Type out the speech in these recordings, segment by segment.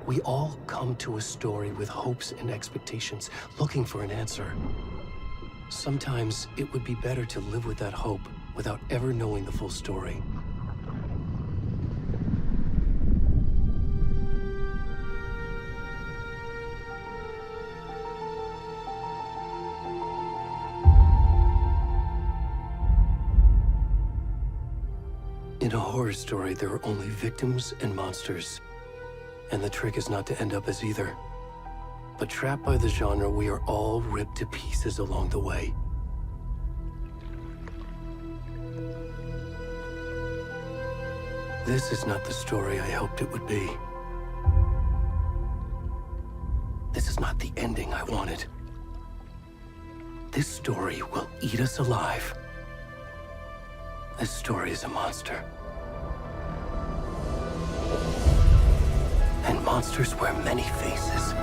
We all come to a story with hopes and expectations, looking for an answer. Sometimes it would be better to live with that hope without ever knowing the full story. In a horror story, there are only victims and monsters. And the trick is not to end up as either. But trapped by the genre, we are all ripped to pieces along the way. This is not the story I hoped it would be. This is not the ending I wanted. This story will eat us alive. This story is a monster. And monsters wear many faces.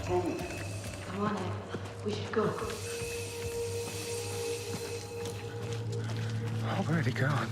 Come on, Ed. We should go. Where'd he gone?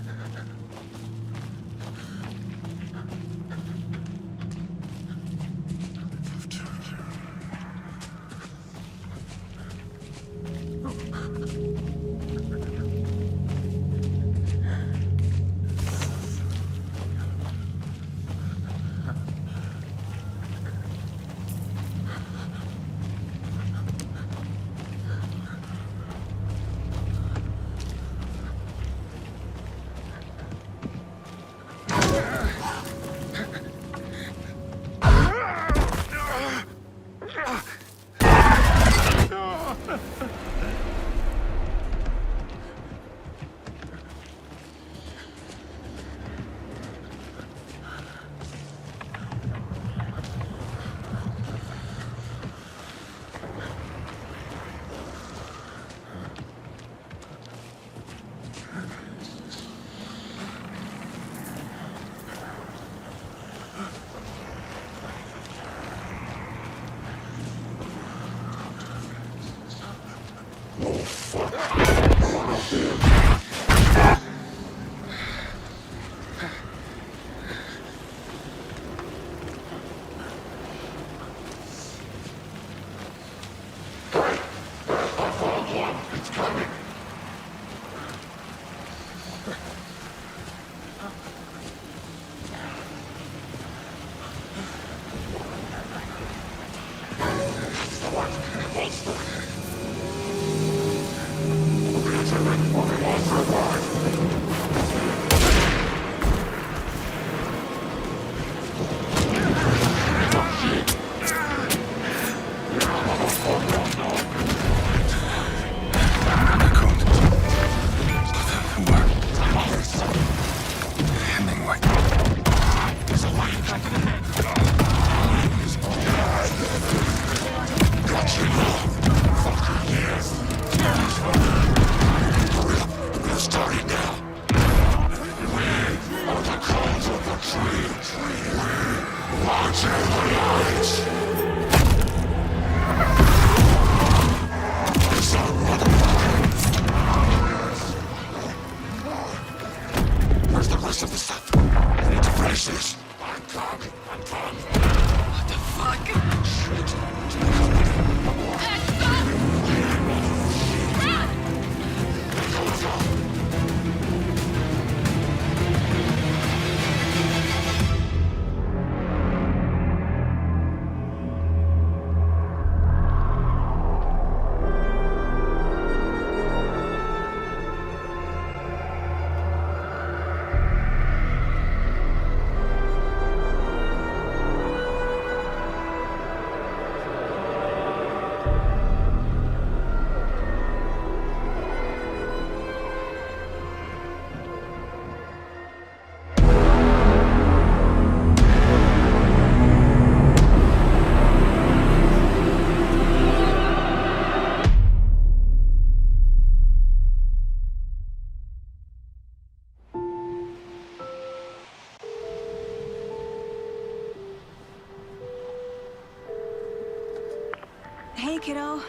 Hey, kiddo.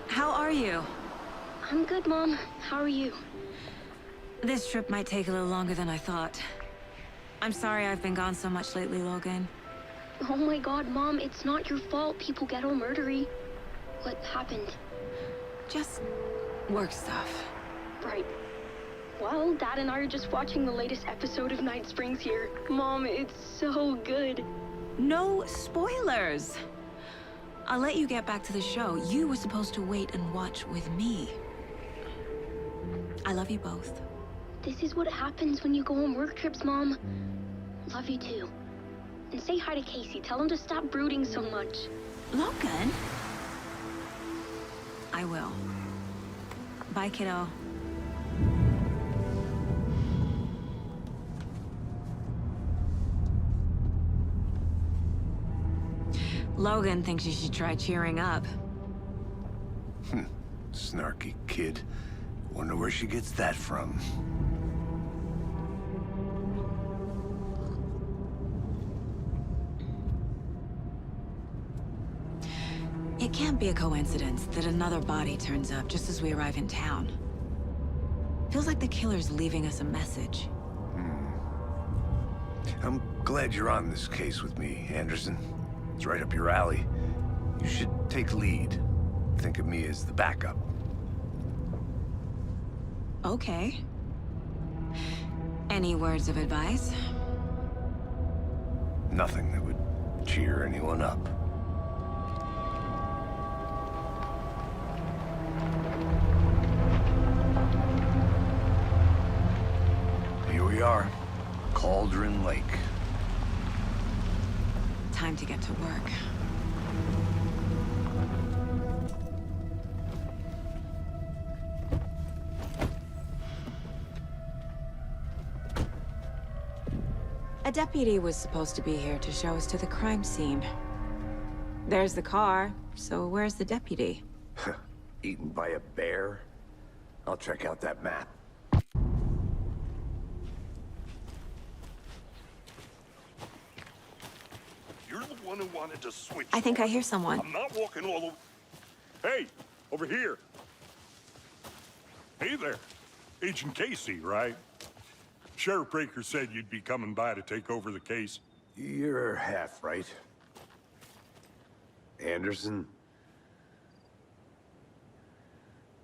How are you? I'm good, Mom. How are you? This trip might take a little longer than I thought. I'm sorry I've been gone so much lately, Logan. Oh my god, Mom, it's not your fault people get all murdery. What happened? Just work stuff. Right. Well, Dad and I are just watching the latest episode of Night Springs here. Mom, it's so good. No spoilers! I'll let you get back to the show. You were supposed to wait and watch with me. I love you both. This is what happens when you go on work trips, Mom. Love you too. And say hi to Casey. Tell him to stop brooding so much. Logan? I will. Bye, kiddo. Logan thinks you should try cheering up. Snarky kid. Wonder where she gets that from. It can't be a coincidence that another body turns up just as we arrive in town. Feels like the killer's leaving us a message. I'm glad you're on this case with me, Anderson. It's right up your alley. You should take lead. Think of me as the backup. Okay. Any words of advice? Nothing that would cheer anyone up. Here we are. Cauldron Lake. Time to get to work. A deputy was supposed to be here to show us to the crime scene. There's the car, so where's the deputy? Eaten by a bear? I'll check out that map. You're the one who wanted to switch. I think I hear someone. I'm not walking all over. Hey, over here. Hey there. Agent Casey, right? Sheriff Breaker said you'd be coming by to take over the case. You're half right. Anderson?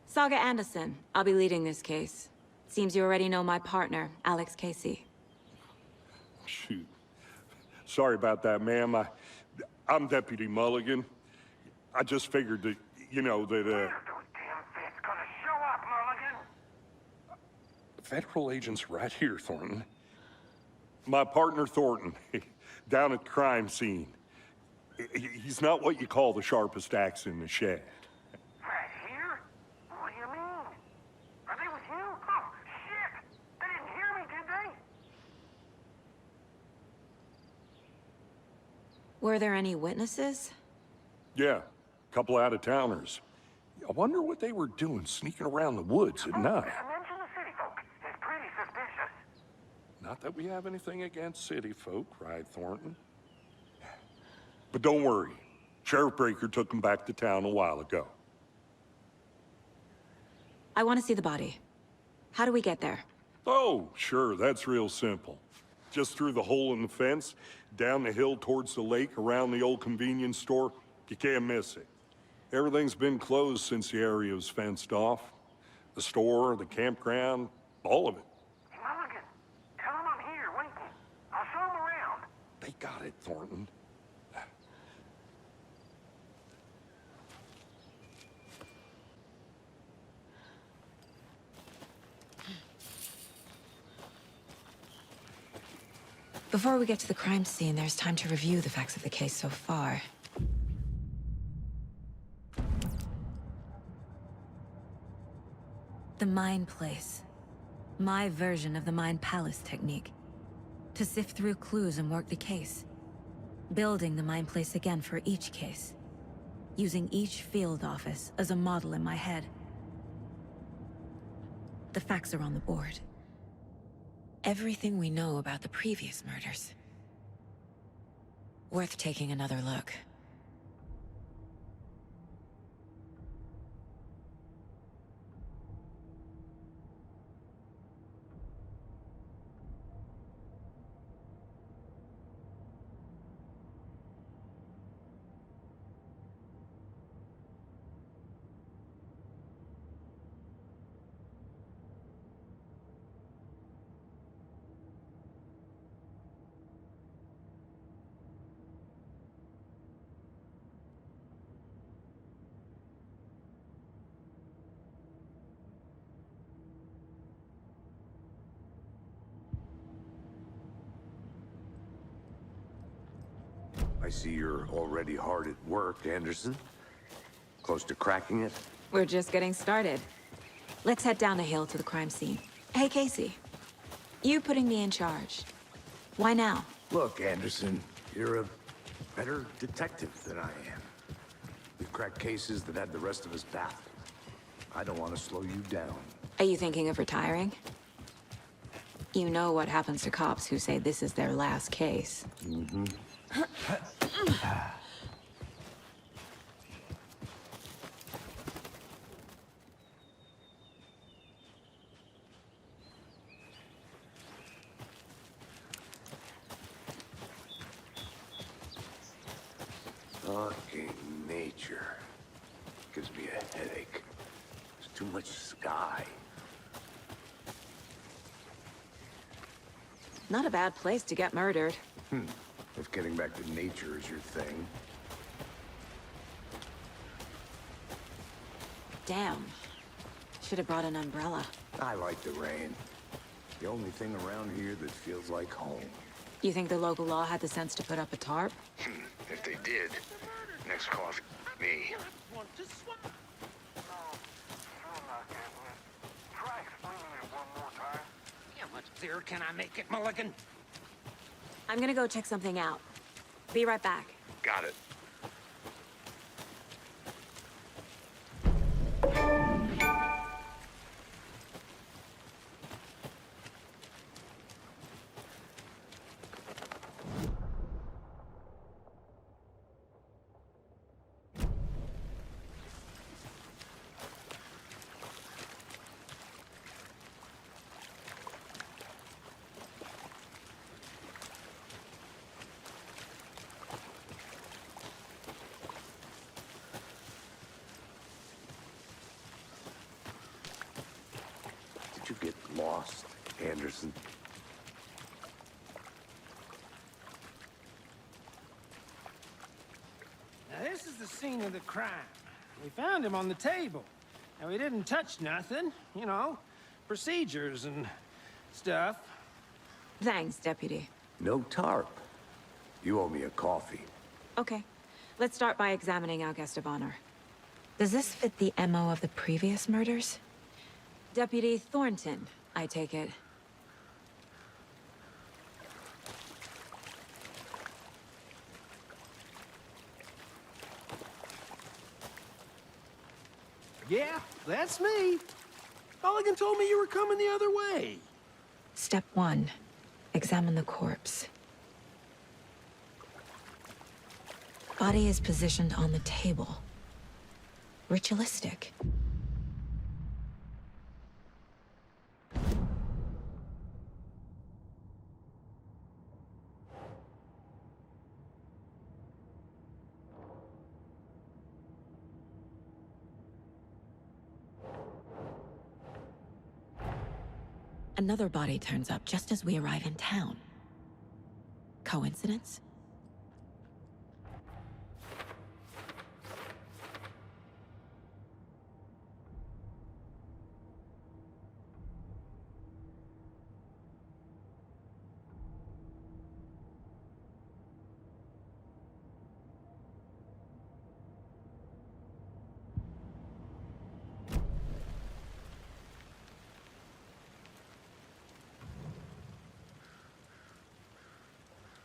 Saga Anderson. I'll be leading this case. Seems you already know my partner, Alex Casey. Shoot. Sorry about that, ma'am. I'm Deputy Mulligan. I just figured that, you know, that, Those damn fists gonna show up, Mulligan. Federal agent's right here, Thornton. My partner, Thornton, down at the crime scene. He's not what you call the sharpest axe in the shed. Right here? What do you mean? Are they with you? Oh, shit! They didn't hear me, did they? Were there any witnesses? Yeah, a couple out-of-towners. I wonder what they were doing sneaking around the woods at night. Mention the city folk. It's pretty suspicious. Not that we have anything against city folk, right, Thornton? But don't worry. Sheriff Breaker took them back to town a while ago. I want to see the body. How do we get there? Oh, sure, that's real simple. Just through the hole in the fence, down the hill towards the lake, around the old convenience store. You can't miss it. Everything's been closed since the area was fenced off. The store, the campground, all of it. Hey, Mulligan, tell them I'm here, waiting. I'll show them around. They got it, Thornton. Before we get to the crime scene, there's time to review the facts of the case so far. The Mind Place. My version of the Mind Palace technique. To sift through clues and work the case. Building the Mind Place again for each case. Using each field office as a model in my head. The facts are on the board. Everything we know about the previous murders. Worth taking another look. I see you're already hard at work, Anderson. Close to cracking it? We're just getting started. Let's head down the hill to the crime scene. Hey, Casey. You putting me in charge. Why now? Look, Anderson, you're a better detective than I am. You've cracked cases that had the rest of us baffled. I don't want to slow you down. Are you thinking of retiring? You know what happens to cops who say this is their last case. Mm-hmm. Fucking nature. Gives me a headache. There's too much sky. Not a bad place to get murdered. If getting back to nature is your thing. Damn. Should have brought an umbrella. I like the rain. The only thing around here that feels like home. You think the local law had the sense to put up a tarp? If they did, next coffee, me. Try explaining it one more time. How much clearer can I make it, Mulligan? I'm gonna go check something out. Be right back. Got it. Did you get lost, Anderson? Now, this is the scene of the crime. We found him on the table. And we didn't touch nothing, you know, procedures and stuff. Thanks, Deputy. No tarp. You owe me a coffee. Okay. Let's start by examining our guest of honor. Does this fit the MO of the previous murders? Deputy Thornton, I take it. Yeah, that's me. Mulligan told me you were coming the other way. Step 1. Examine the corpse. Body is positioned on the table. Ritualistic. Another body turns up just as we arrive in town. Coincidence?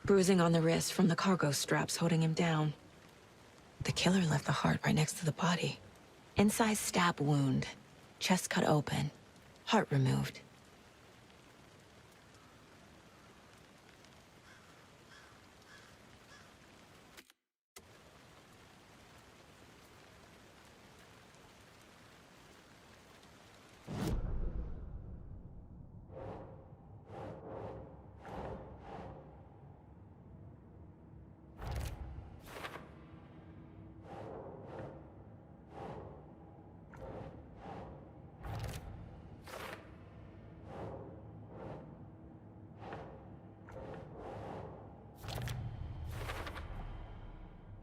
Bruising on the wrist from the cargo straps holding him down. The killer left the heart right next to the body. Incised stab wound. Chest cut open. Heart removed.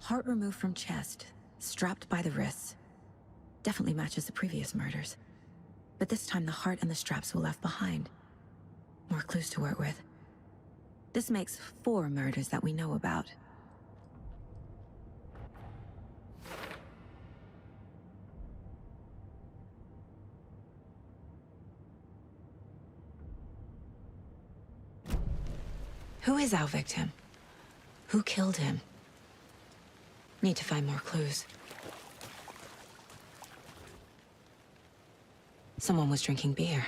Heart removed from chest, strapped by the wrists. Definitely matches the previous murders. But this time the heart and the straps were left behind. More clues to work with. This makes 4 murders that we know about. Who is our victim? Who killed him? Need to find more clues. Someone was drinking beer.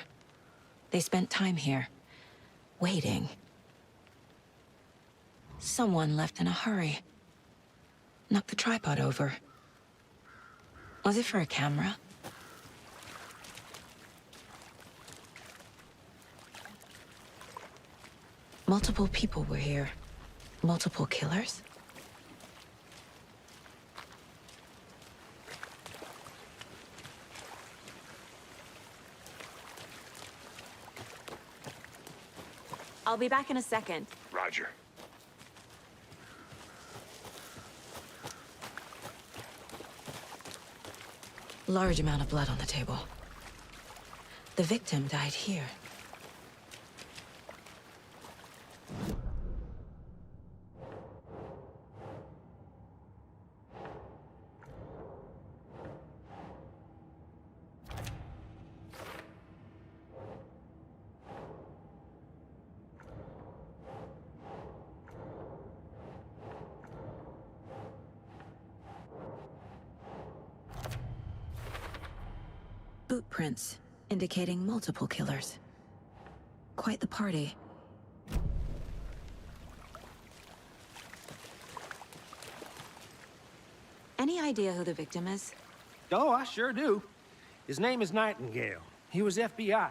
They spent time here, waiting. Someone left in a hurry. Knocked the tripod over. Was it for a camera? Multiple people were here. Multiple killers? I'll be back in a second. Roger. Large amount of blood on the table. The victim died here. Boot prints, indicating multiple killers. Quite the party. Any idea who the victim is? Oh, I sure do. His name is Nightingale. He was FBI.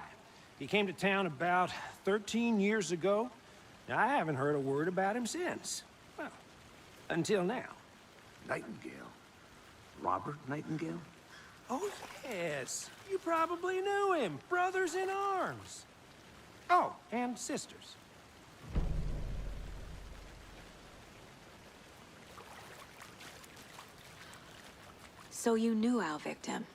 He came to town about 13 years ago. Now, I haven't heard a word about him since. Well, until now. Nightingale? Robert Nightingale? Oh, yes. You probably knew him. Brothers in arms. Oh, and sisters. So you knew our victim?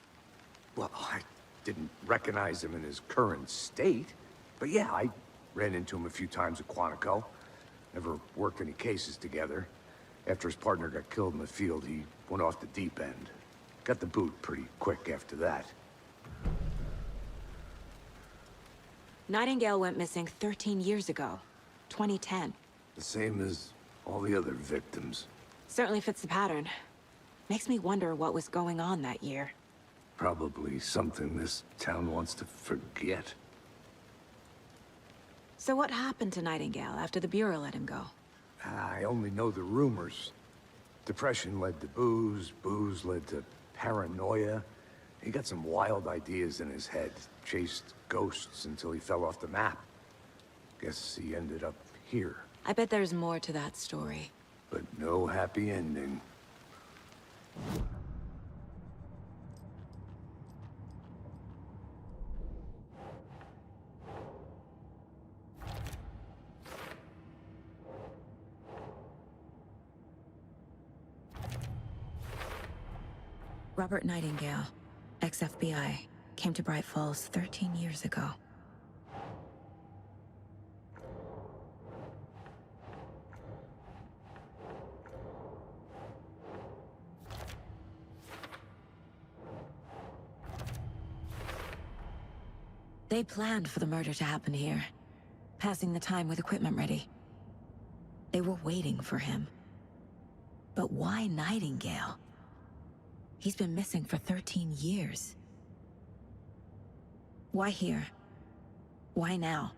Well, I didn't recognize him in his current state. But yeah, I ran into him a few times at Quantico. Never worked any cases together. After his partner got killed in the field, he went off the deep end. Got the boot pretty quick after that. Nightingale went missing 13 years ago. 2010. The same as all the other victims. Certainly fits the pattern. Makes me wonder what was going on that year. Probably something this town wants to forget. So what happened to Nightingale after the Bureau let him go? I only know the rumors. Depression led to booze, booze led to paranoia. He got some wild ideas in his head, chased ghosts until he fell off the map. Guess he ended up here, I bet there's more to that story. but no happy ending. Robert Nightingale, ex-FBI, came to Bright Falls 13 years ago. They planned for the murder to happen here, passing the time with equipment ready. They were waiting for him. But why Nightingale? He's been missing for 13 years. Why here? Why now?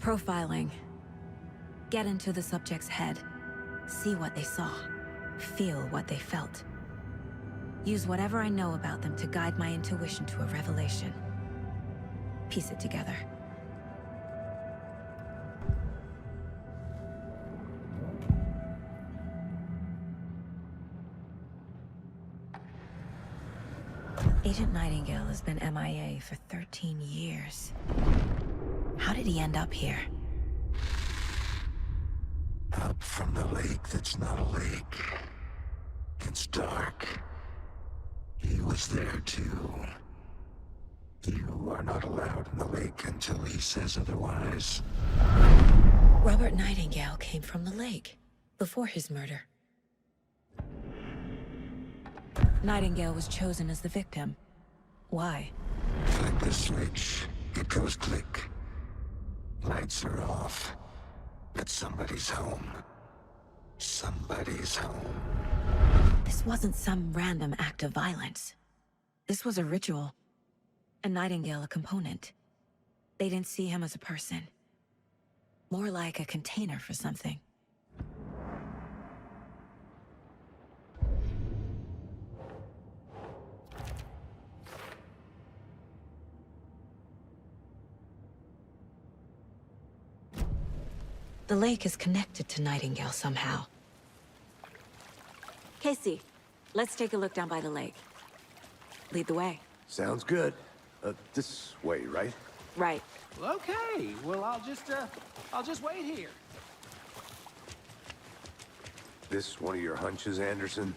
Profiling. Get into the subject's head. See what they saw. Feel what they felt. Use whatever I know about them to guide my intuition to a revelation. Piece it together. Agent Nightingale has been MIA for 13 years. How did he end up here? Up from the lake that's not a lake. It's dark. He was there too. You are not allowed in the lake until he says otherwise. Robert Nightingale came from the lake, before his murder. Nightingale was chosen as the victim. Why? flick the switch, it goes click. Lights are off. But somebody's home. Somebody's home. This wasn't some random act of violence. This was a ritual. And Nightingale a component. They didn't see him as a person. More like a container for something. The lake is connected to Nightingale somehow. Casey, let's take a look down by the lake. Lead the way. Sounds good. This way, right? Right. Well, okay. Well, I'll just wait here. This one of your hunches, Anderson?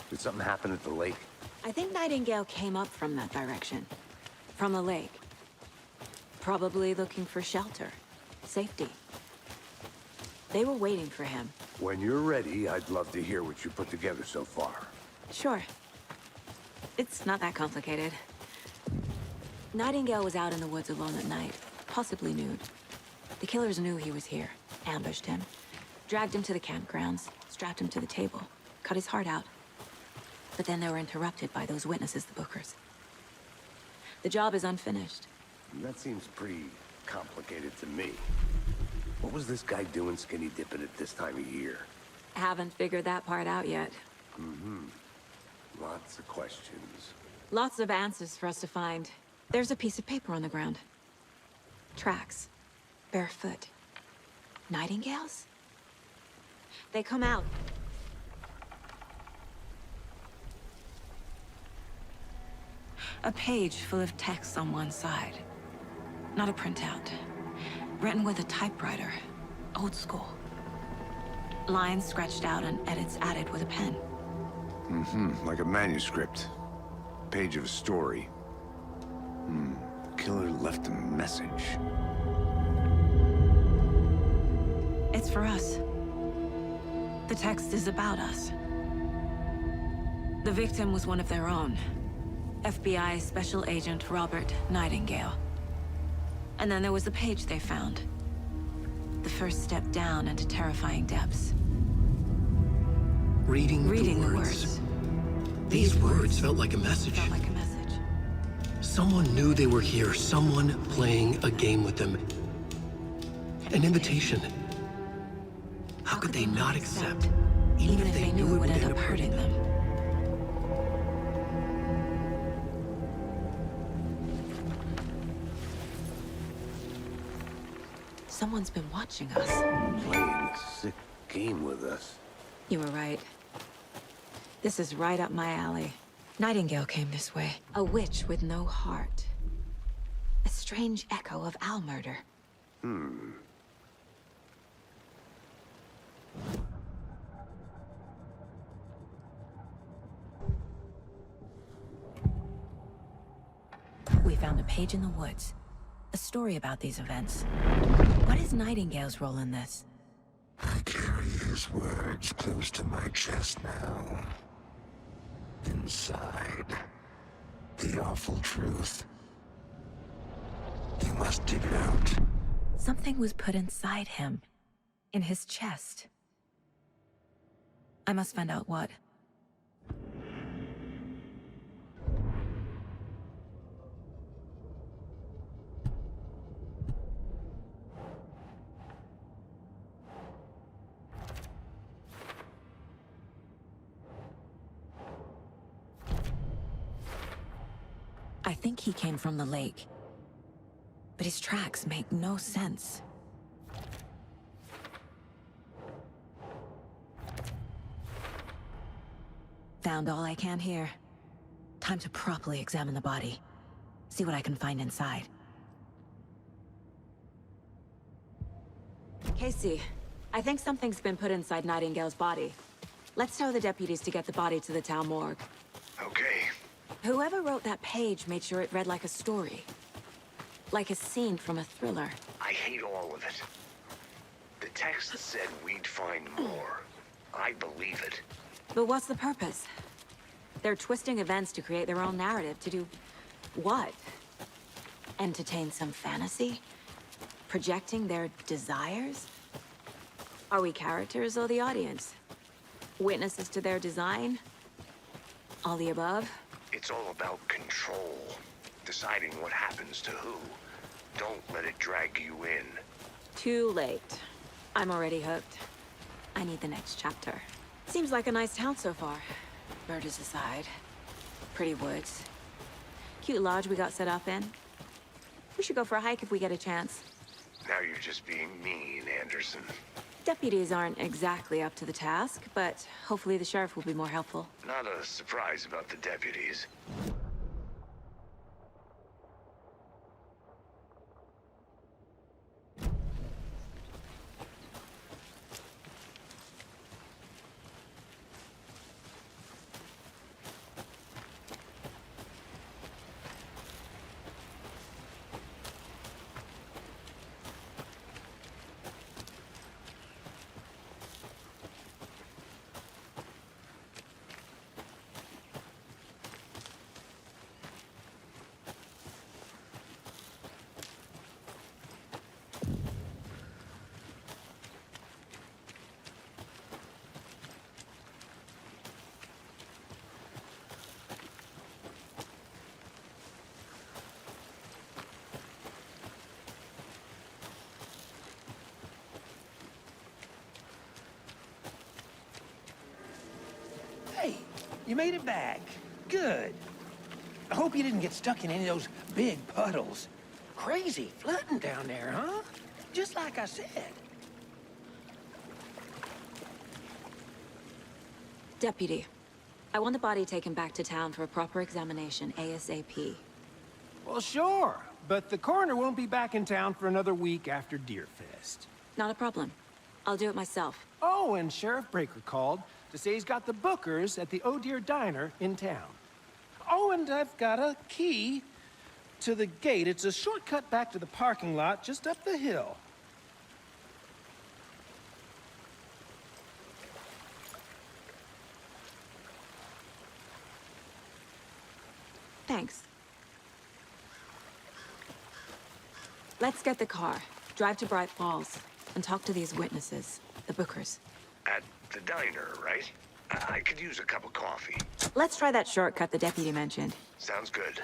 Did something happen at the lake? I think Nightingale came up from that direction. From the lake. Probably looking for shelter. Safety. They were waiting for him. When you're ready, I'd love to hear what you put together so far. Sure. It's not that complicated. Nightingale was out in the woods alone at night, possibly nude. The killers knew he was here, ambushed him, dragged him to the campgrounds, strapped him to the table, cut his heart out. But then they were interrupted by those witnesses, the Bookers. The job is unfinished. That seems pretty complicated to me. What was this guy doing skinny dipping at this time of year? Haven't figured that part out yet. Lots of questions. Lots of answers for us to find. There's a piece of paper on the ground. Tracks. Barefoot. Nightingales? They come out. A page full of text on one side. Not a printout. Written with a typewriter. Old school. Lines scratched out and edits added with a pen. Like a manuscript. Page of a story. Killer left a message. It's for us. The text is about us. The victim was one of their own. FBI Special Agent Robert Nightingale. And then there was the page they found. The first step down into terrifying depths. Reading The the words. These words felt like a message. Felt like a message. Someone knew they were here, someone playing a game with them. An invitation. How could they not accept, even if they knew it would end up hurting them? Someone's been watching us. Playing a sick game with us. You were right. This is right up my alley. Nightingale came this way. A witch with no heart. A strange echo of owl murder. We found a page in the woods. A story about these events. What is Nightingale's role in this? I carry his words close to my chest now. Inside, the awful truth. You must dig it out. Something was put inside him. In his chest. I must find out what. I think he came from the lake. But his tracks make no sense. Found all I can here. Time to properly examine the body. See what I can find inside. Casey, I think something's been put inside Nightingale's body. Let's tell the deputies to get the body to the town morgue. Okay. Whoever wrote that page made sure it read like a story. Like a scene from a thriller. I hate all of it. The text said we'd find more. I believe it. But what's the purpose? They're twisting events to create their own narrative. To do what? Entertain some fantasy? Projecting their desires? Are we characters or the audience? Witnesses to their design? All the above? It's all about control. Deciding what happens to who. Don't let it drag you in. Too late. I'm already hooked. I need the next chapter. Seems like a nice town so far. Murders aside. Pretty woods. Cute lodge we got set up in. We should go for a hike if we get a chance. Now you're just being mean, Anderson. Deputies aren't exactly up to the task, but hopefully the sheriff will be more helpful. Not a surprise about the deputies. Hey, you made it back. Good. I hope you didn't get stuck in any of those big puddles. Crazy flooding down there, huh? Just like I said. Deputy, I want the body taken back to town for a proper examination ASAP. Well, sure. But the coroner won't be back in town for another week after Deerfest. Not a problem. I'll do it myself. Oh, and Sheriff Breaker called to say he's got the Bookers at the Oh Dear Diner in town. Oh, and I've got a key to the gate. It's a shortcut back to the parking lot just up the hill. Thanks. Let's get the car, drive to Bright Falls, and talk to these witnesses, the Bookers. At the diner, right? I could use a cup of coffee. Let's try that shortcut the deputy mentioned. Sounds good.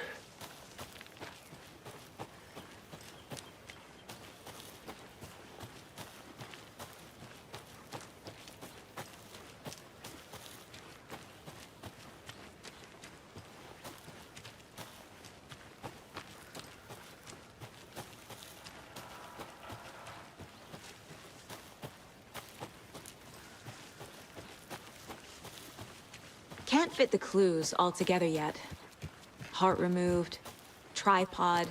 Can't fit the clues all together yet. Heart removed, tripod,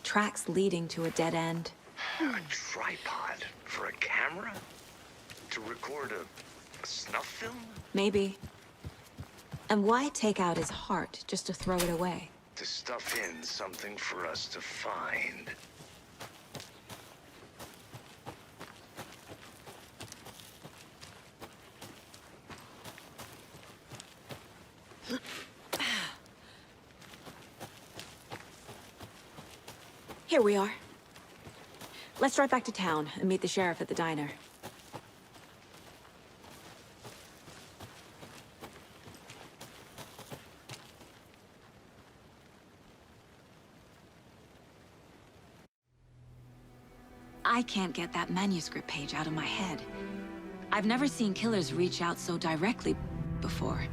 tracks leading to a dead end. A tripod for a camera? To record a snuff film? Maybe. And why take out his heart just to throw it away? To stuff in something for us to find. Here we are. Let's drive back to town and meet the sheriff at the diner. I can't get that manuscript page out of my head. I've never seen killers reach out so directly before.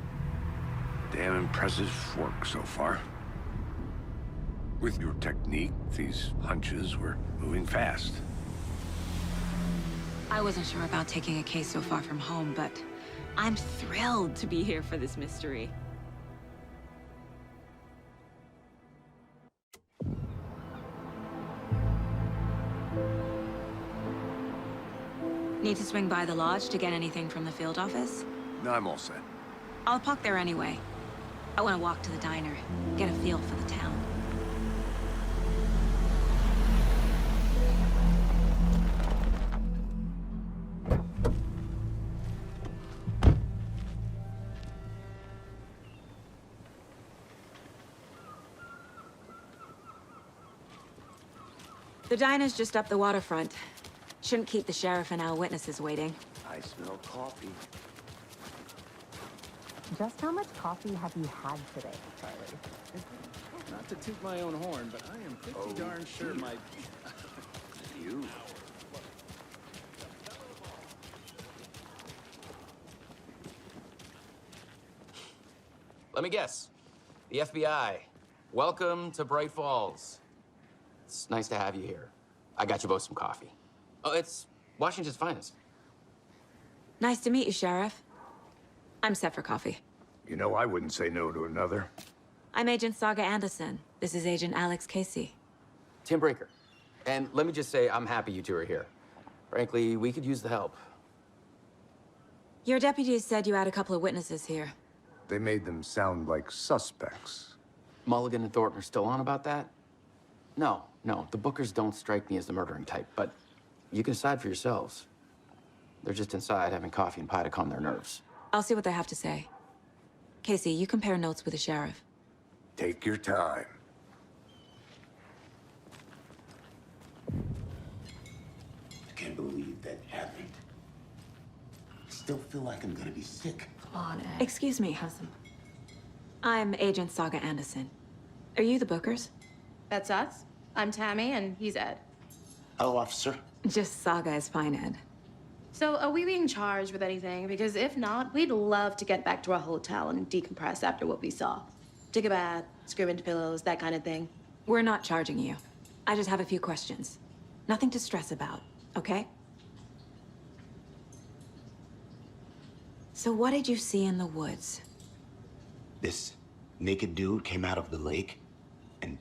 Damn impressive work so far. With your technique, these hunches were moving fast. I wasn't sure about taking a case so far from home, but I'm thrilled to be here for this mystery. Need to swing by the lodge to get anything from the field office? No, I'm all set. I'll park there anyway. I want to walk to the diner, get a feel for the town. The diner's just up the waterfront. Shouldn't keep the sheriff and our witnesses waiting. I smell coffee. Just how much coffee have you had today, Charlie? Not to toot my own horn, but I am pretty darn sure my... You. Let me guess. The FBI. Welcome to Bright Falls. It's nice to have you here. I got you both some coffee. Oh, it's Washington's finest. Nice to meet you, Sheriff. I'm set for coffee. You know, I wouldn't say no to another. I'm Agent Saga Anderson. This is Agent Alex Casey. Tim Breaker. And let me just say, I'm happy you two are here. Frankly, we could use the help. Your deputies said you had a couple of witnesses here. They made them sound like suspects. Mulligan and Thornton are still on about that? No, the Bookers don't strike me as the murdering type, but you can decide for yourselves. They're just inside having coffee and pie to calm their nerves. I'll see what they have to say. Casey, you compare notes with the sheriff. Take your time. I can't believe that happened. I still feel like I'm gonna be sick. Come on, Ed. Excuse me. I'm Agent Saga Anderson. Are you the Bookers? That's us. I'm Tammy, and he's Ed. Hello, officer. Just Saga is fine, Ed. So, are we being charged with anything? Because if not, we'd love to get back to our hotel and decompress after what we saw. Take a bath, scream into pillows, that kind of thing. We're not charging you. I just have a few questions. Nothing to stress about, okay? So what did you see in the woods? This naked dude came out of the lake, and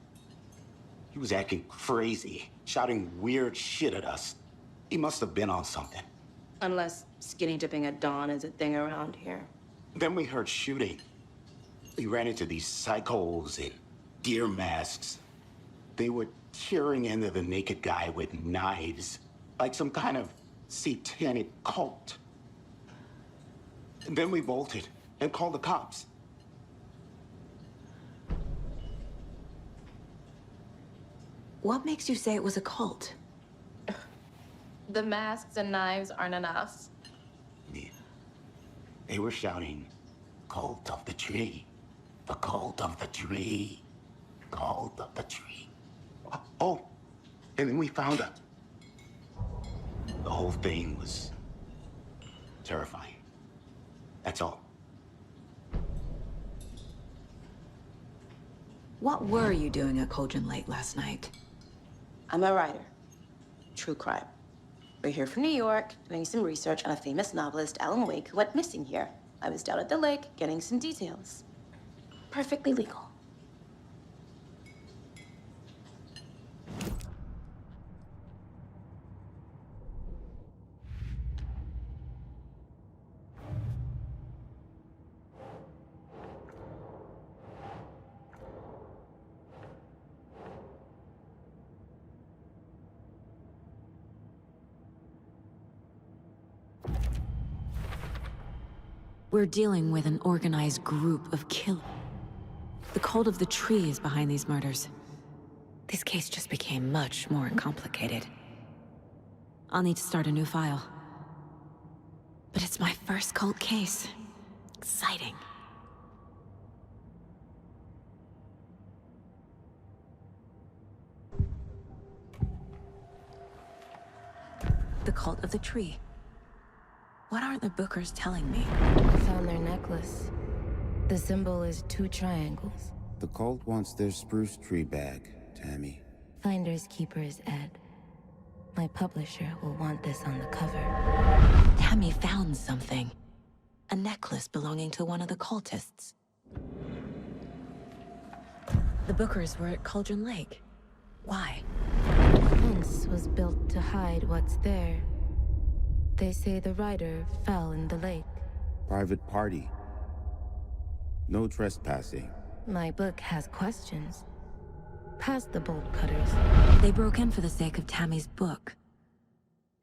he was acting crazy, shouting weird shit at us. He must have been on something. Unless skinny dipping at dawn is a thing around here. Then we heard shooting. We ran into these psychos in deer masks. They were tearing into the naked guy with knives, like some kind of satanic cult. And then we bolted and called the cops. What makes you say it was a cult? The masks and knives aren't enough. They were shouting, "Cult of the tree, the cult of the tree, cult of the tree." Oh, and then we found her. The whole thing was terrifying. That's all. What were you doing at Cauldron Lake last night? I'm a writer. True crime. We're here from New York, doing some research on a famous novelist, Alan Wake, who went missing here. I was down at the lake, getting some details. Perfectly legal. We're dealing with an organized group of killers. The cult of the tree is behind these murders. This case just became much more complicated. I'll need to start a new file. But it's my first cult case. Exciting. The cult of the tree. What aren't the Bookers telling me? I found their necklace. The symbol is 2 triangles. The cult wants their spruce tree back, Tammy. Finders keepers, Ed. My publisher will want this on the cover. Tammy found something. A necklace belonging to one of the cultists. The Bookers were at Cauldron Lake. Why? The fence was built to hide what's there. They say the rider fell in the lake. Private party. No trespassing. My book has questions. Past the bolt cutters. They broke in for the sake of Tammy's book.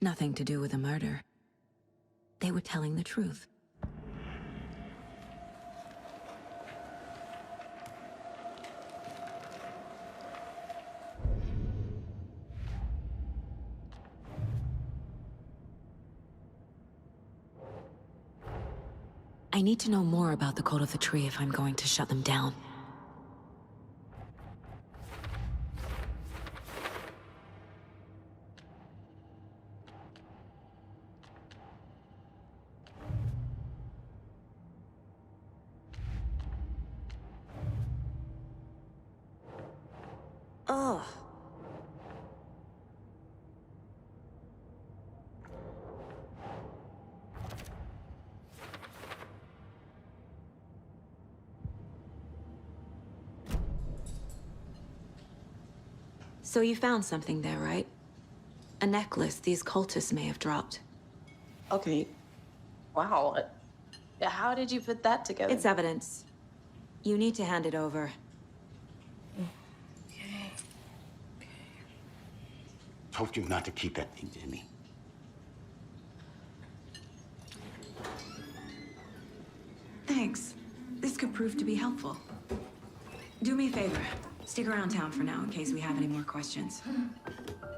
Nothing to do with the murder. They were telling the truth. I need to know more about the cult of the tree if I'm going to shut them down. Ugh. So you found something there, right? A necklace these cultists may have dropped. Okay. Wow. How did you put that together? It's evidence. You need to hand it over. Told you not to keep that thing, Jimmy. Thanks. This could prove to be helpful. Do me a favor. Stick around town for now in case we have any more questions.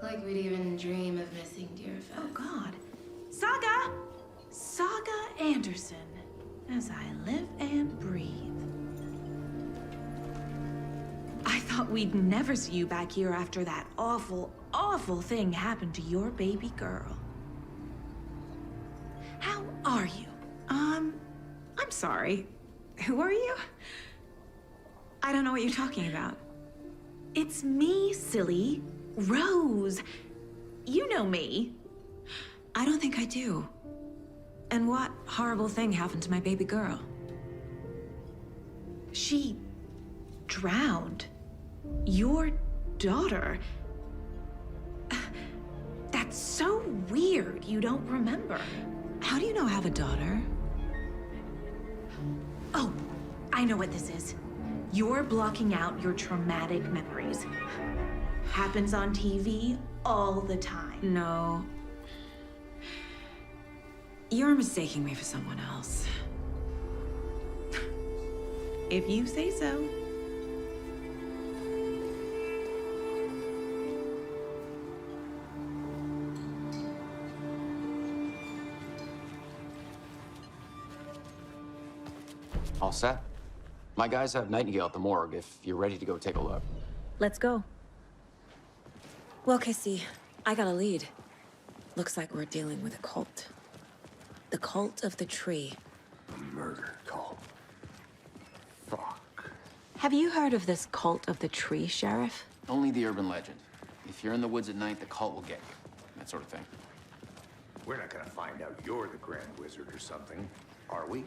Like we'd even dream of missing Deerfest. Oh, God. Saga! Saga Anderson. As I live and breathe. I thought we'd never see you back here after that awful, awful thing happened to your baby girl. How are you? I'm sorry. Who are you? I don't know what you're talking about. It's me, silly. Rose. You know me. I don't think I do. And what horrible thing happened to my baby girl? She drowned. Your daughter. That's so weird you don't remember. How do you know I have a daughter? Oh, I know what this is. You're blocking out your traumatic memories. Happens on TV all the time. No. You're mistaking me for someone else. If you say so. All set? My guys have Nightingale at the morgue if you're ready to go take a look. Let's go. Well, Casey, I got a lead. Looks like we're dealing with a cult. The cult of the tree. A murder cult. Fuck. Have you heard of this cult of the tree, Sheriff? Only the urban legend. If you're in the woods at night, the cult will get you. That sort of thing. We're not gonna find out you're the Grand Wizard or something, are we?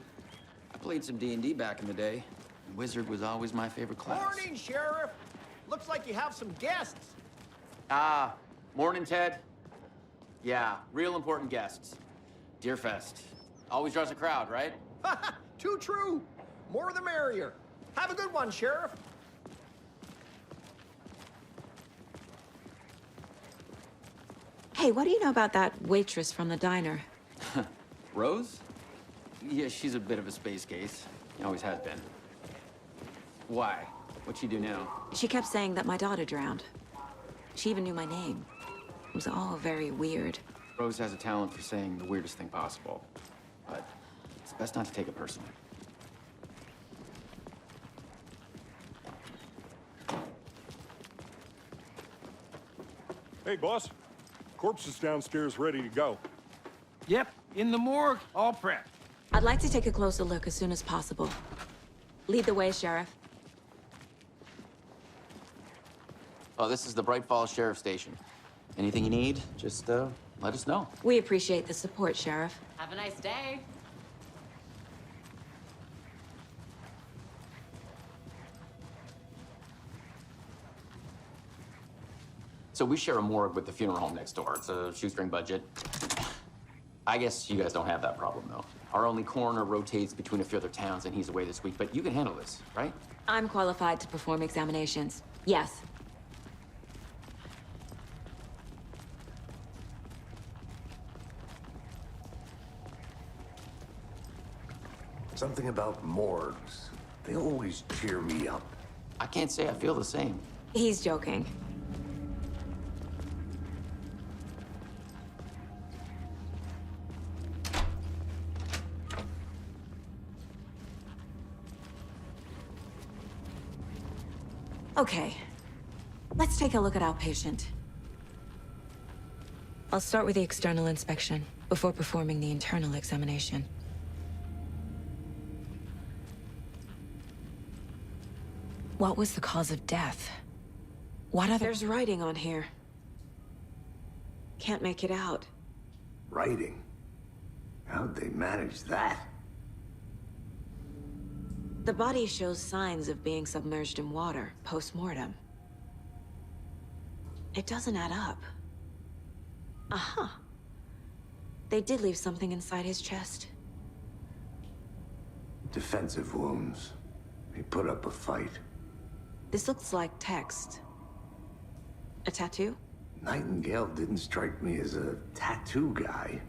I played some D&D back in the day. Wizard was always my favorite class. Morning, Sheriff. Looks like you have some guests. Ah, morning, Ted. Yeah, real important guests. Deerfest. Always draws a crowd, right? Too true. More the merrier. Have a good one, Sheriff. Hey, what do you know about that waitress from the diner? Rose? Yeah, she's a bit of a space case. Always has been. Why? What'd she do now? She kept saying that my daughter drowned. She even knew my name. It was all very weird. Rose has a talent for saying the weirdest thing possible. But it's best not to take it personally. Hey, boss. Corpse is downstairs ready to go. Yep, in the morgue, all prepped. I'd like to take a closer look as soon as possible. Lead the way, Sheriff. Oh, this is the Bright Falls Sheriff Station. Anything you need, just let us know. We appreciate the support, Sheriff. Have a nice day. So we share a morgue with the funeral home next door. It's a shoestring budget. I guess you guys don't have that problem, though. Our only coroner rotates between a few other towns, and he's away this week, but you can handle this, right? I'm qualified to perform examinations. Yes. Something about morgues. They always cheer me up. I can't say I feel the same. He's joking. Okay. Let's take a look at outpatient. I'll start with the external inspection before performing the internal examination. What was the cause of death? What other— There's writing on here. Can't make it out. Writing? How'd they manage that? The body shows signs of being submerged in water, post-mortem. It doesn't add up. Uh-huh. They did leave something inside his chest. Defensive wounds. He put up a fight. This looks like text. A tattoo? Nightingale didn't strike me as a tattoo guy.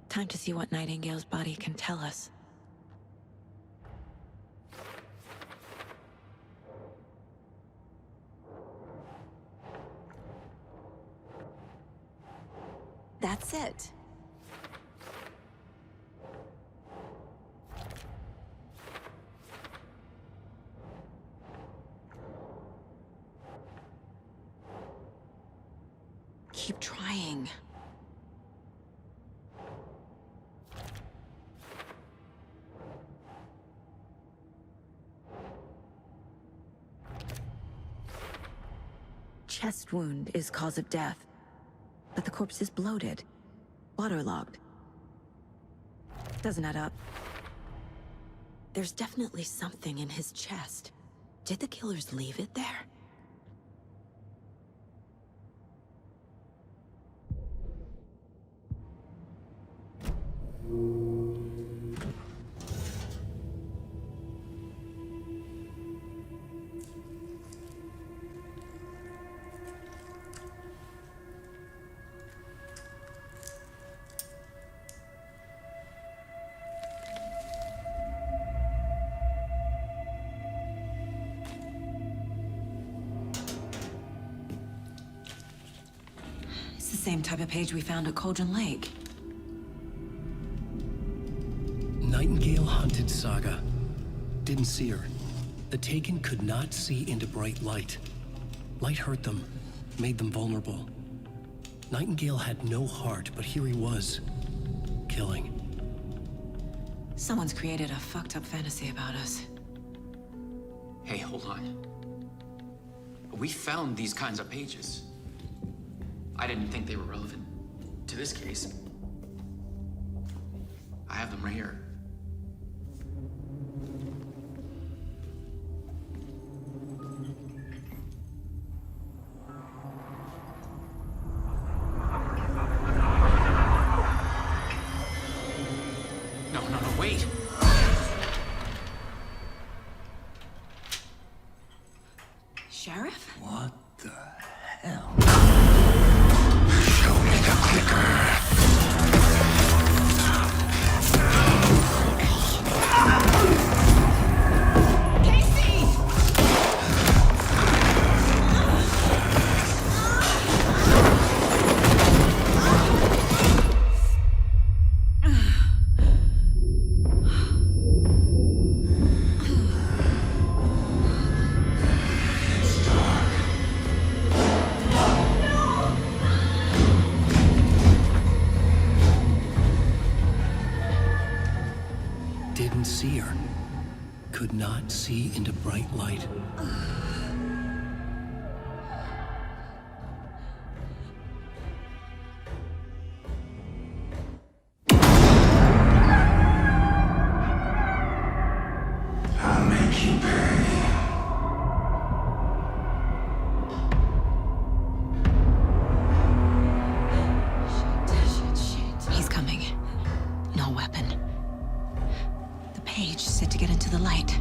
Time to see what Nightingale's body can tell us. That's it. Keep trying. Chest wound is cause of death, but the corpse is bloated, waterlogged. Doesn't add up. There's definitely something in his chest. Did the killers leave it there? It's the same type of page we found at Cauldron Lake. Nightingale hunted Saga. Didn't see her. The Taken could not see into bright light. Light hurt them, made them vulnerable. Nightingale had no heart, but here he was, killing. Someone's created a fucked up fantasy about us. Hey, hold on. We found these kinds of pages. I didn't think they were relevant to this case. I have them right here. No, wait! Sheriff? What the hell? Show me the clicker. Didn't see her. Could not see into bright light. I'll make you pay. Shit. He's coming. No weapon. The page said to get into the light.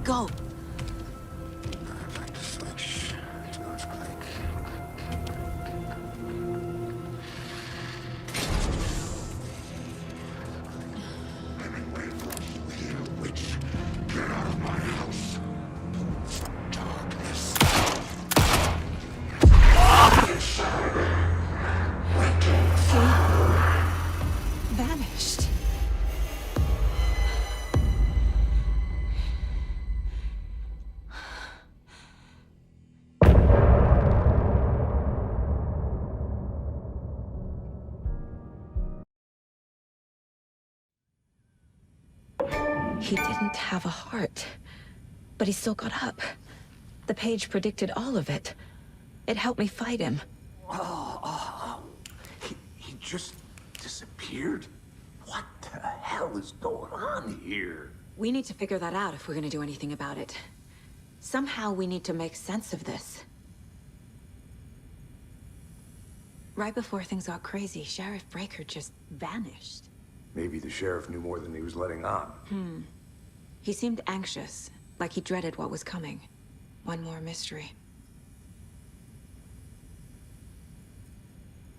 Go! Back to switch to earthquake. Hemingway brought you here, witch. Get out of my house. Darkness. Vanished. He didn't have a heart, but he still got up. The page predicted all of it. It helped me fight him. He just disappeared? What the hell is going on here? We need to figure that out if we're gonna do anything about it. Somehow we need to make sense of this. Right before things got crazy, Sheriff Breaker just vanished. Maybe the sheriff knew more than he was letting on. He seemed anxious, like he dreaded what was coming. One more mystery.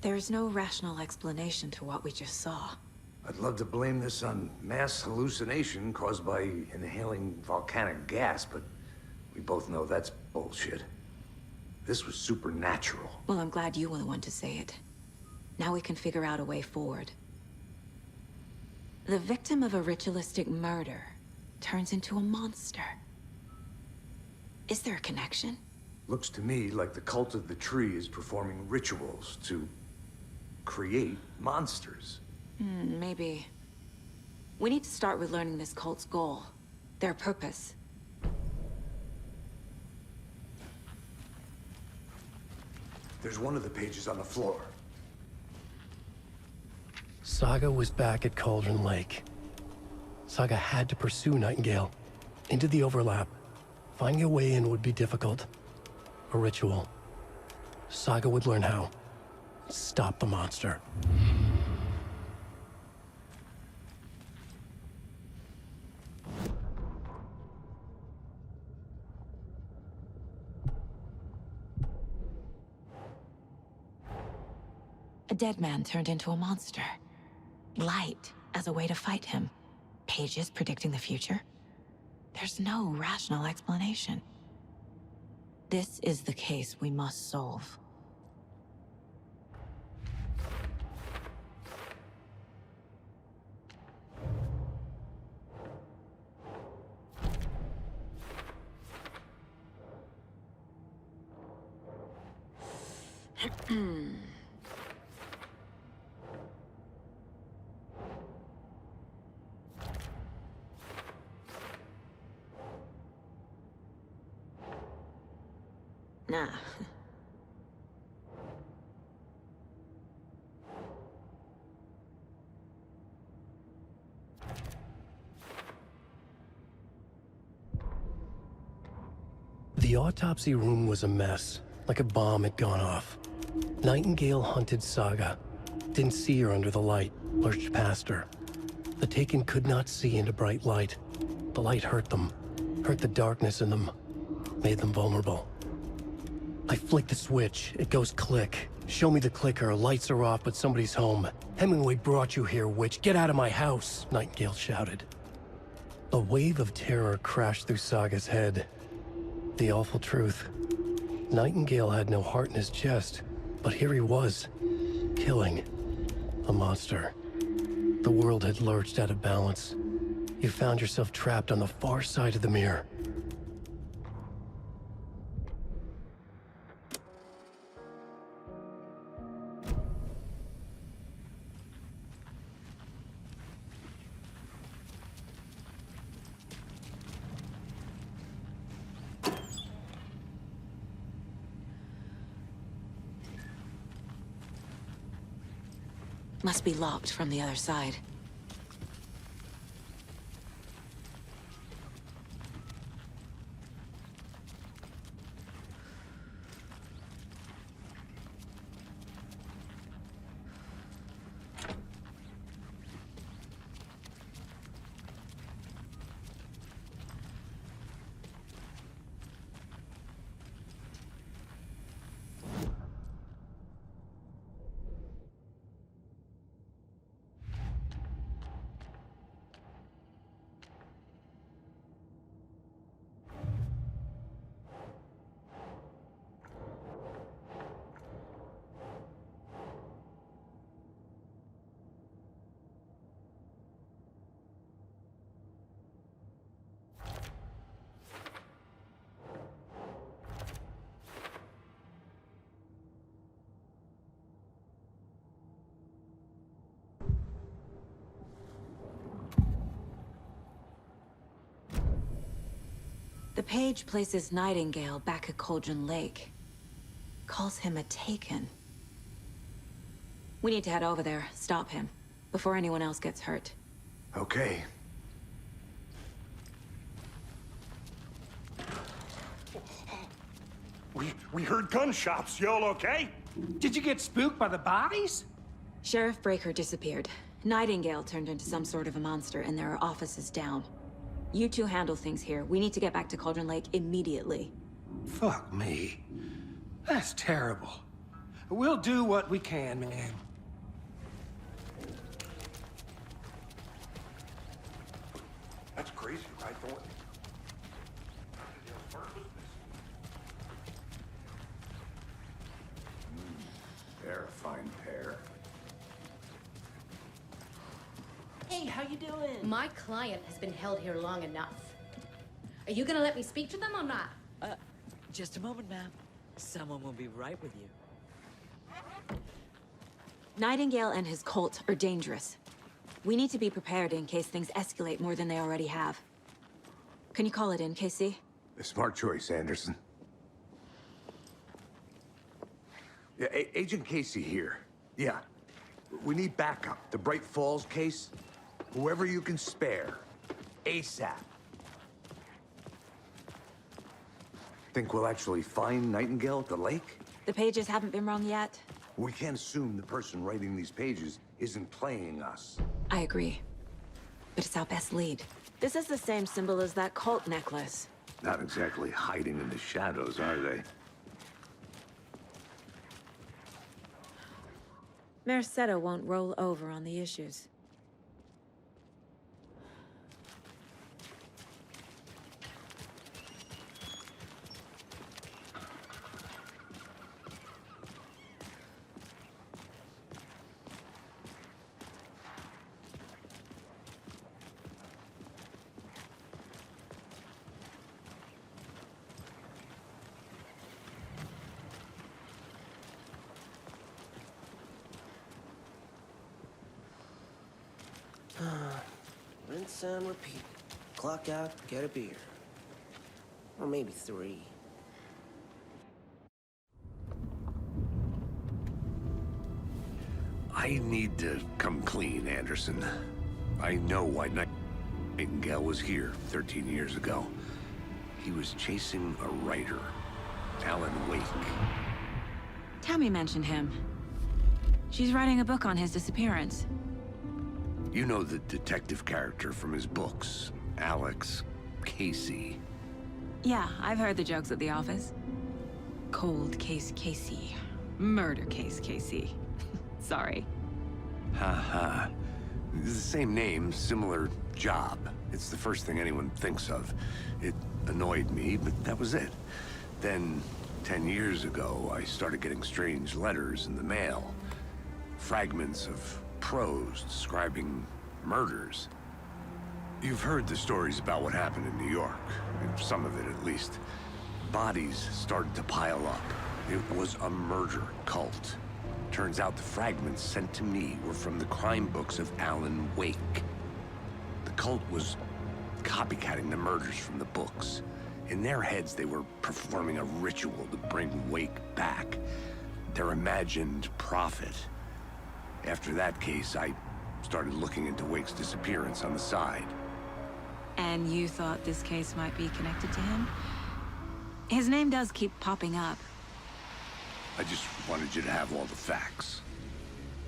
There's no rational explanation to what we just saw. I'd love to blame this on mass hallucination caused by inhaling volcanic gas, but we both know that's bullshit. This was supernatural. Well, I'm glad you were the one to say it. Now we can figure out a way forward. The victim of a ritualistic murder turns into a monster. Is there a connection? Looks to me like the cult of the tree is performing rituals to create monsters. Maybe. We need to start with learning this cult's goal. Their purpose. There's one of the pages on the floor. Saga was back at Cauldron Lake. Saga had to pursue Nightingale. Into the overlap. Finding a way in would be difficult. A ritual. Saga would learn how. Stop the monster. A dead man turned into a monster. Light as a way to fight him. Pages predicting the future. There's no rational explanation. This is the case we must solve. Nah. The autopsy room was a mess, like a bomb had gone off. Nightingale hunted Saga. Didn't see her under the light, lurched past her. The Taken could not see into bright light. The light hurt them, hurt the darkness in them, made them vulnerable. I flick the switch, it goes click. Show me the clicker, lights are off, but somebody's home. Hemingway brought you here, witch. Get out of my house, Nightingale shouted. A wave of terror crashed through Saga's head. The awful truth. Nightingale had no heart in his chest, but here he was, killing a monster. The world had lurched out of balance. You found yourself trapped on the far side of the mirror. Must be locked from the other side. The page places Nightingale back at Cauldron Lake. Calls him a Taken. We need to head over there, stop him, before anyone else gets hurt. Okay. We heard gunshots. Y'all okay? Did you get spooked by the bodies? Sheriff Breaker disappeared. Nightingale turned into some sort of a monster, and there are offices down. You two handle things here. We need to get back to Cauldron Lake immediately. Fuck me. That's terrible. We'll do what we can, man. That's crazy, right? They're a fine pair. Hey, how you doing? My client has been held here long enough. Are you gonna let me speak to them or not? Just a moment, ma'am. Someone will be right with you. Nightingale and his cult are dangerous. We need to be prepared in case things escalate more than they already have. Can you call it in, Casey? A smart choice, Anderson. Yeah, Agent Casey here. Yeah. We need backup. The Bright Falls case. Whoever you can spare. ASAP. Think we'll actually find Nightingale at the lake? The pages haven't been wrong yet. We can't assume the person writing these pages isn't playing us. I agree. But it's our best lead. This is the same symbol as that cult necklace. Not exactly hiding in the shadows, are they? Merced won't roll over on the issues. Rinse and repeat. Clock out, get a beer. Or maybe 3. I need to come clean, Anderson. I know why Nightingale was here 13 years ago. He was chasing a writer, Alan Wake. Tammy mentioned him. She's writing a book on his disappearance. You know the detective character from his books, Alex Casey. Yeah, I've heard the jokes at the office. Cold case Casey. Murder case Casey. Sorry. Ha. The same name, similar job. It's the first thing anyone thinks of. It annoyed me, but that was it. Then, 10 years ago, I started getting strange letters in the mail. Fragments of prose describing murders. You've heard the stories about what happened in New York. Some of it, at least. Bodies started to pile up. It was a murder cult. Turns out the fragments sent to me were from the crime books of Alan Wake. The cult was copycatting the murders from the books. In their heads, they were performing a ritual to bring Wake back. Their imagined prophet. After that case, I started looking into Wake's disappearance on the side. And you thought this case might be connected to him? His name does keep popping up. I just wanted you to have all the facts.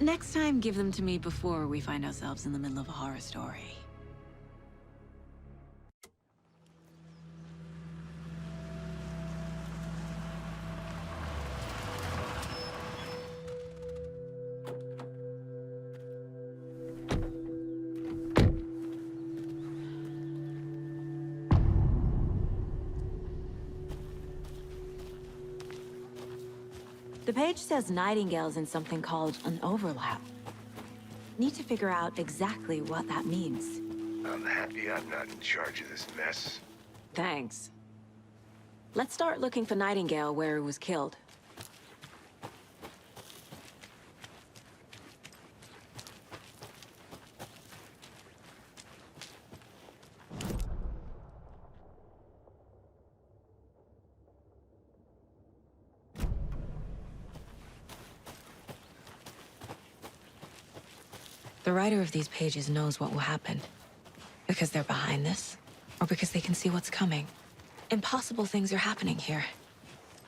Next time, give them to me before we find ourselves in the middle of a horror story. The page says Nightingale's in something called an overlap. Need to figure out exactly what that means. I'm happy I'm not in charge of this mess. Thanks. Let's start looking for Nightingale where he was killed. The writer of these pages knows what will happen. Because they're behind this, or because they can see what's coming. Impossible things are happening here.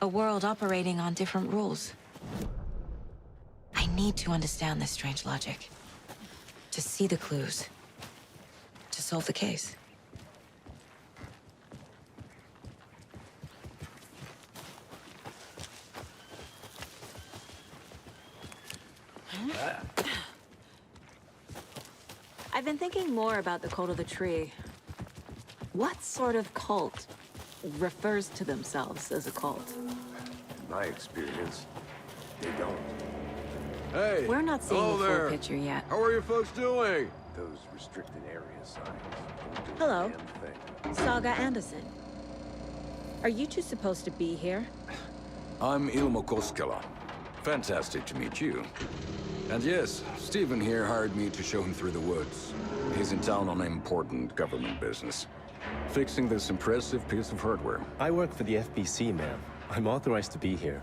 A world operating on different rules. I need to understand this strange logic. To see the clues. To solve the case. I've been thinking more about the cult of the tree. What sort of cult refers to themselves as a cult? In my experience, they don't. Hey! We're not seeing hello the full there. picture yet. How are you folks doing? Those restricted area signs don't do Hello. a damn thing. Saga Anderson. Are you two supposed to be here? I'm Ilmo Koskela. Fantastic to meet you. And yes, Stephen here hired me to show him through the woods. He's in town on important government business. Fixing this impressive piece of hardware. I work for the FBC, ma'am. I'm authorized to be here.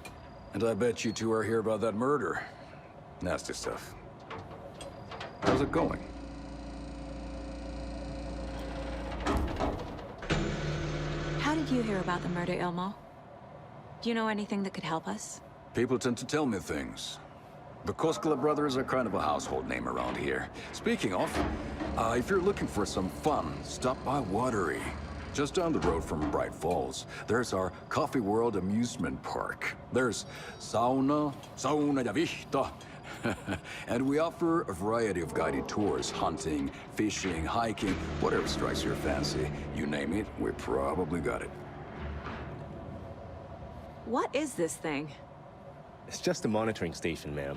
And I bet you two are here about that murder. Nasty stuff. How's it going? How did you hear about the murder, Ilmo? Do you know anything that could help us? People tend to tell me things. The Koskela brothers are kind of a household name around here. Speaking of, if you're looking for some fun, stop by Watery. Just down the road from Bright Falls, there's our Coffee World amusement park. There's sauna ja vihta. And we offer a variety of guided tours, hunting, fishing, hiking, whatever strikes your fancy. You name it, we probably got it. What is this thing? It's just a monitoring station, ma'am.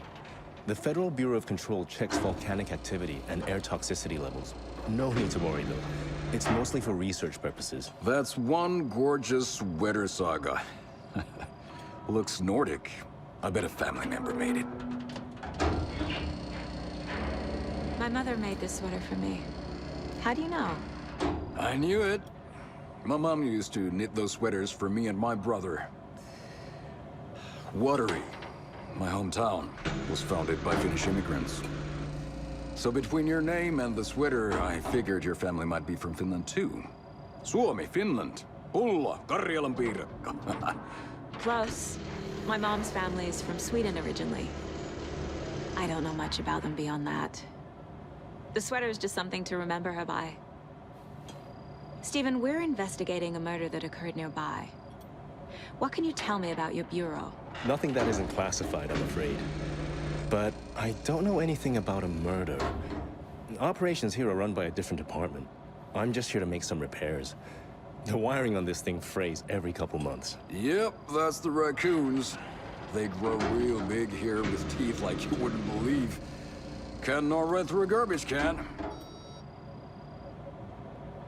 The Federal Bureau of Control checks volcanic activity and air toxicity levels. No need to worry, though. It's mostly for research purposes. That's one gorgeous weather saga. Looks Nordic. I bet a family member made it. My mother made this sweater for me. How do you know? I knew it. My mom used to knit those sweaters for me and my brother. Watery, my hometown, was founded by Finnish immigrants. So between your name and the sweater, I figured your family might be from Finland too. Suomi, Finland. Pulla, Karjalan piirakka. Close. My mom's family is from Sweden originally. I don't know much about them beyond that. The sweater is just something to remember her by. Stephen, we're investigating a murder that occurred nearby. What can you tell me about your bureau? Nothing that isn't classified, I'm afraid. But I don't know anything about a murder. Operations here are run by a different department. I'm just here to make some repairs. The wiring on this thing frays every couple months. Yep, that's the raccoons. They grow real big here with teeth like you wouldn't believe. Can't nor run through a garbage can.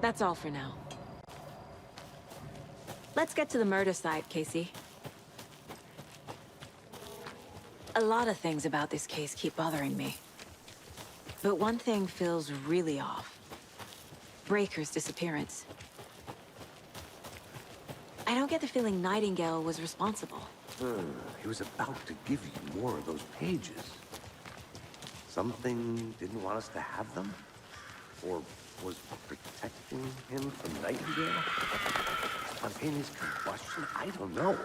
That's all for now. Let's get to the murder site, Casey. A lot of things about this case keep bothering me. But one thing feels really off. Breaker's disappearance. I don't get the feeling Nightingale was responsible. He was about to give you more of those pages. Something didn't want us to have them? Or was protecting him from Nightingale? Spontaneous combustion? I don't know.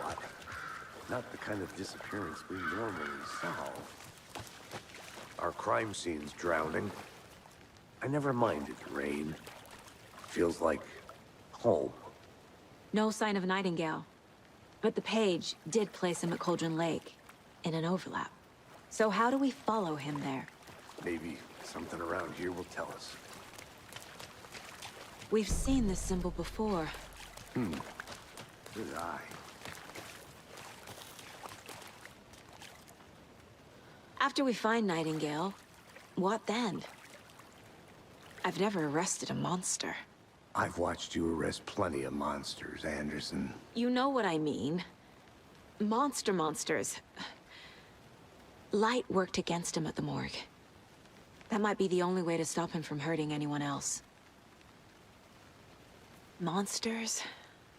Not the kind of disappearance we normally solve. Our crime scene's drowning. I never minded rain. Feels like home. No sign of Nightingale. But the page did place him at Cauldron Lake, in an overlap. So how do we follow him there? Maybe something around here will tell us. We've seen this symbol before. Good eye. After we find Nightingale, what then? I've never arrested a monster. I've watched you arrest plenty of monsters, Anderson. You know what I mean. Monsters. Light worked against him at the morgue. That might be the only way to stop him from hurting anyone else. Monsters,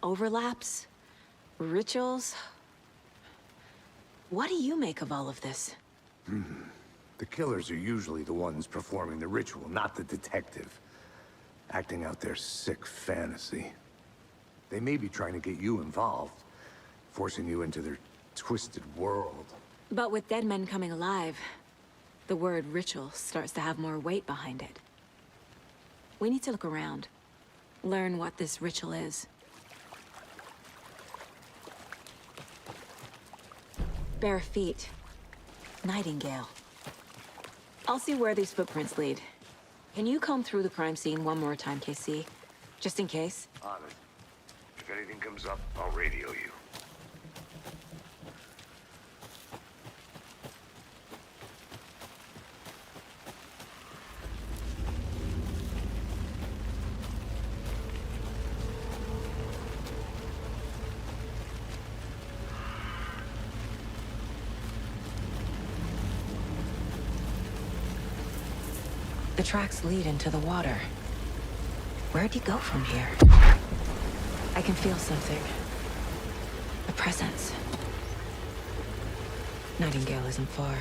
overlaps, rituals. What do you make of all of this? The killers are usually the ones performing the ritual, not the detective. Acting out their sick fantasy. They may be trying to get you involved, forcing you into their twisted world. But with dead men coming alive, the word ritual starts to have more weight behind it. We need to look around. Learn what this ritual is. Bare feet. Nightingale. I'll see where these footprints lead. Can you comb through the crime scene one more time, KC? Just in case? On it. If anything comes up, I'll radio you. The tracks lead into the water. Where'd he go from here? I can feel something. A presence. Nightingale isn't far.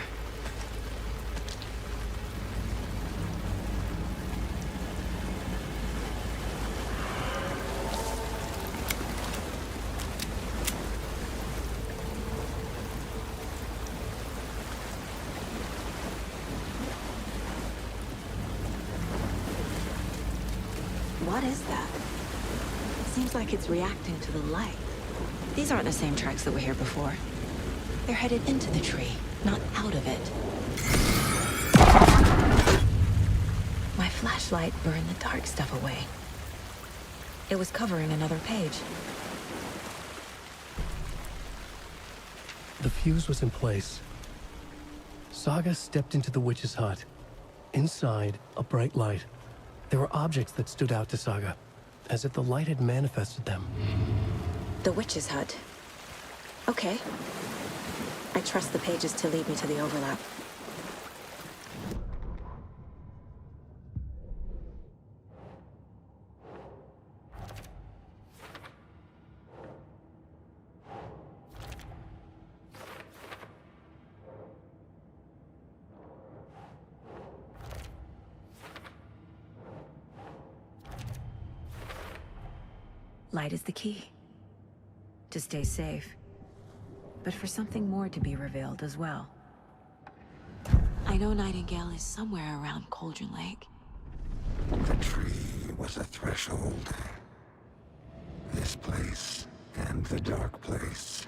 What is that? It seems like it's reacting to the light. These aren't the same tracks that were here before. They're headed into the tree, not out of it. My flashlight burned the dark stuff away. It was covering another page. The fuse was in place. Saga stepped into the witch's hut. Inside, a bright light. There were objects that stood out to Saga, as if the light had manifested them. The witch's hut. Okay. I trust the pages to lead me to the overlap. Light is the key. To stay safe. But for something more to be revealed as well. I know Nightingale is somewhere around Cauldron Lake. The tree was a threshold. This place and the dark place.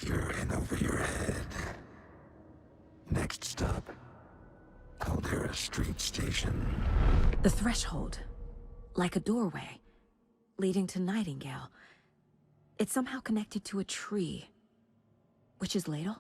You're in over your head. Next stop, Caldera Street Station. The threshold. Like a doorway. Leading to Nightingale. It's somehow connected to a tree. Witch's ladle?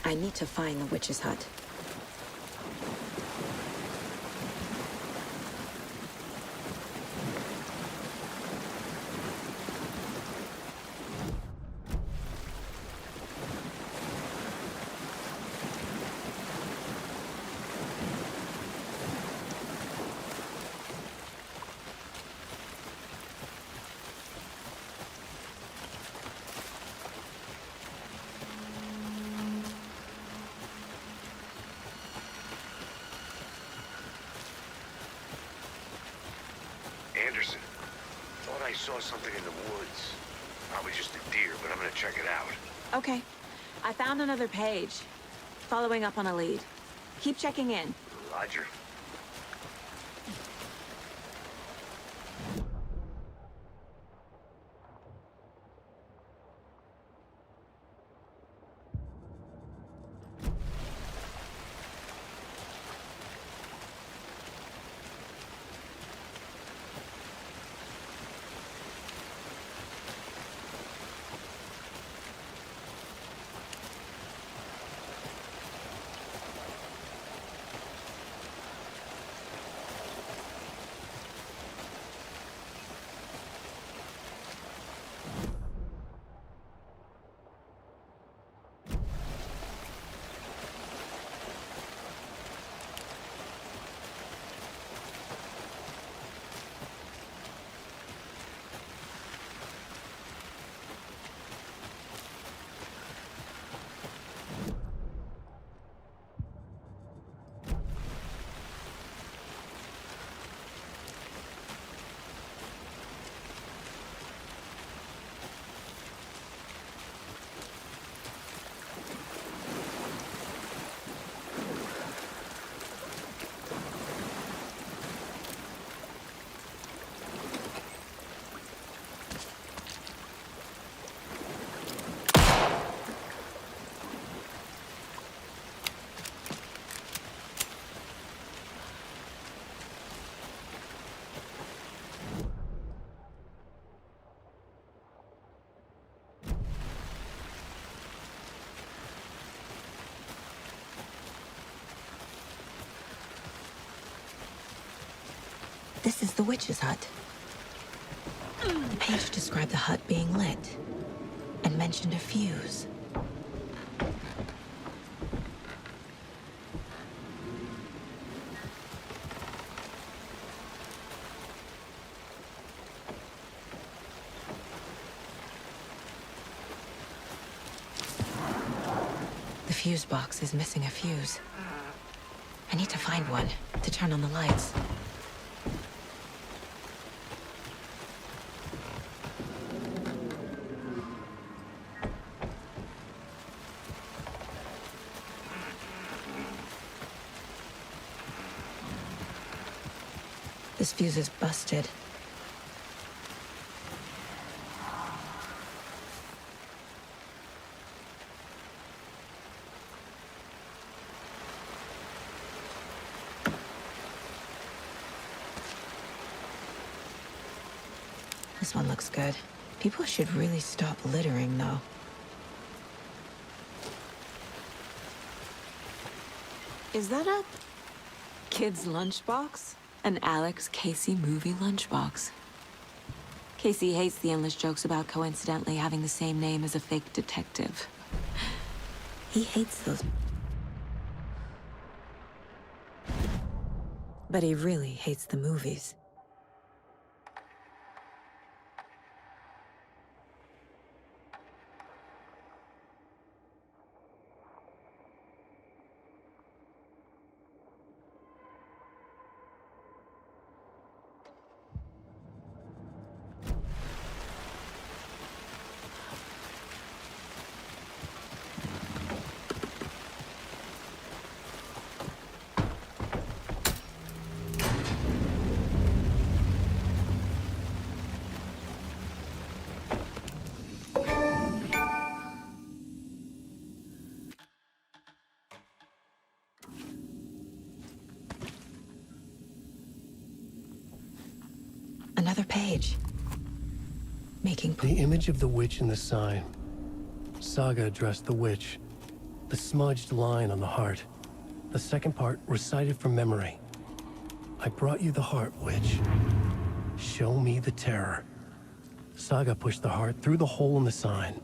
I need to find the witch's hut. Anderson, thought I saw something in the woods. Probably just a deer, but I'm gonna check it out. Okay. I found another page. Following up on a lead. Keep checking in. Roger. This is the witch's hut. The page described the hut being lit and mentioned a fuse. The fuse box is missing a fuse. I need to find one to turn on the lights. This fuse is busted. This one looks good. People should really stop littering, though. Is that a kid's lunchbox? An Alex Casey movie lunchbox. Casey hates the endless jokes about coincidentally having the same name as a fake detective. He hates those. But he really hates the movies. Another page. Making the image of the witch in the sign. Saga addressed the witch. The smudged line on the heart. The second part recited from memory. I brought you the heart, witch. Show me the terror. Saga pushed the heart through the hole in the sign.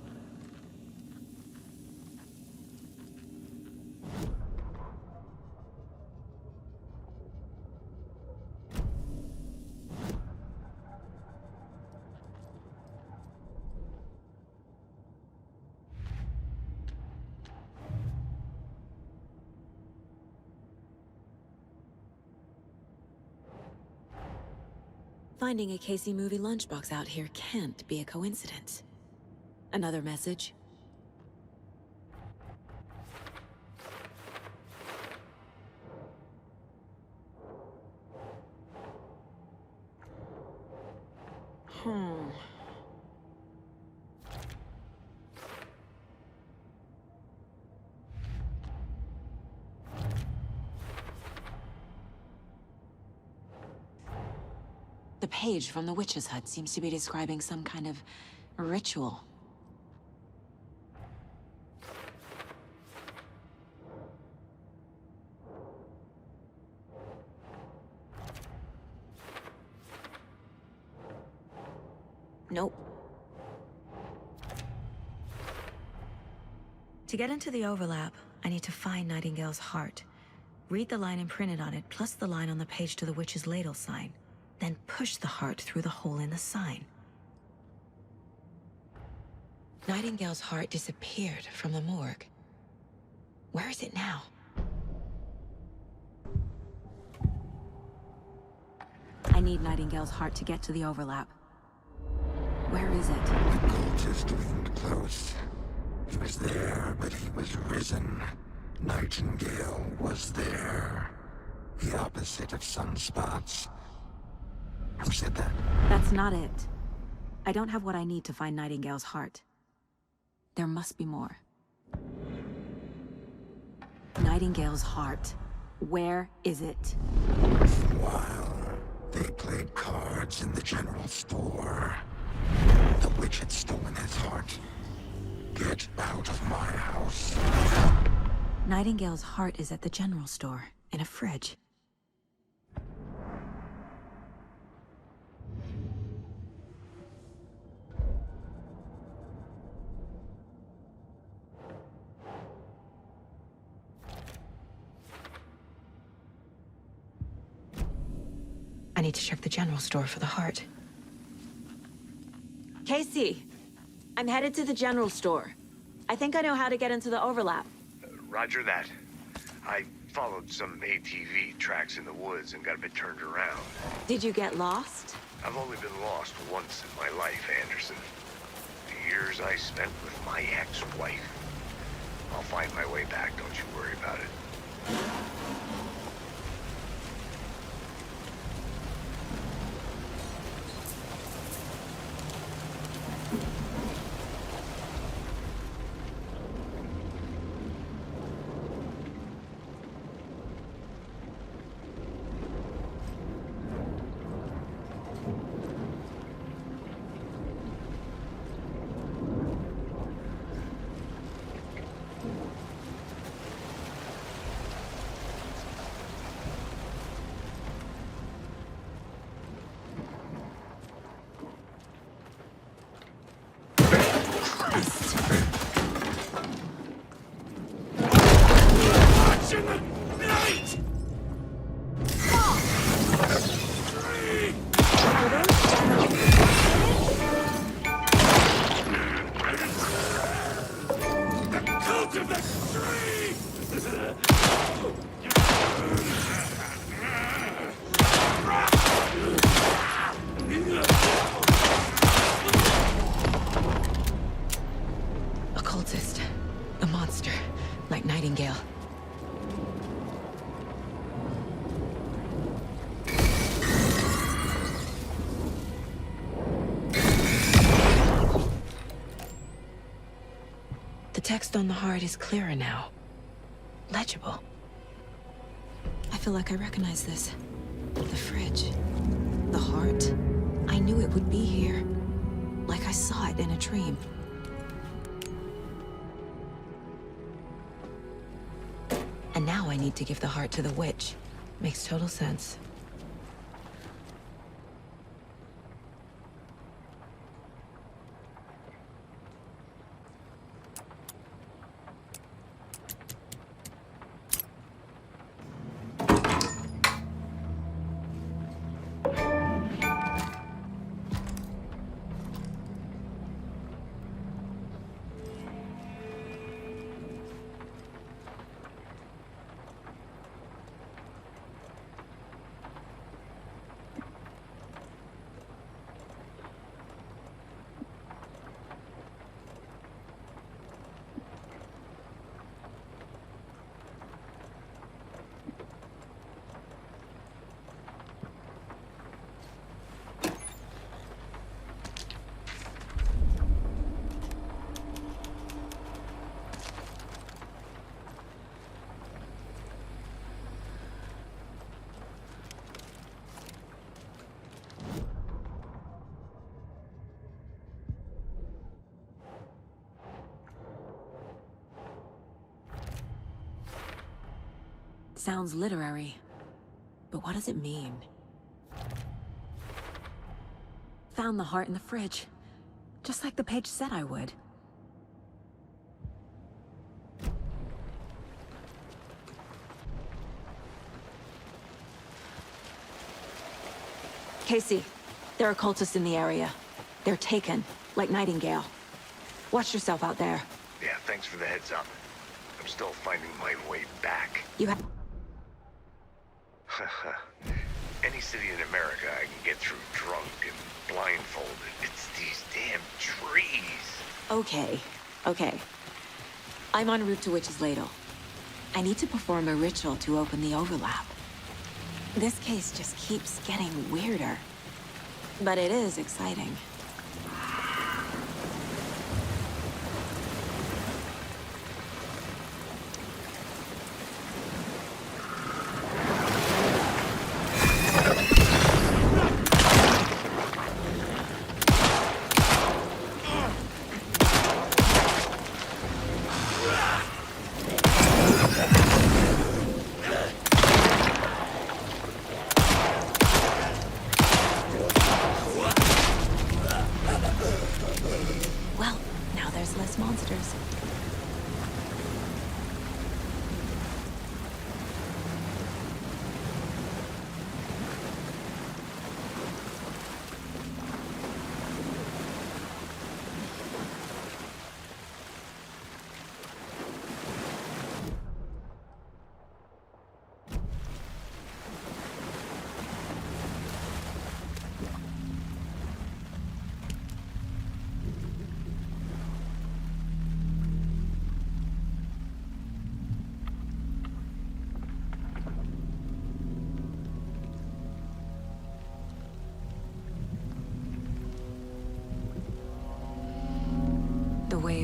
Finding a Casey movie lunchbox out here can't be a coincidence. Another message. The page from the witch's hut seems to be describing some kind of ritual. Nope. To get into the overlap, I need to find Nightingale's heart. Read the line imprinted on it, plus the line on the page to the witch's ladle sign. Then push the heart through the hole in the sign. Nightingale's heart disappeared from the morgue. Where is it now? I need Nightingale's heart to get to the overlap. Where is it? The cultist leaned close. He was there, but he was risen. Nightingale was there. The opposite of sunspots. Who said that? That's not it. I don't have what I need to find Nightingale's heart. There must be more. Nightingale's heart. Where is it? While they played cards in the general store, the witch had stolen his heart. Get out of my house. Nightingale's heart is at the general store, in a fridge. I need to check the general store for the heart. Casey, I'm headed to the general store. I think I know how to get into the overlap. Roger that. I followed some ATV tracks in the woods and got a bit turned around. Did you get lost? I've only been lost once in my life, Anderson. The years I spent with my ex-wife. I'll find my way back, don't you worry about it. Occultist. A monster. Like Nightingale. The text on the heart is clearer now. Legible. I feel like I recognize this. The fridge. The heart. I knew it would be here. Like I saw it in a dream. And now I need to give the heart to the witch. Makes total sense. Sounds literary, but what does it mean? Found the heart in the fridge, just like the page said I would. Casey, there are cultists in the area. They're taken, like Nightingale. Watch yourself out there. Yeah, thanks for the heads up. I'm still finding my way back. You have... Any city in America I can get through drunk and blindfolded. It's these damn trees. Okay. I'm en route to Witch's Ladle. I need to perform a ritual to open the overlap. This case just keeps getting weirder. But it is exciting.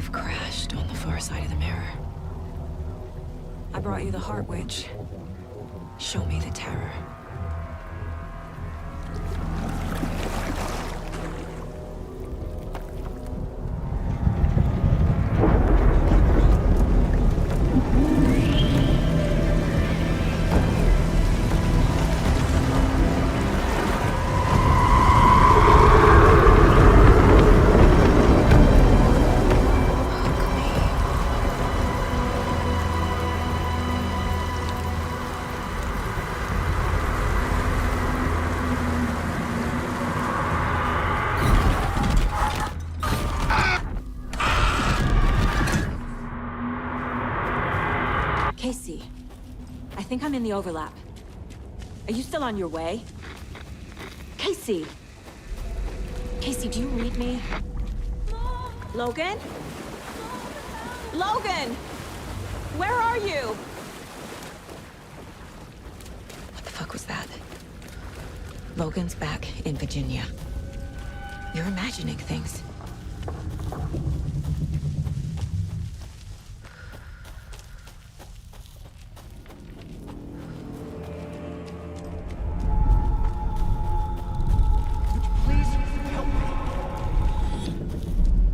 You've crashed on the far side of the mirror. I brought you the Heart Witch. Show me the terror. Casey, I think I'm in the overlap. Are you still on your way? Casey! Casey, do you read me? Logan? Logan! Where are you? What the fuck was that? Logan's back in Virginia. You're imagining things.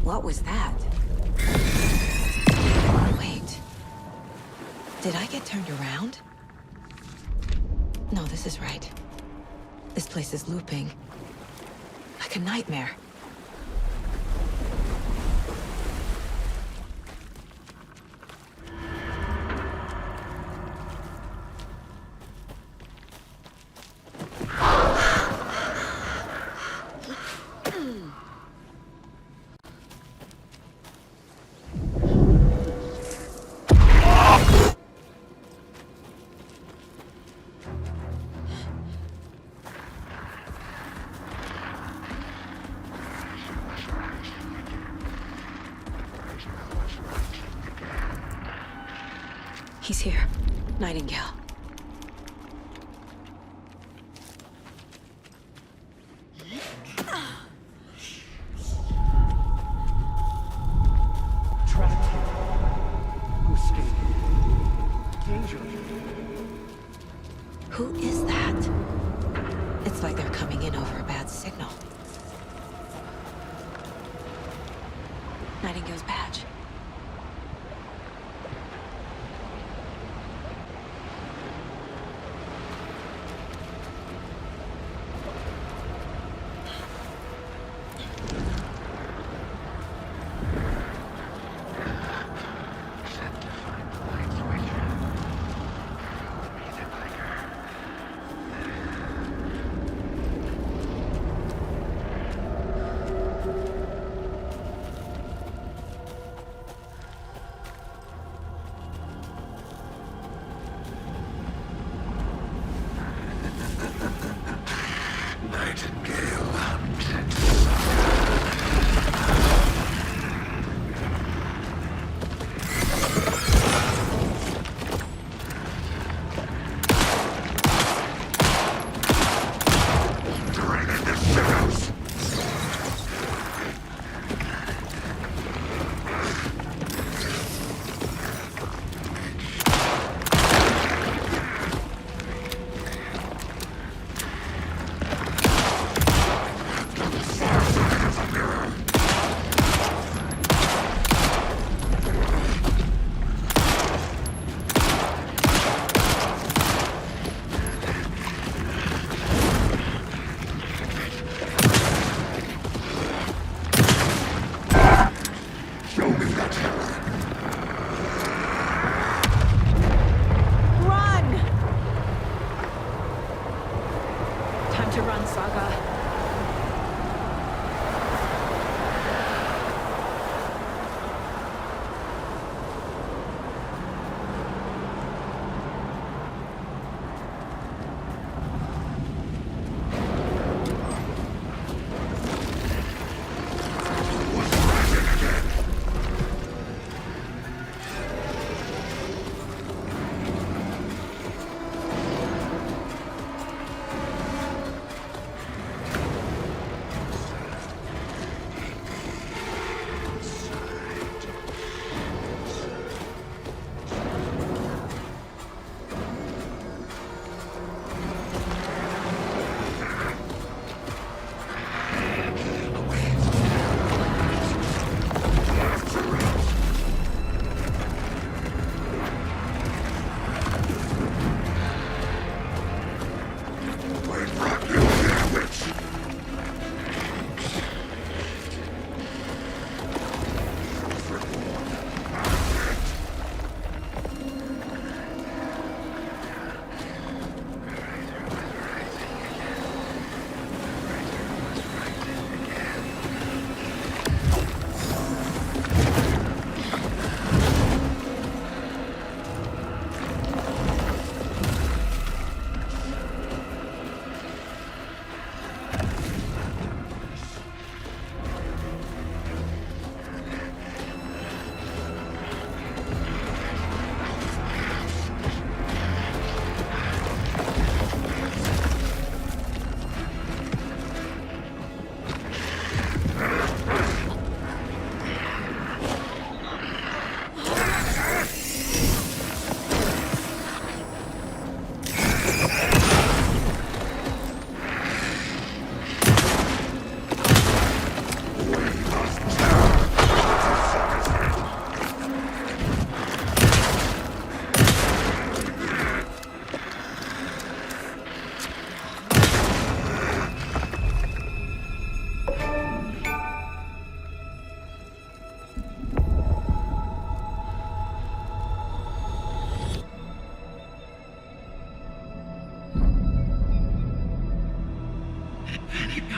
What was that? Wait. Did I get turned around? No, this is right. This place is looping. Like a nightmare. He's here. Nightingale. Trapped here. Who's escaping? Danger. Who is that? It's like they're coming in over a bad signal. Nightingale's badge.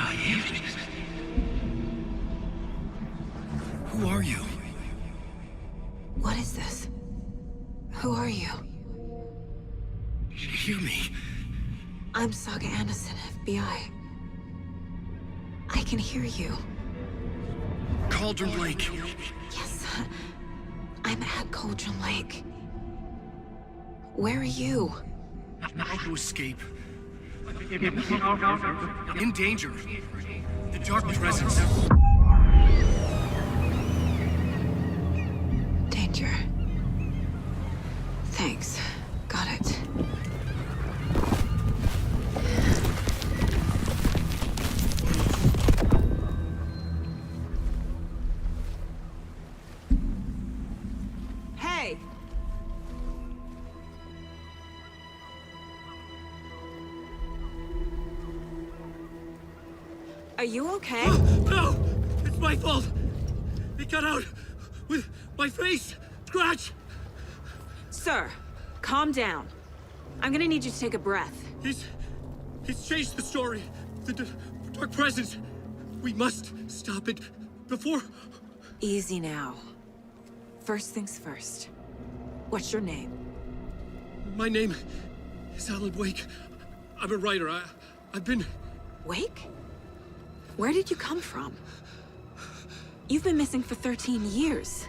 I am. Who are you? What is this? Who are you? Hear me. I'm Saga Anderson, FBI. I can hear you. Cauldron Lake. Yes, I'm at Cauldron Lake. Where are you? How to escape. In danger. The dark presence. Danger. Thanks. Got it. Hey! Are you okay? No! It's my fault! It got out with my face! Scratch! Sir, calm down. I'm gonna need you to take a breath. He's changed the story. The dark presence. We must stop it before... Easy now. First things first. What's your name? My name is Alan Wake. I'm a writer. I've been... Wake? Where did you come from? You've been missing for 13 years.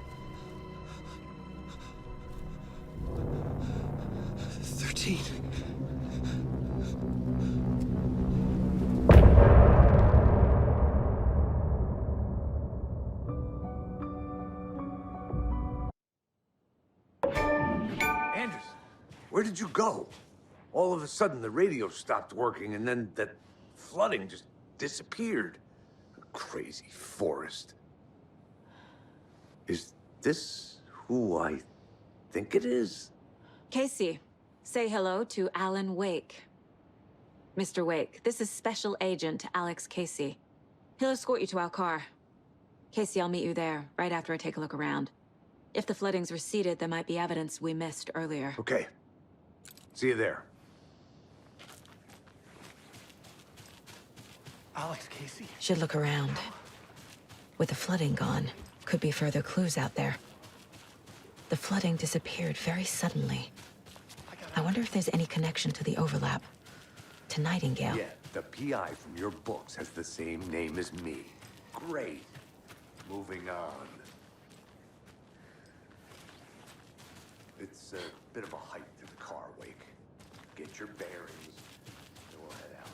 13. Anderson, where did you go? All of a sudden, the radio stopped working, and then that flooding just disappeared. Crazy forest. Is this who I think it is? Casey, say hello to Alan Wake. Mr. Wake, this is Special Agent Alex Casey. He'll escort you to our car. Casey, I'll meet you there, right after I take a look around. If the flooding's receded, there might be evidence we missed earlier. Okay. See you there. Alex Casey? Should look around. With the flooding gone, could be further clues out there. The flooding disappeared very suddenly. I wonder if there's any connection to the overlap. To Nightingale. Yeah, the PI from your books has the same name as me. Great. Moving on. It's a bit of a hike to the car, Wake. Get your bearings, then we'll head out.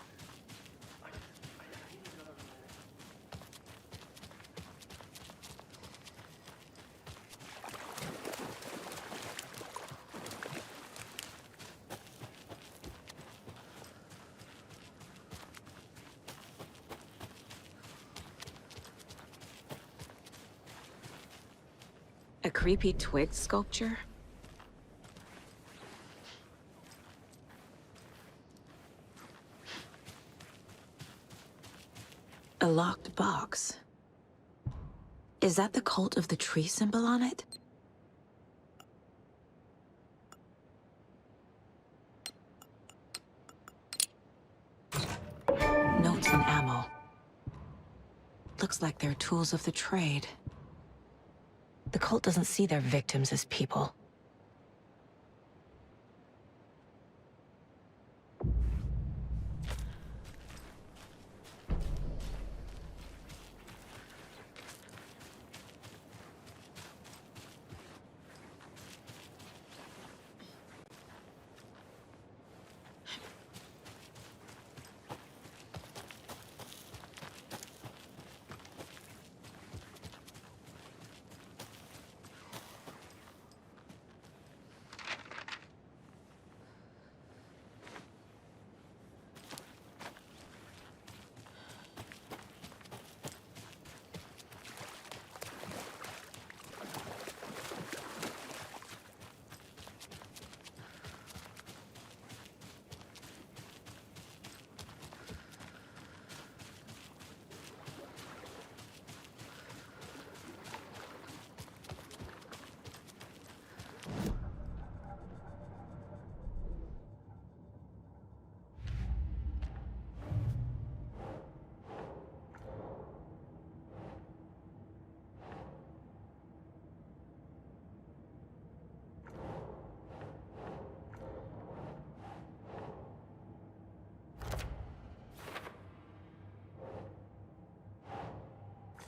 A creepy twig sculpture? A locked box. Is that the cult of the tree symbol on it? Notes and ammo. Looks like they're tools of the trade. The cult doesn't see their victims as people.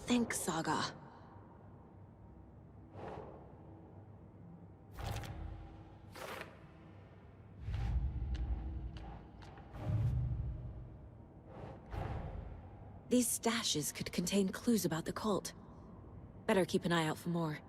think, Saga. These stashes could contain clues about the cult. Better keep an eye out for more.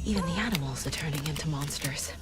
Even the animals are turning into monsters.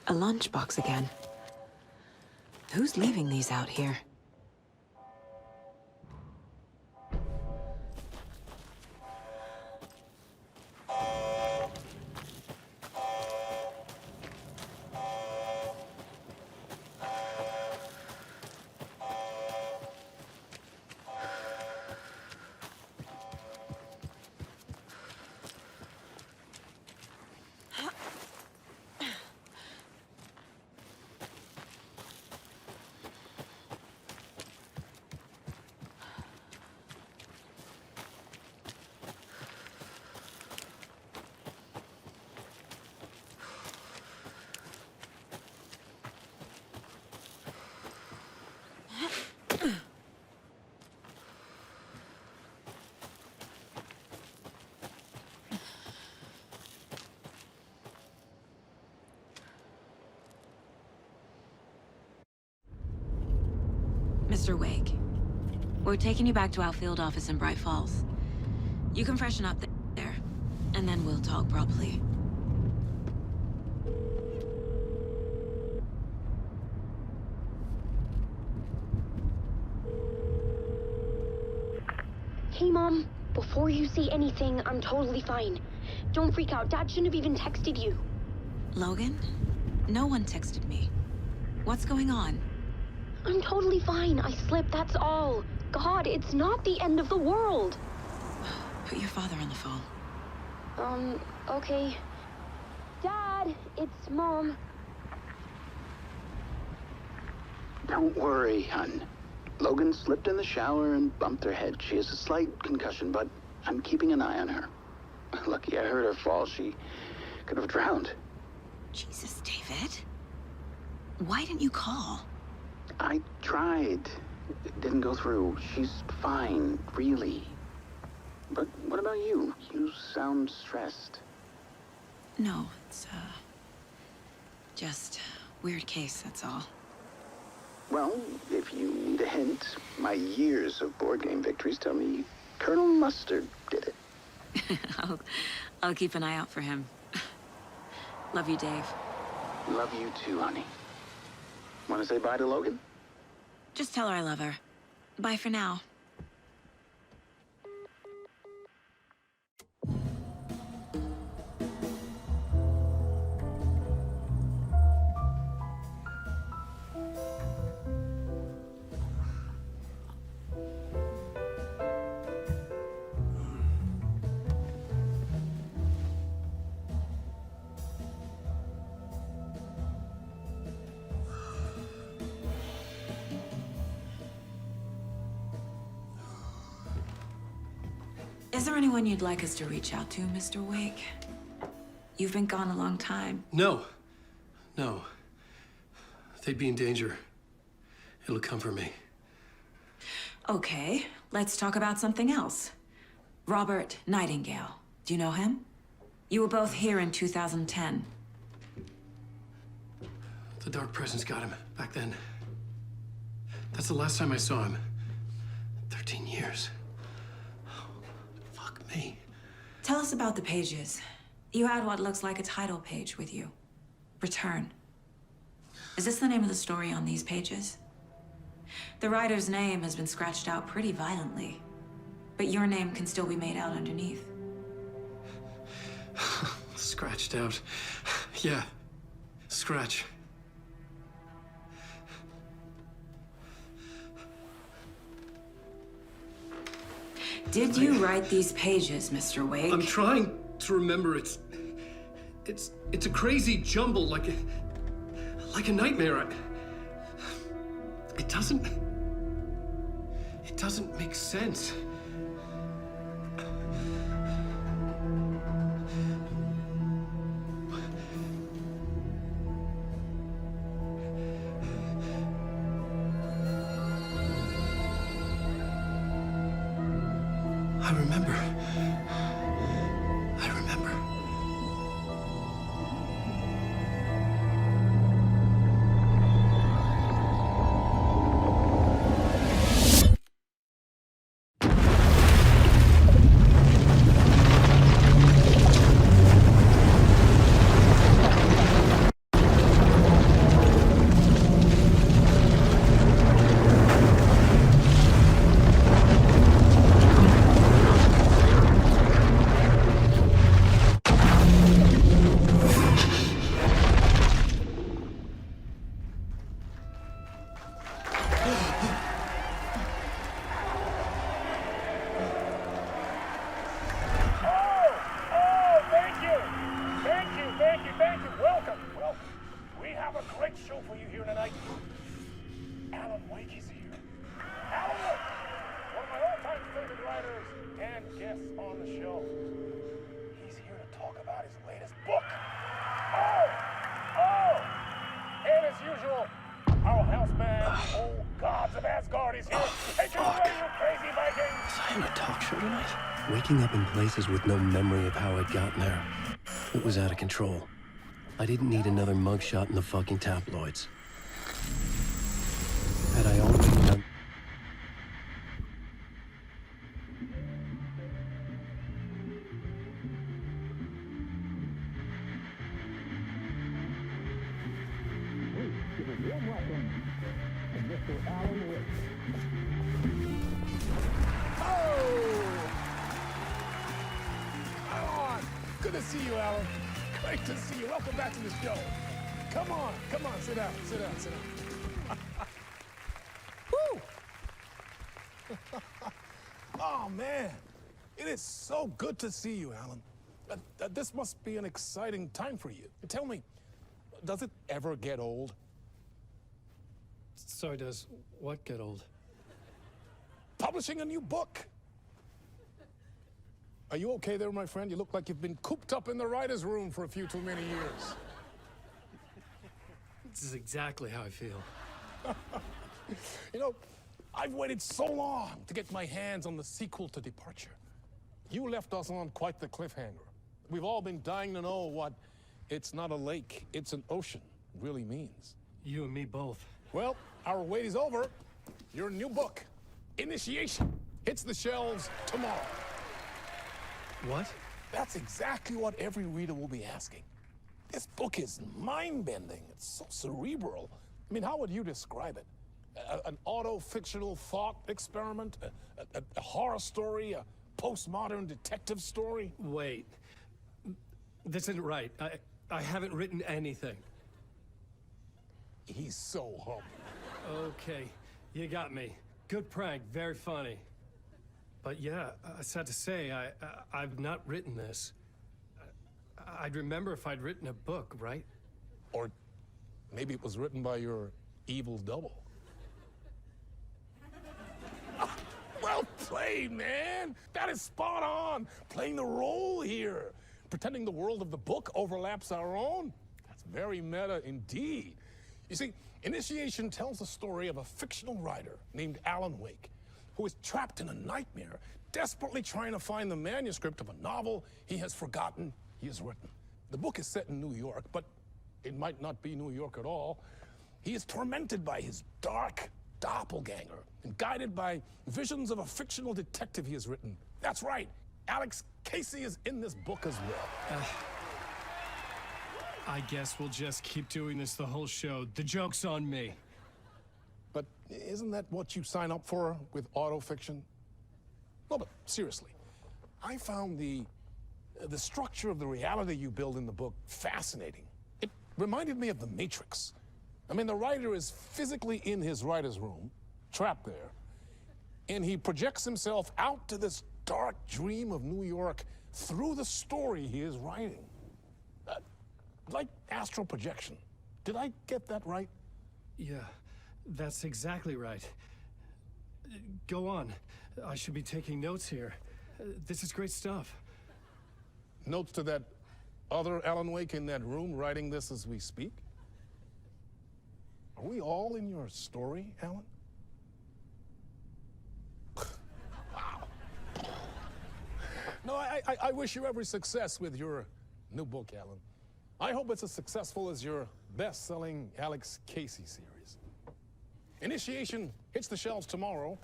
A lunchbox again. Who's leaving these out here? Mr. Wake, we're taking you back to our field office in Bright Falls. You can freshen up there, and then we'll talk properly. Hey, Mom. Before you say anything, I'm totally fine. Don't freak out. Dad shouldn't have even texted you. Logan? No one texted me. What's going on? I'm totally fine. I slipped, that's all. God, it's not the end of the world. Put your father on the phone. Okay. Dad, it's Mom. Don't worry, hon. Logan slipped in the shower and bumped her head. She has a slight concussion, but I'm keeping an eye on her. Lucky I heard her fall. She could have drowned. Jesus, David. Why didn't you call? I tried. It didn't go through. She's fine, really. But what about you? You sound stressed. No, it's, just weird case, that's all. Well, if you need a hint, my years of board game victories tell me Colonel Mustard did it. I'll keep an eye out for him. Love you, Dave. Love you too, honey. Want to say bye to Logan? Just tell her I love her. Bye for now. Is there anyone you'd like us to reach out to, Mr. Wake? You've been gone a long time. No. No. They'd be in danger. It'll come for me. Okay, let's talk about something else. Robert Nightingale. Do you know him? You were both here in 2010. The Dark Presence got him back then. That's the last time I saw him. 13 years. Fuck me. Tell us about the pages. You had what looks like a title page with you. Return. Is this the name of the story on these pages? The writer's name has been scratched out pretty violently, but your name can still be made out underneath. Scratched out. Yeah. Scratch. Did you write these pages, Mr. Wake? I'm trying to remember. It's a crazy jumble, like a nightmare. It doesn't make sense. I remember. Waking up in places with no memory of how I'd gotten there. It was out of control. I didn't need another mugshot in the fucking tabloids. Had I only known... warm welcome to Mr. Alan Wake. Oh! Alan! Good to see you, Alan. Great to see you. Welcome back to the show. Come on, sit down, sit down, sit down. Woo! Oh, man. It is so good to see you, Alan. This must be an exciting time for you. Tell me, does it ever get old? Sorry, does what get old? Publishing a new book. Are you okay there, my friend? You look like you've been cooped up in the writer's room for a few too many years. This is exactly how I feel. You know, I've waited so long to get my hands on the sequel to Departure. You left us on quite the cliffhanger. We've all been dying to know what "it's not a lake, it's an ocean" really means. You and me both. Well, our wait is over. Your new book, Initiation, hits the shelves tomorrow. What? That's exactly what every reader will be asking. This book is mind-bending. It's so cerebral. I mean, how would you describe it? An auto-fictional thought experiment? A horror story? A postmodern detective story? Wait. This isn't right. I haven't written anything. He's so humble. Okay, you got me. Good prank, very funny. But yeah, sad to say, I've not written this. I'd remember if I'd written a book, right? Or maybe it was written by your evil double. Well played, man! That is spot on! Playing the role here. Pretending the world of the book overlaps our own. That's very meta indeed. You see, Initiation tells the story of a fictional writer named Alan Wake, who is trapped in a nightmare, desperately trying to find the manuscript of a novel he has forgotten he has written. The book is set in New York, but it might not be New York at all. He is tormented by his dark doppelganger and guided by visions of a fictional detective he has written. That's right, Alex Casey is in this book as well. I guess we'll just keep doing this the whole show. The joke's on me. But isn't that what you sign up for with autofiction? No, but seriously, I found the structure of the reality you build in the book fascinating. It reminded me of The Matrix. I mean, the writer is physically in his writer's room, trapped there, and he projects himself out to this dark dream of New York through the story he is writing. Like astral projection. Did I get that right? Yeah, that's exactly right. Go on. I should be taking notes here. This is great stuff. Notes to that other Alan Wake in that room writing this as we speak? Are we all in your story, Alan? Wow. No, I wish you every success with your new book, Alan. I hope it's as successful as your best-selling Alex Casey series. Initiation hits the shelves tomorrow.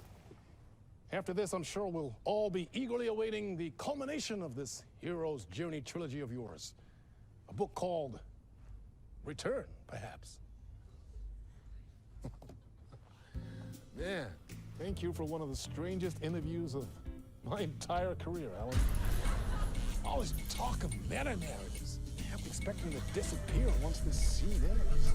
After this, I'm sure we'll all be eagerly awaiting the culmination of this hero's journey trilogy of yours. A book called Return, perhaps. Man, thank you for one of the strangest interviews of my entire career, Alan. All this talk of meta-narratives. I'm expecting to disappear once this scene ends.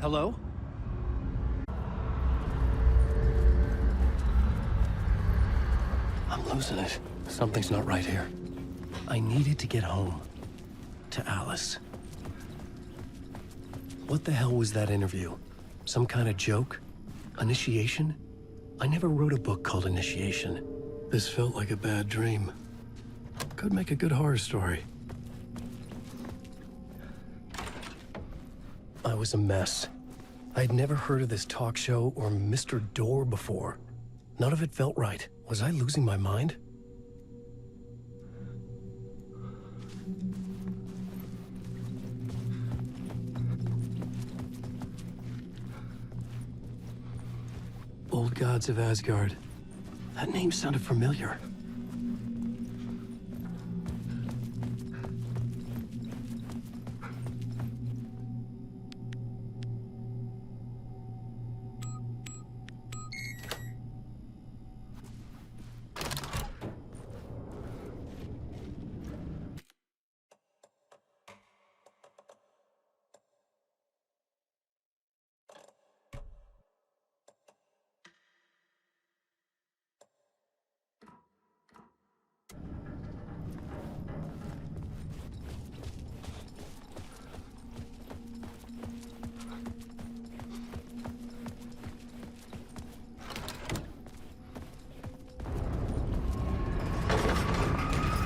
Hello? I'm losing it. Something's not right here. I needed to get home. To Alice. What the hell was that interview? Some kind of joke? Initiation? I never wrote a book called Initiation. This felt like a bad dream. Could make a good horror story. I was a mess. I'd never heard of this talk show or Mr. Door before. None of it felt right. Was I losing my mind? Old gods of Asgard. That name sounded familiar.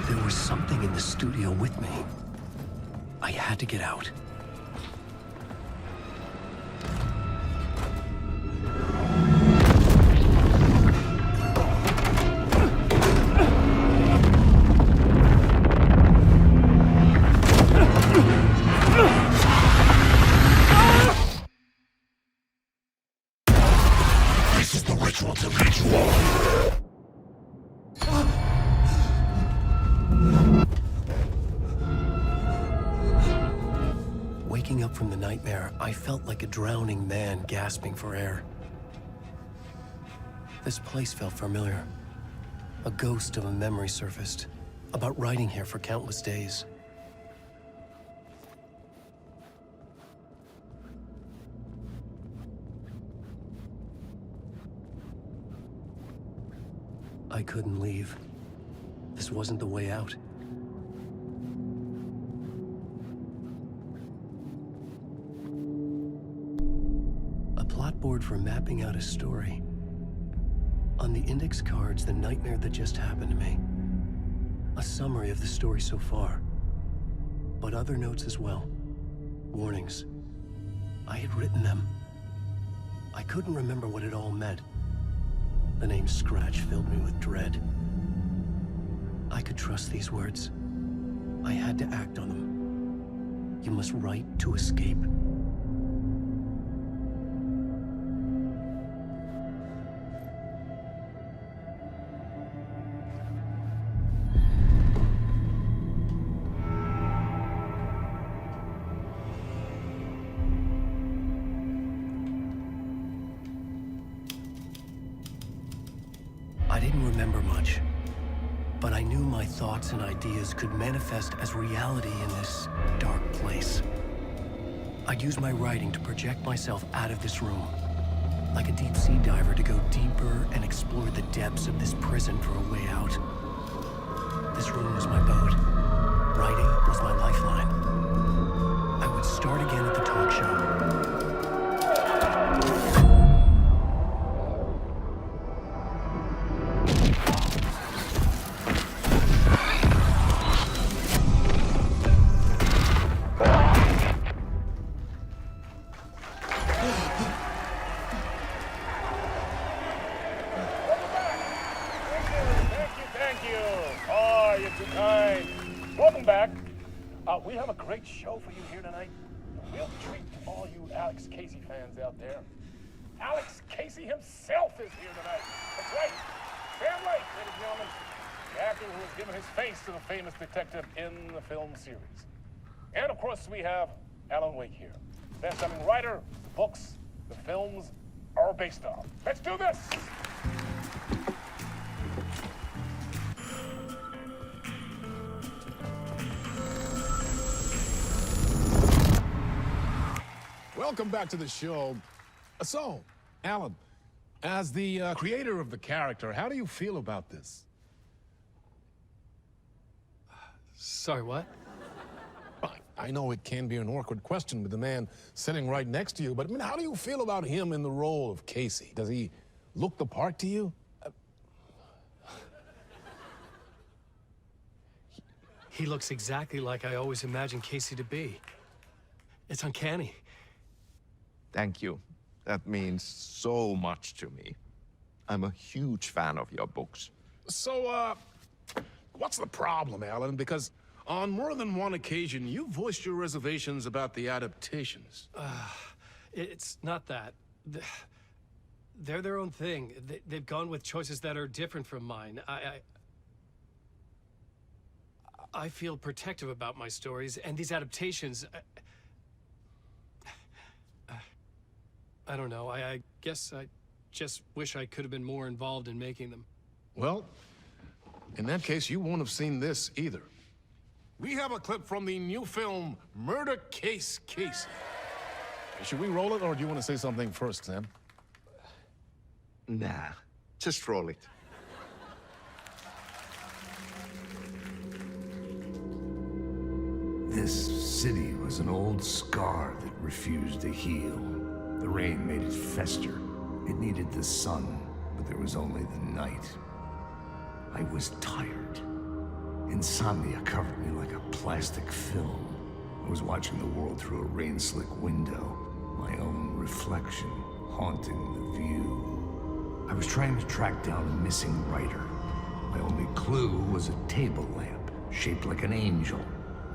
There was something in the studio with me. I had to get out. This is the ritual to ritual. Waking up from the nightmare, I felt like a drowning man gasping for air. This place felt familiar. A ghost of a memory surfaced, about riding here for countless days. I couldn't leave. This wasn't the way out. Plotboard for mapping out a story. On the index cards, the nightmare that just happened to me. A summary of the story so far. But other notes as well. Warnings. I had written them. I couldn't remember what it all meant. The name Scratch filled me with dread. I could trust these words. I had to act on them. You must write to escape. I didn't remember much, but I knew my thoughts and ideas could manifest as reality in this dark place. I'd use my writing to project myself out of this room, like a deep-sea diver to go deeper and explore the depths of this prison for a way out. This room was my boat. Writing was my lifeline. I would start again at the talk show. We have a great show for you here tonight. A real treat to all you Alex Casey fans out there. Alex Casey himself is here tonight. That's right. Sam Lake, ladies and gentlemen. The actor who has given his face to the famous detective in the film series. And of course, we have Alan Wake here. Best-selling writer, the books, the films are based on. Let's do this! Welcome back to the show. So, Alan, as the creator of the character, how do you feel about this? Sorry, what? I know it can be an awkward question with the man sitting right next to you, but I mean, how do you feel about him in the role of Casey? Does he look the part to you? He looks exactly like I always imagined Casey to be. It's uncanny. Thank you. That means so much to me. I'm a huge fan of your books. So, what's the problem, Alan? Because on more than one occasion, you voiced your reservations about the adaptations. It's not that. They're their own thing. They've gone with choices that are different from mine. I feel protective about my stories, and these adaptations... I don't know. I guess I just wish I could have been more involved in making them. Well, in that case, you won't have seen this either. We have a clip from the new film, Murder Case Casey. Should we roll it, or do you want to say something first, Sam? Nah, just roll it. This city was an old scar that refused to heal. The rain made it fester. It needed the sun, but there was only the night. I was tired. Insomnia covered me like a plastic film. I was watching the world through a rain-slick window, my own reflection haunting the view. I was trying to track down a missing writer. My only clue was a table lamp, shaped like an angel.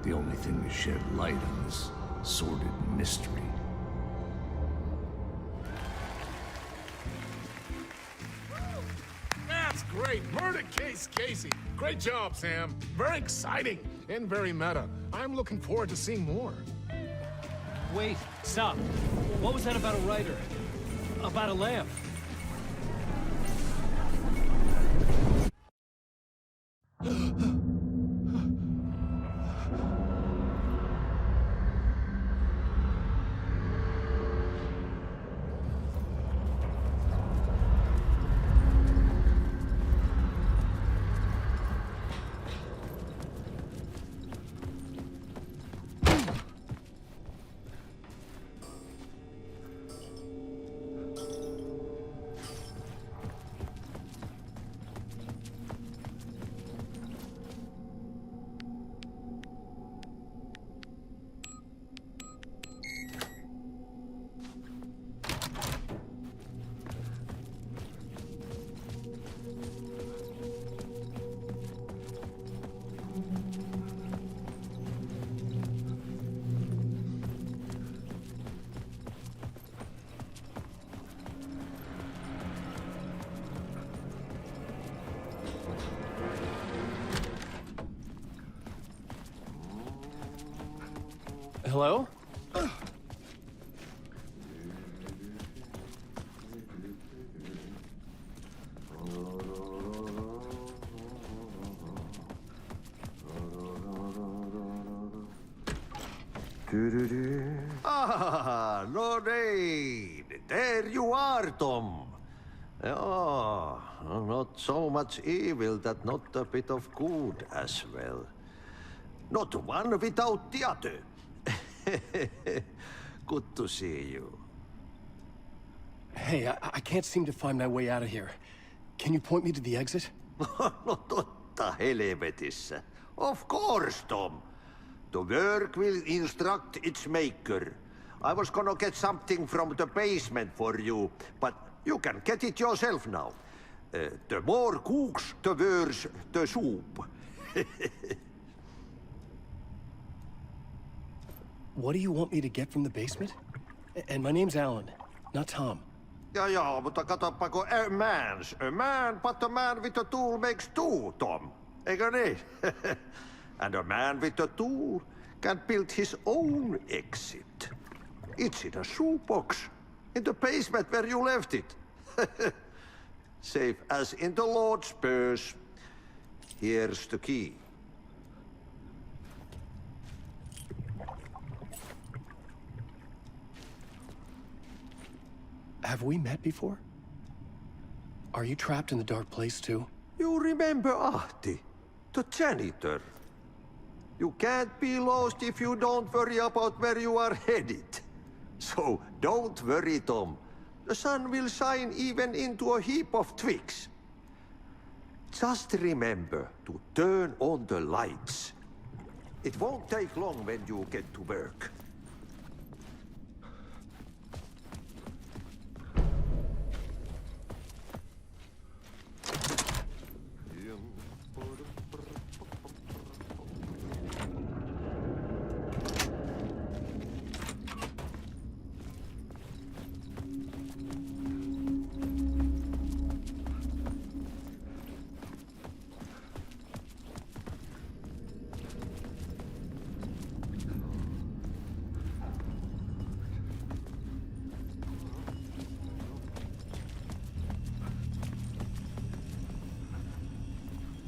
The only thing to shed light on this sordid mystery. That's great! Murder Case Casey! Great job, Sam. Very exciting and very meta. I'm looking forward to seeing more. Wait, stop. What was that about a writer? About a lamp? Hello? Ah, Lorraine! There you are, Tom. Oh, not so much evil that not a bit of good as well. Not one without the other. Good to see you. Hey, I can't seem to find my way out of here. Can you point me to the exit? No totta helvetissä. Of course, Tom. The work will instruct its maker. I was gonna get something from the basement for you, but you can get it yourself now. The more cooks, the worse the soup. What do you want me to get from the basement? And my name's Alan, not Tom. Ja, mutta katsoppa, a man, but a man with a tool makes two, Tom. Eikö niin? And a man with a tool can build his own exit. It's in a shoebox, in the basement where you left it. Safe as in the Lord's purse. Here's the key. Have we met before? Are you trapped in the dark place too? You remember Ahti, the janitor. You can't be lost if you don't worry about where you are headed. So don't worry, Tom. The sun will shine even into a heap of twigs. Just remember to turn on the lights. It won't take long when you get to work.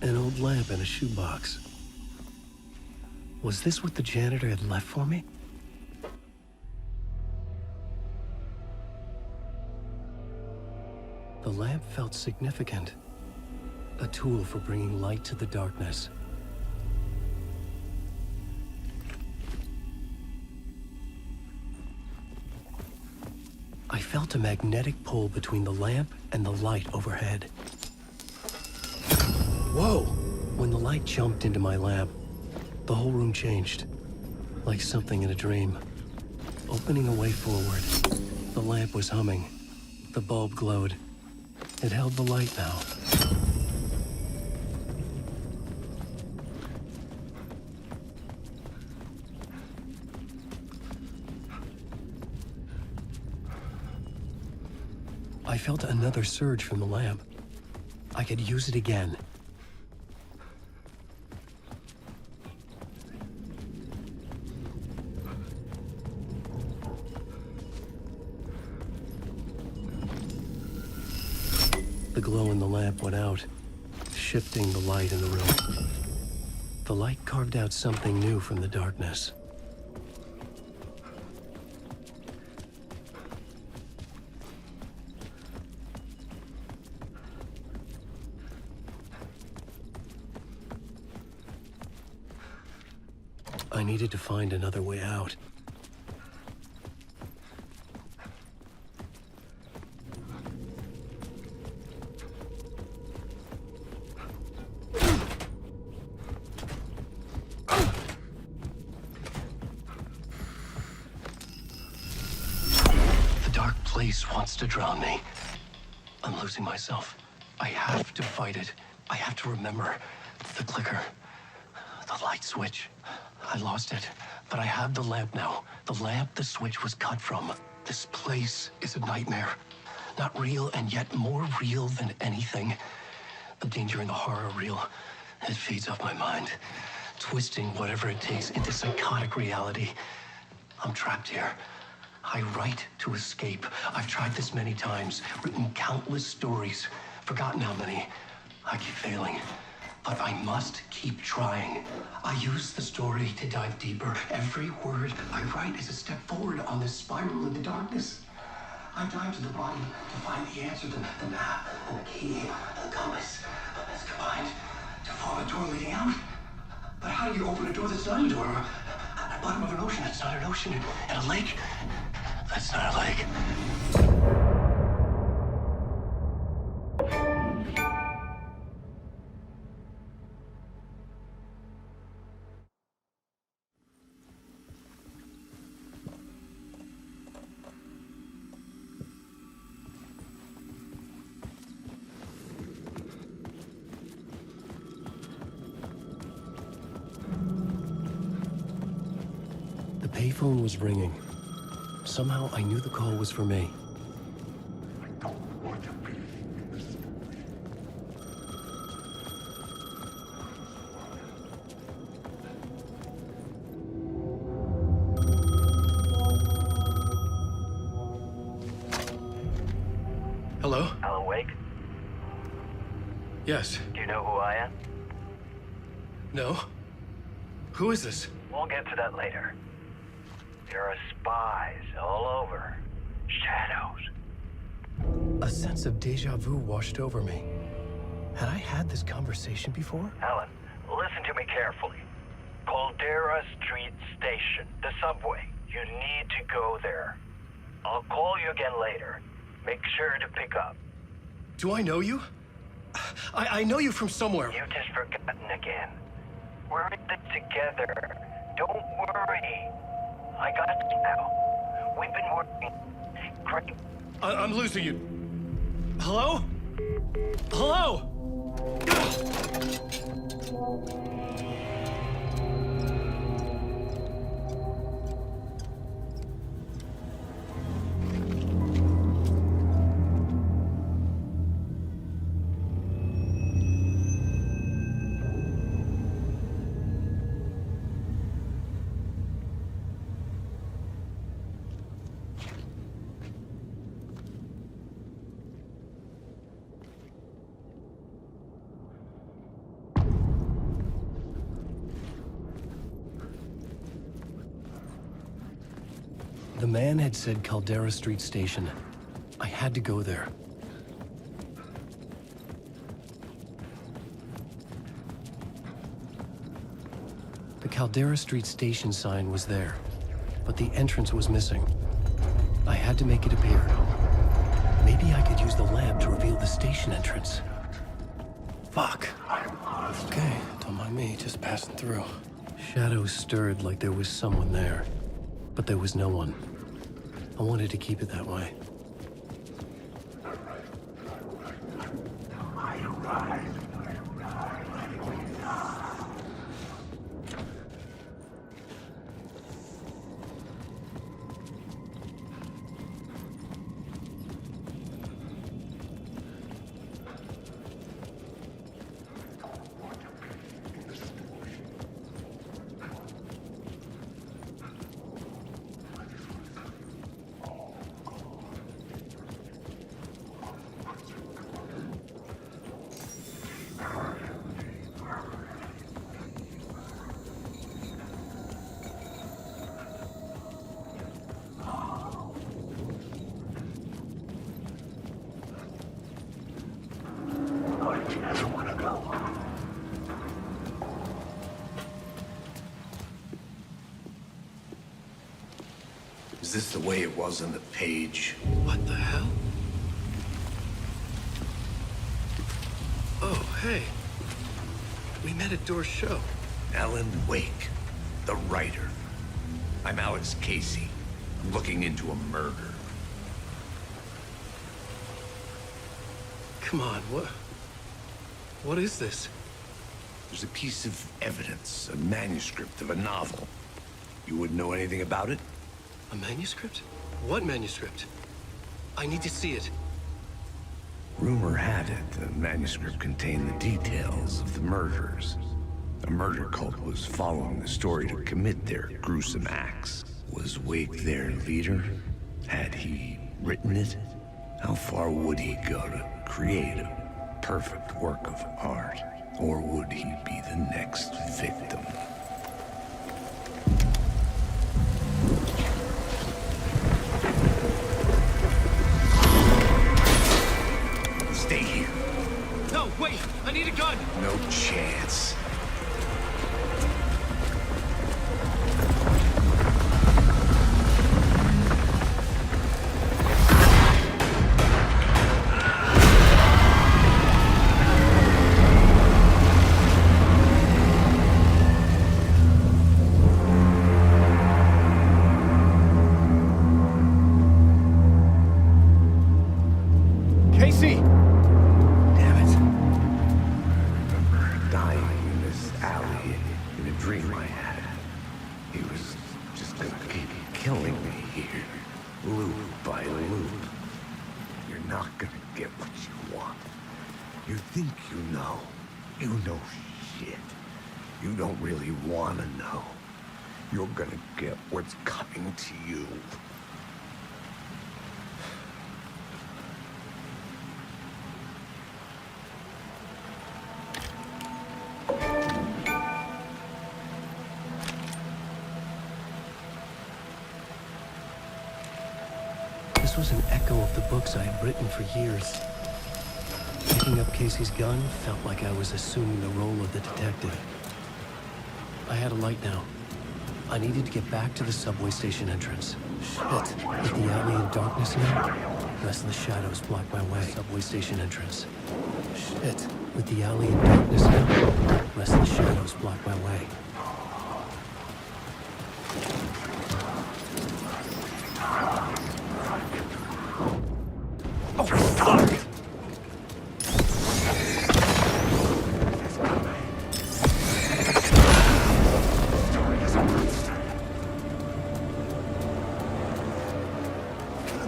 An old lamp in a shoebox. Was this what the janitor had left for me? The lamp felt significant. A tool for bringing light to the darkness. I felt a magnetic pull between the lamp and the light overhead. Whoa! When the light jumped into my lamp, the whole room changed. Like something in a dream. Opening a way forward. The lamp was humming. The bulb glowed. It held the light now. I felt another surge from the lamp. I could use it again. The glow in the lamp went out, shifting the light in the room. The light carved out something new from the darkness. I needed to find another way out. The dark place wants to drown me. I'm losing myself. I have to fight it. I have to remember the clicker, the light switch. I lost it, but I have the lamp now. The lamp the switch was cut from. This place is a nightmare. Not real, and yet more real than anything. The danger and the horror are real. It feeds off my mind, twisting whatever it takes into psychotic reality. I'm trapped here. I write to escape. I've tried this many times, written countless stories, forgotten how many. I keep failing. But I must keep trying. I use the story to dive deeper. Every word I write is a step forward on this spiral in the darkness. I dive to the bottom to find the answer, the map, and the key, and the compass. It's combined to form a door leading out. But how do you open a door that's not a door? At the bottom of an ocean that's not an ocean, and a lake that's not a lake. The payphone was ringing. Somehow I knew the call was for me. Hello? Alan Wake? Yes. Do you know who I am? No? Who is this? We'll get to that later. There are spies all over. Shadows. A sense of deja vu washed over me. Had I had this conversation before? Alan, listen to me carefully. Caldera Street Station, the subway. You need to go there. I'll call you again later. Make sure to pick up. Do I know you? I know you from somewhere. You've just forgotten again. We're in this together. Don't worry. I got you now. We've been working. Great. I'm losing you. Hello? Hello? The man had said Caldera Street Station. I had to go there. The Caldera Street Station sign was there, but the entrance was missing. I had to make it appear. Maybe I could use the lamp to reveal the station entrance. Fuck. Okay, don't mind me, just passing through. Shadows stirred like there was someone there, but there was no one. I wanted to keep it that way. Is this the way it was on the page? What the hell? Oh, hey. We met at Door's show. Alan Wake, the writer. I'm Alex Casey. I'm looking into a murder. Come on, what is this? There's a piece of evidence, a manuscript of a novel. You wouldn't know anything about it? A manuscript? What manuscript? I need to see it. Rumor had it the manuscript contained the details of the murders. A murder cult was following the story to commit their gruesome acts. Was Wake their leader? Had he written it? How far would he go to create a perfect work of art? Or would he be the next victim? Stay here. No, wait! I need a gun! No chance. Casey! Damn it. I remember dying in this alley in a dream I had. He was just gonna keep killing me here, loop by loop. You're not gonna get what you want. You think you know. You know shit. You don't really wanna know. You're gonna get what's coming to you. This was an echo of the books I had written for years. Picking up Casey's gun felt like I was assuming the role of the detective. I had a light now. I needed to get back to the subway station entrance. Shit. With the alley in darkness now, rest of the shadows block my way. Subway station entrance. Shit. With the alley in darkness now, rest of the shadows block my way. Oh, fuck!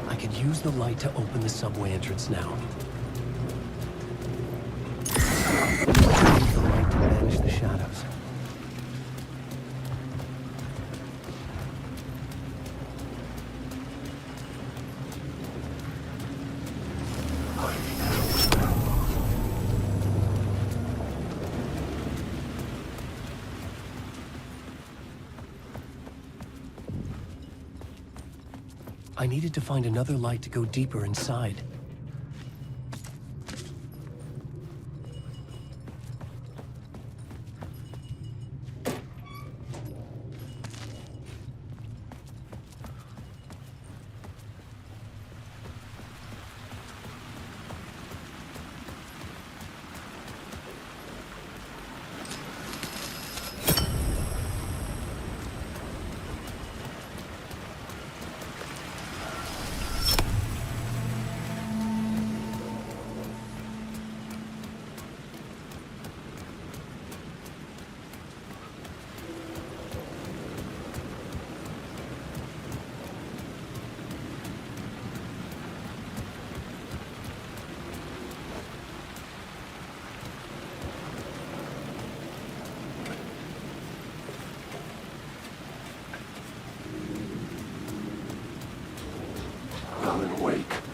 I could use the light to open the subway entrance now. Use the light to banish the shadows. I needed to find another light to go deeper inside. I'm awake.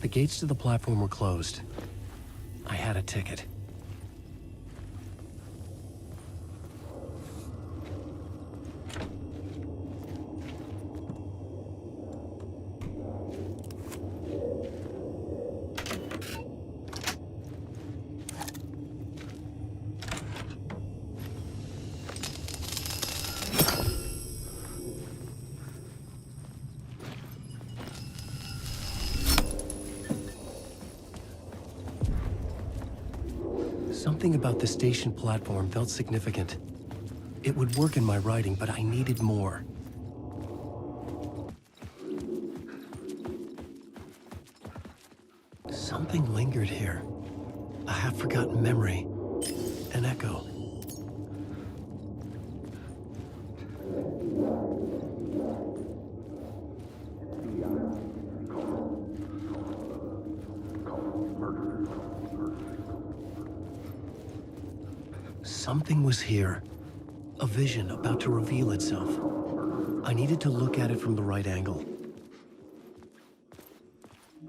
The gates to the platform were closed. a ticket. Something about the station platform felt significant. It would work in my writing, but I needed more. Something lingered here. A half-forgotten memory. An echo. Something was here. A vision about to reveal itself. I needed to look at it from the right angle.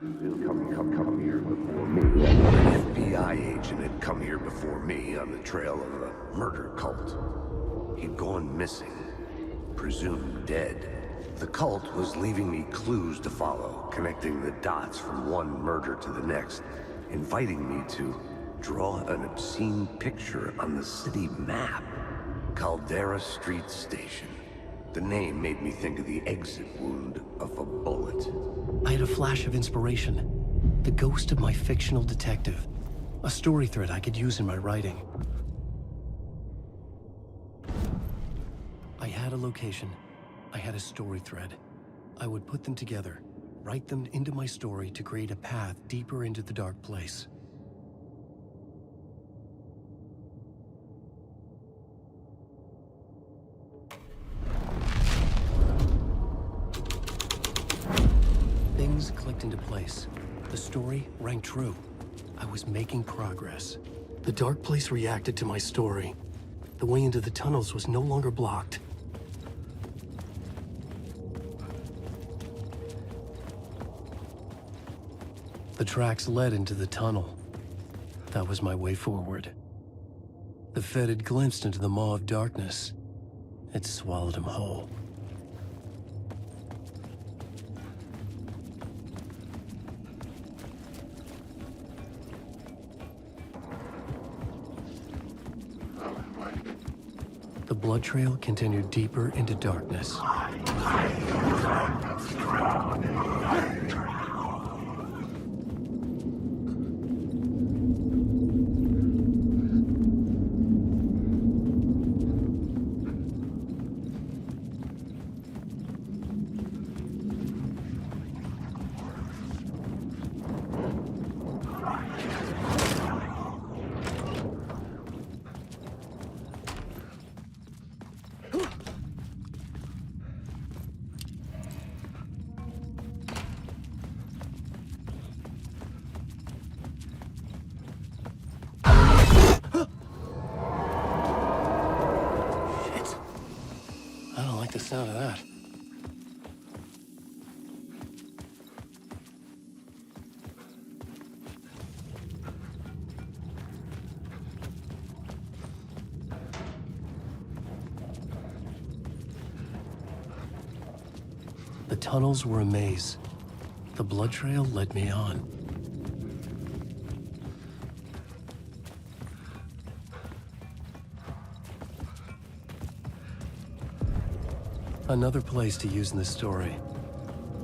Come here before me. An FBI agent had come here before me on the trail of a murder cult. He'd gone missing, presumed dead. The cult was leaving me clues to follow, connecting the dots from one murder to the next, inviting me to draw an obscene picture on the city map. Caldera Street Station. The name made me think of the exit wound of a bullet. I had a flash of inspiration. The ghost of my fictional detective. A story thread I could use in my writing. I had a location. I had a story thread. I would put them together, write them into my story to create a path deeper into the dark place. Things clicked into place. The story rang true. I was making progress. The dark place reacted to my story. The way into the tunnels was no longer blocked. The tracks led into the tunnel. That was my way forward. The Fed had glimpsed into the maw of darkness. It swallowed him whole. The blood trail continued deeper into darkness. The sound of that. The tunnels were a maze. The blood trail led me on. Another place to use in the story.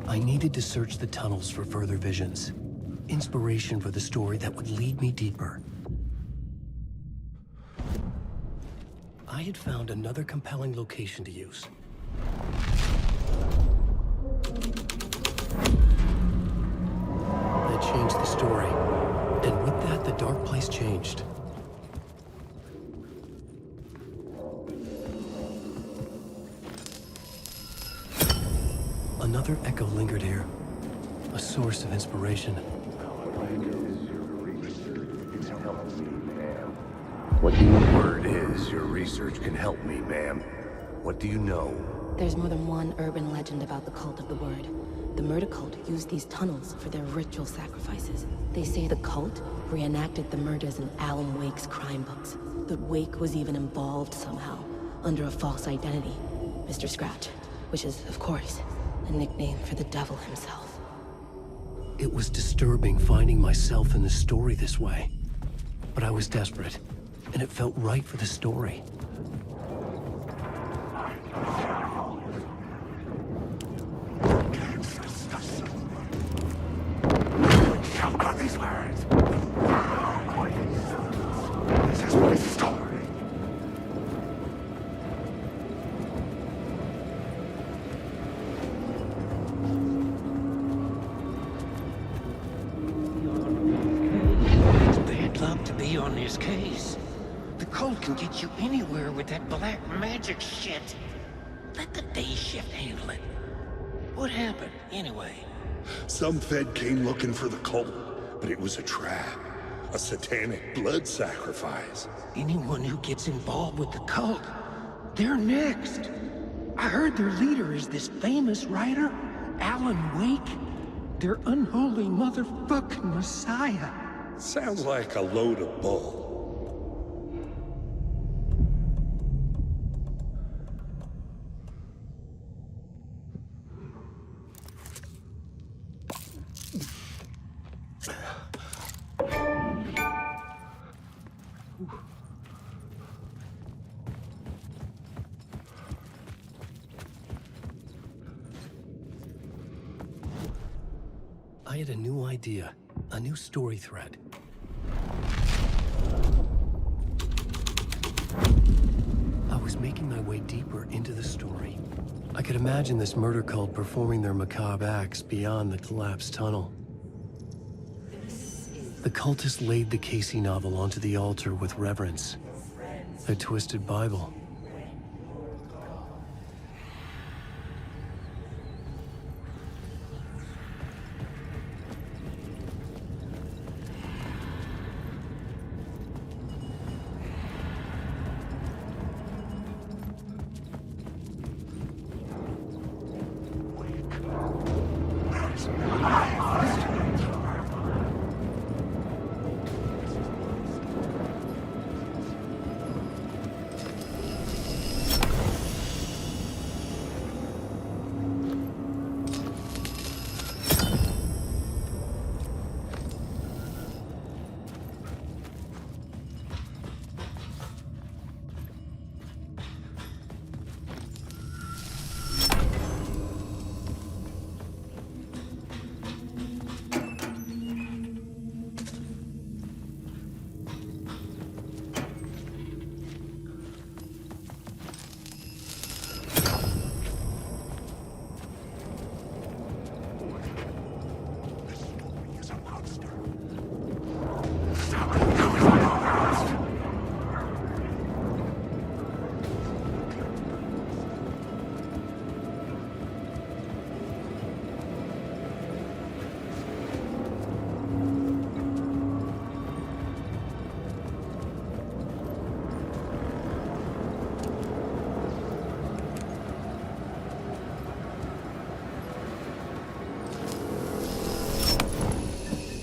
I needed to search the tunnels for further visions. Inspiration for the story that would lead me deeper. I had found another compelling location to use. That changed the story. And with that, the dark place changed. Another echo lingered here, a source of inspiration. What the word is, your research can help me, ma'am. What do you know? There's more than one urban legend about the cult of the word. the murder cult used these tunnels for their ritual sacrifices. They say the cult reenacted the murders in Alan Wake's crime books. That Wake was even involved somehow, under a false identity, Mr. Scratch, which is, of course, a nickname for the devil himself. It was disturbing finding myself in the story this way. But I was desperate, and it felt right for the story. These words. This is my story. It's bad luck to be on this case. The cult can get you anywhere with that black magic shit. Let the day shift handle it. What happened, anyway? Some Fed came looking for the cult, but it was a trap. A satanic blood sacrifice. Anyone who gets involved with the cult, they're next. I heard their leader is this famous writer, Alan Wake. Their unholy motherfucking messiah. Sounds like a load of bull. I had a new idea, a new story thread. I was making my way deeper into the story. I could imagine this murder cult performing their macabre acts beyond the collapsed tunnel. The cultists laid the Casey novel onto the altar with reverence. A twisted Bible.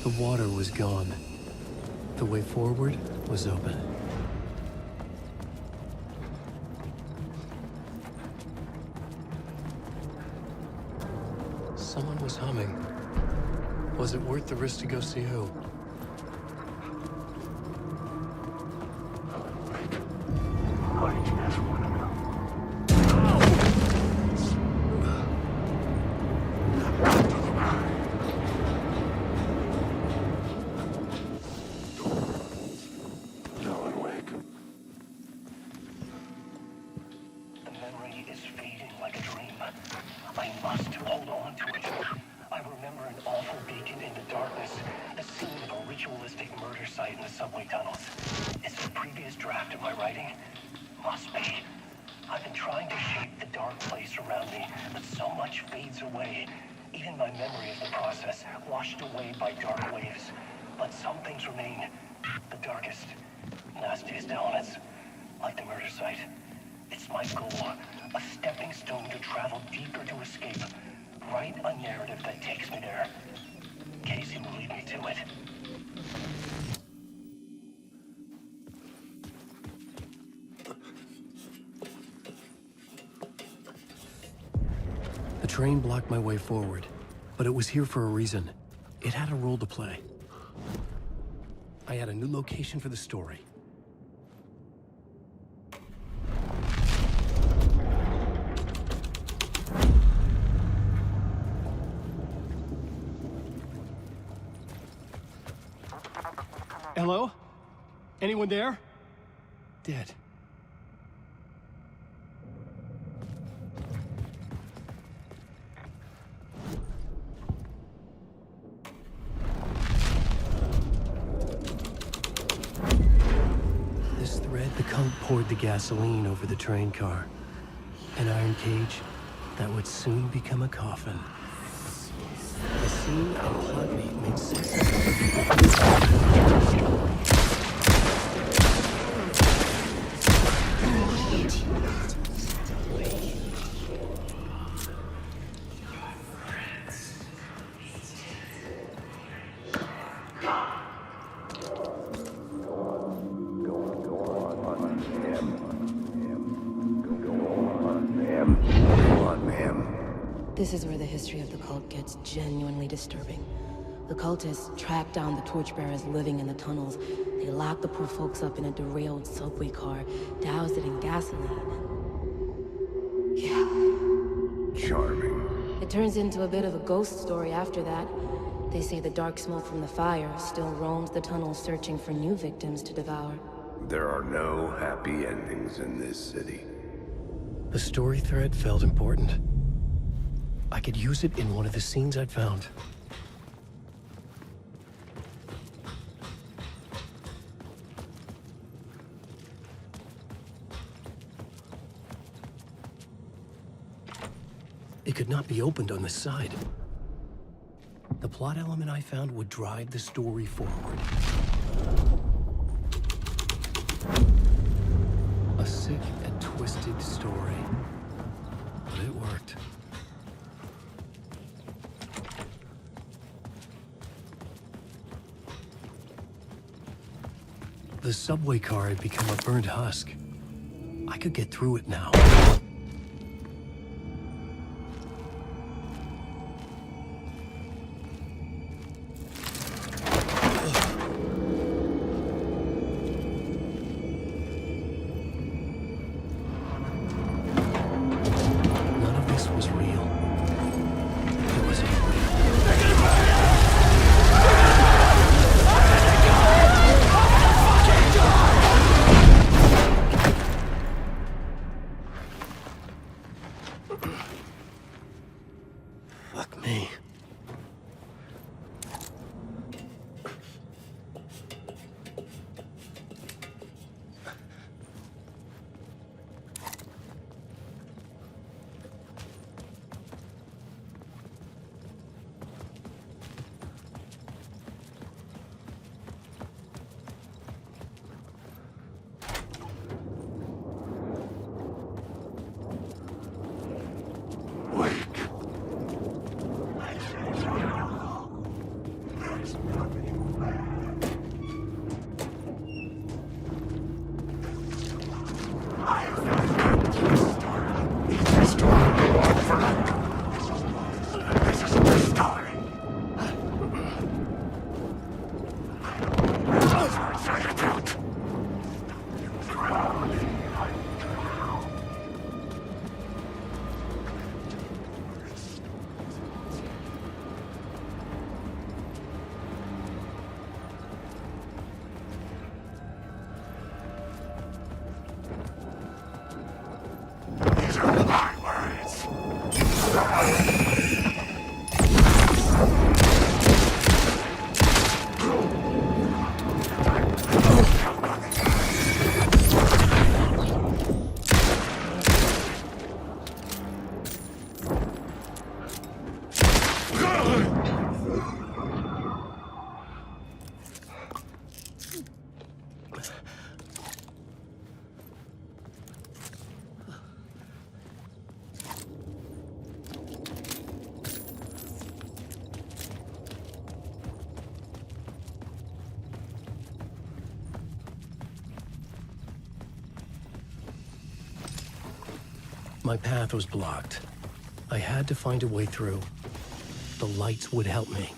The water was gone. The way forward was open. Someone was humming. Was it worth the risk to go see who? Write a narrative that takes me there. Casey will lead me to it. The train blocked my way forward, but it was here for a reason. It had a role to play. I had a new location for the story. Hello? Anyone there? Dead. This thread, the cult poured the gasoline over the train car. An iron cage that would soon become a coffin. The scene and plot beat made sense. This is where the history of the cult gets genuinely disturbing. The cultists tracked down the torchbearers living in the tunnels. They locked the poor folks up in a derailed subway car, doused it in gasoline. Yeah. Charming. It turns into a bit of a ghost story after that. They say the dark smoke from the fire still roams the tunnels searching for new victims to devour. There are no happy endings in this city. The story thread felt important. I could use it in one of the scenes I'd found. It could not be opened on the side. The plot element I found would drive the story forward. A sick and twisted story. But it worked. The subway car had become a burnt husk. I could get through it now. None of this was real. It was My path was blocked. I had to find a way through. The lights would help me.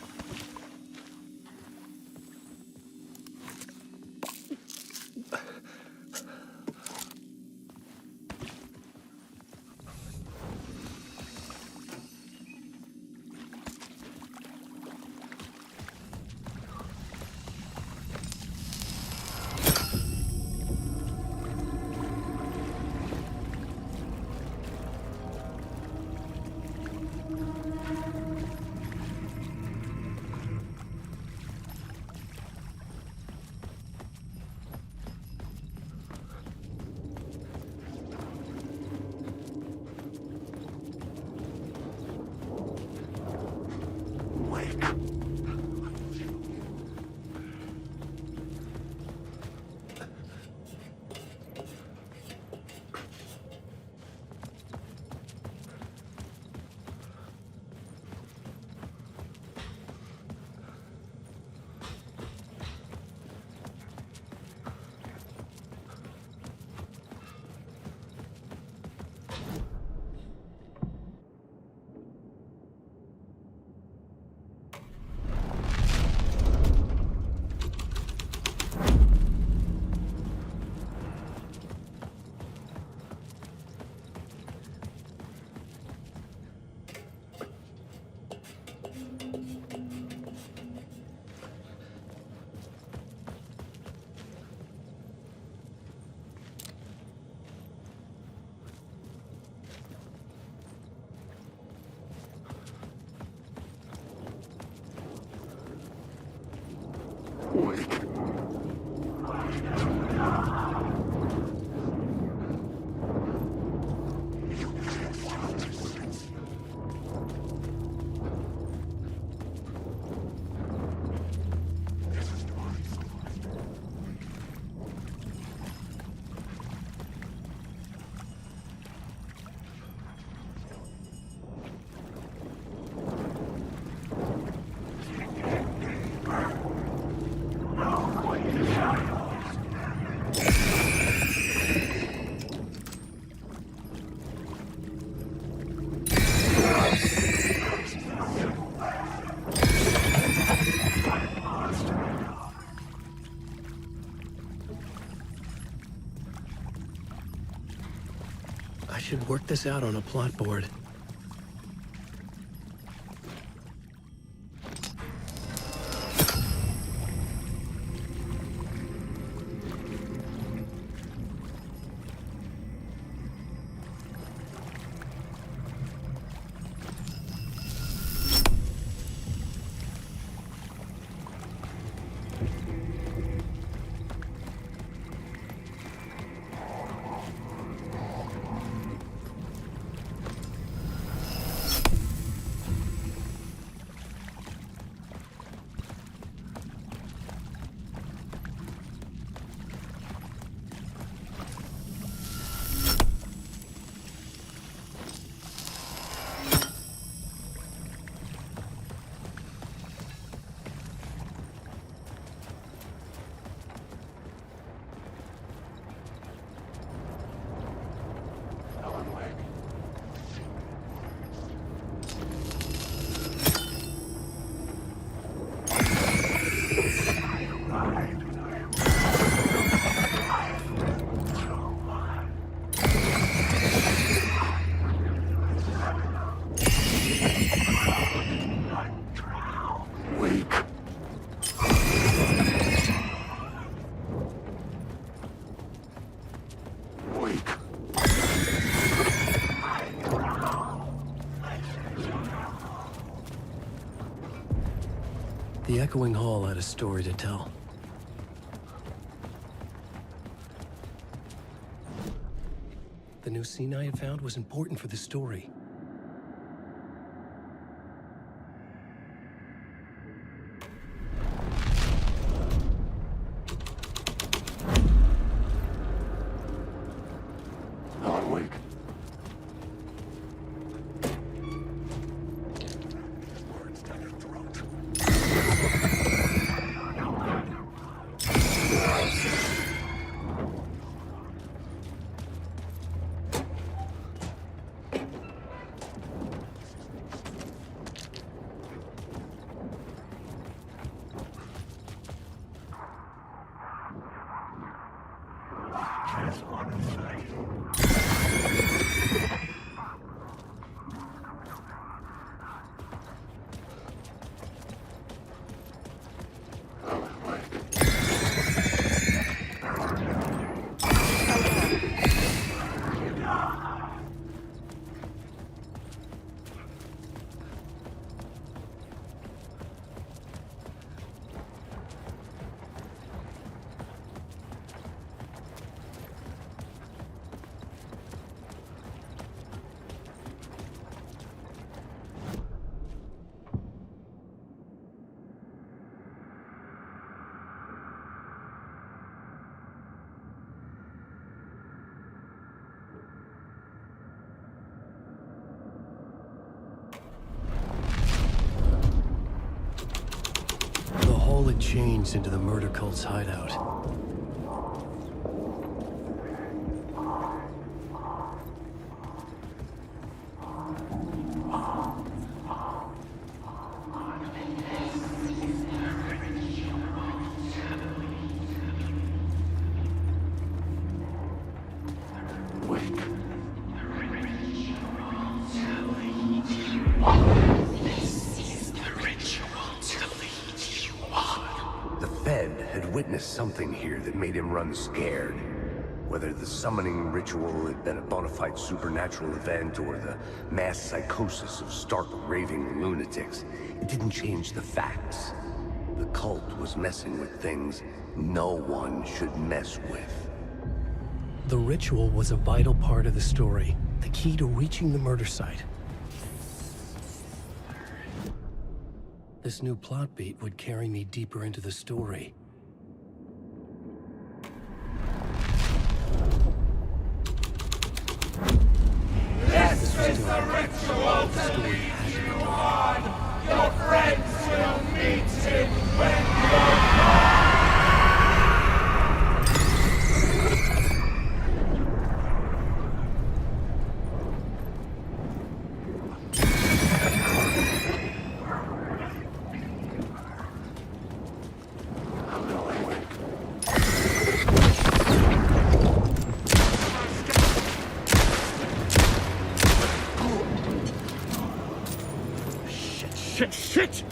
I should work this out on a plot board. The echoing hall had a story to tell. The new scene I had found was important for the story. The hall had changed into the murder cult's hideout. The Fed had witnessed something here that made him run scared. Whether the summoning ritual had been a bona fide supernatural event or the mass psychosis of stark raving lunatics, it didn't change the facts. The cult was messing with things no one should mess with. The ritual was a vital part of the story, the key to reaching the murder site. This new plot beat would carry me deeper into the story. This is the ritual to lead you on. Your friends will meet him when you're gone. Shit!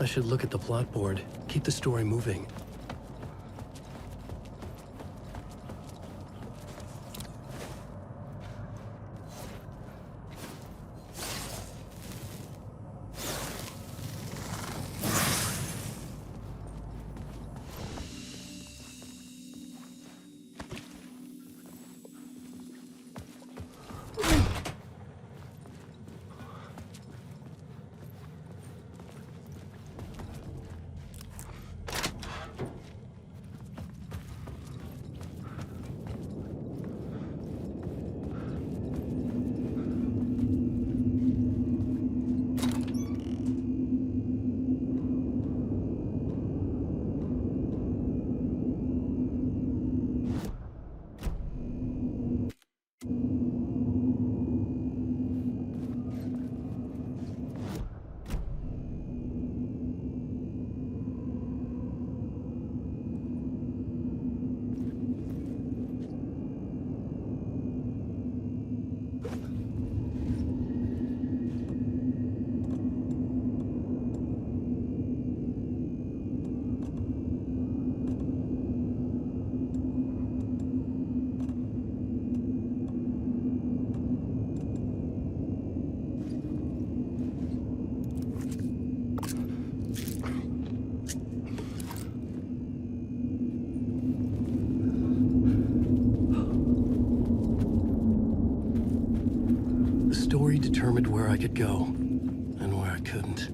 I should look at the plot board. Keep the story moving. The story determined where I could go, and where I couldn't.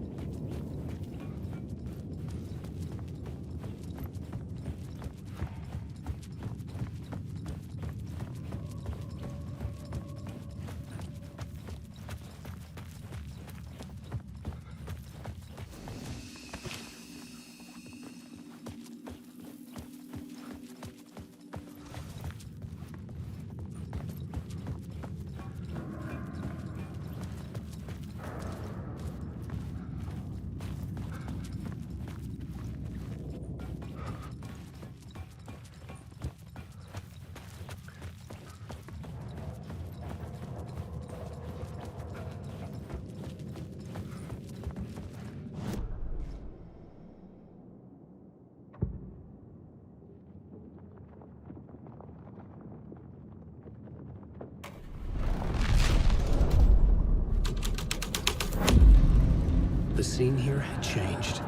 The scene here had changed.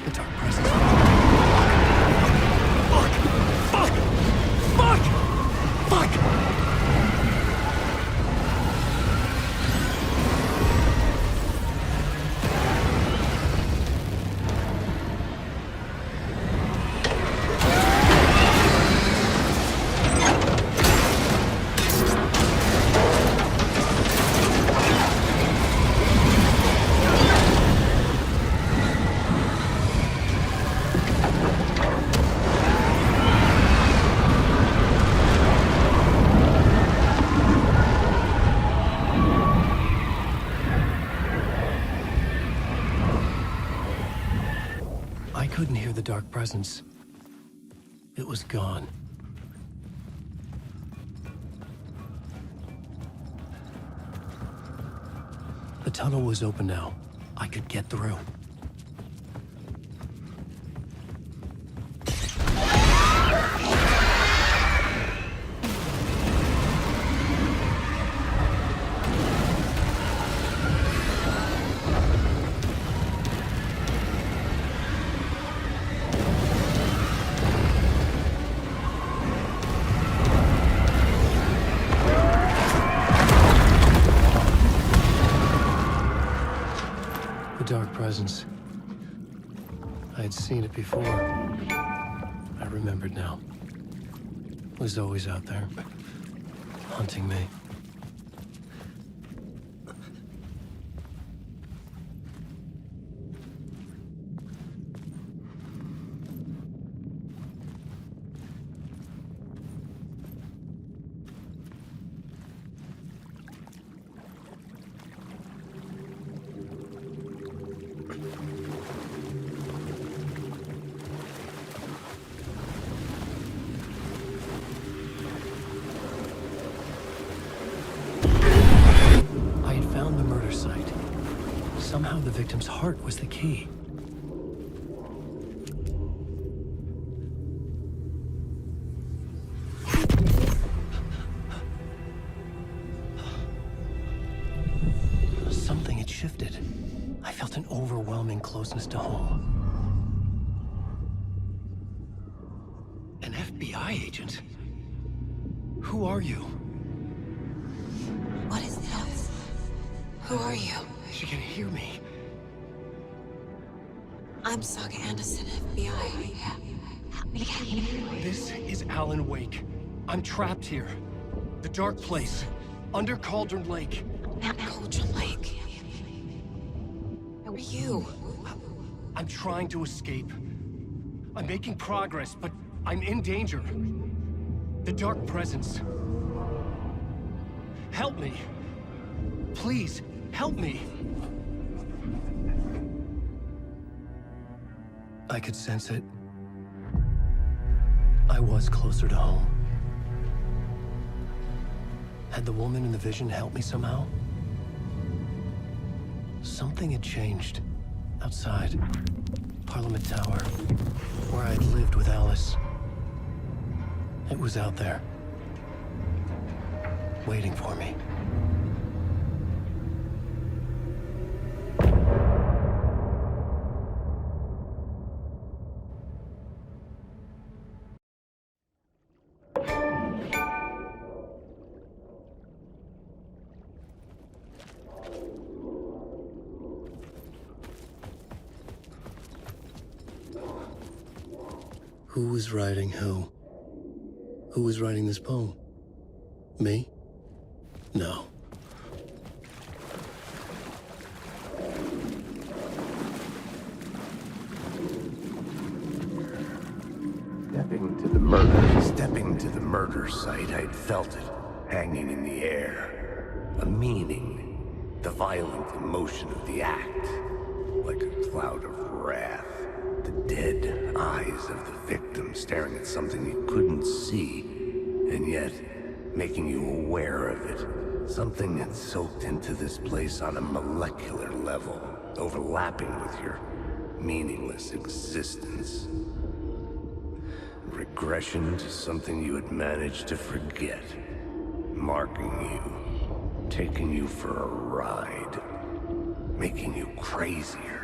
The dark presence. Fuck! I couldn't hear the dark presence. It was gone. The tunnel was open now. I could get through. The dark presence. I had seen it before. I remembered now. It was always out there, haunting me. Somehow the victim's heart was the key. Something had shifted. I felt an overwhelming closeness to home. An FBI agent? Who are you? What is this? Who are you? She can hear me. I'm Saga Anderson, FBI. Help me get you. This is Alan Wake. I'm trapped here. The dark place. Under Cauldron Lake. Not Cauldron Lake. Who are you? I'm trying to escape. I'm making progress, but I'm in danger. The dark presence. Help me. Please, help me. I could sense it. I was closer to home. Had the woman in the vision helped me somehow? Something had changed. Outside. Parliament Tower. Where I'd lived with Alice. It was out there. Waiting for me. Who was writing who? Who was writing this poem? Me? No. Stepping to the murder site, I'd felt it, hanging in the air. A meaning, the violent emotion of the act, like a cloud of wrath. The dead eyes of the victim staring at something you couldn't see, and yet making you aware of it. Something had soaked into this place on a molecular level, overlapping with your meaningless existence. Regression to something you had managed to forget. Marking you, taking you for a ride, making you crazier.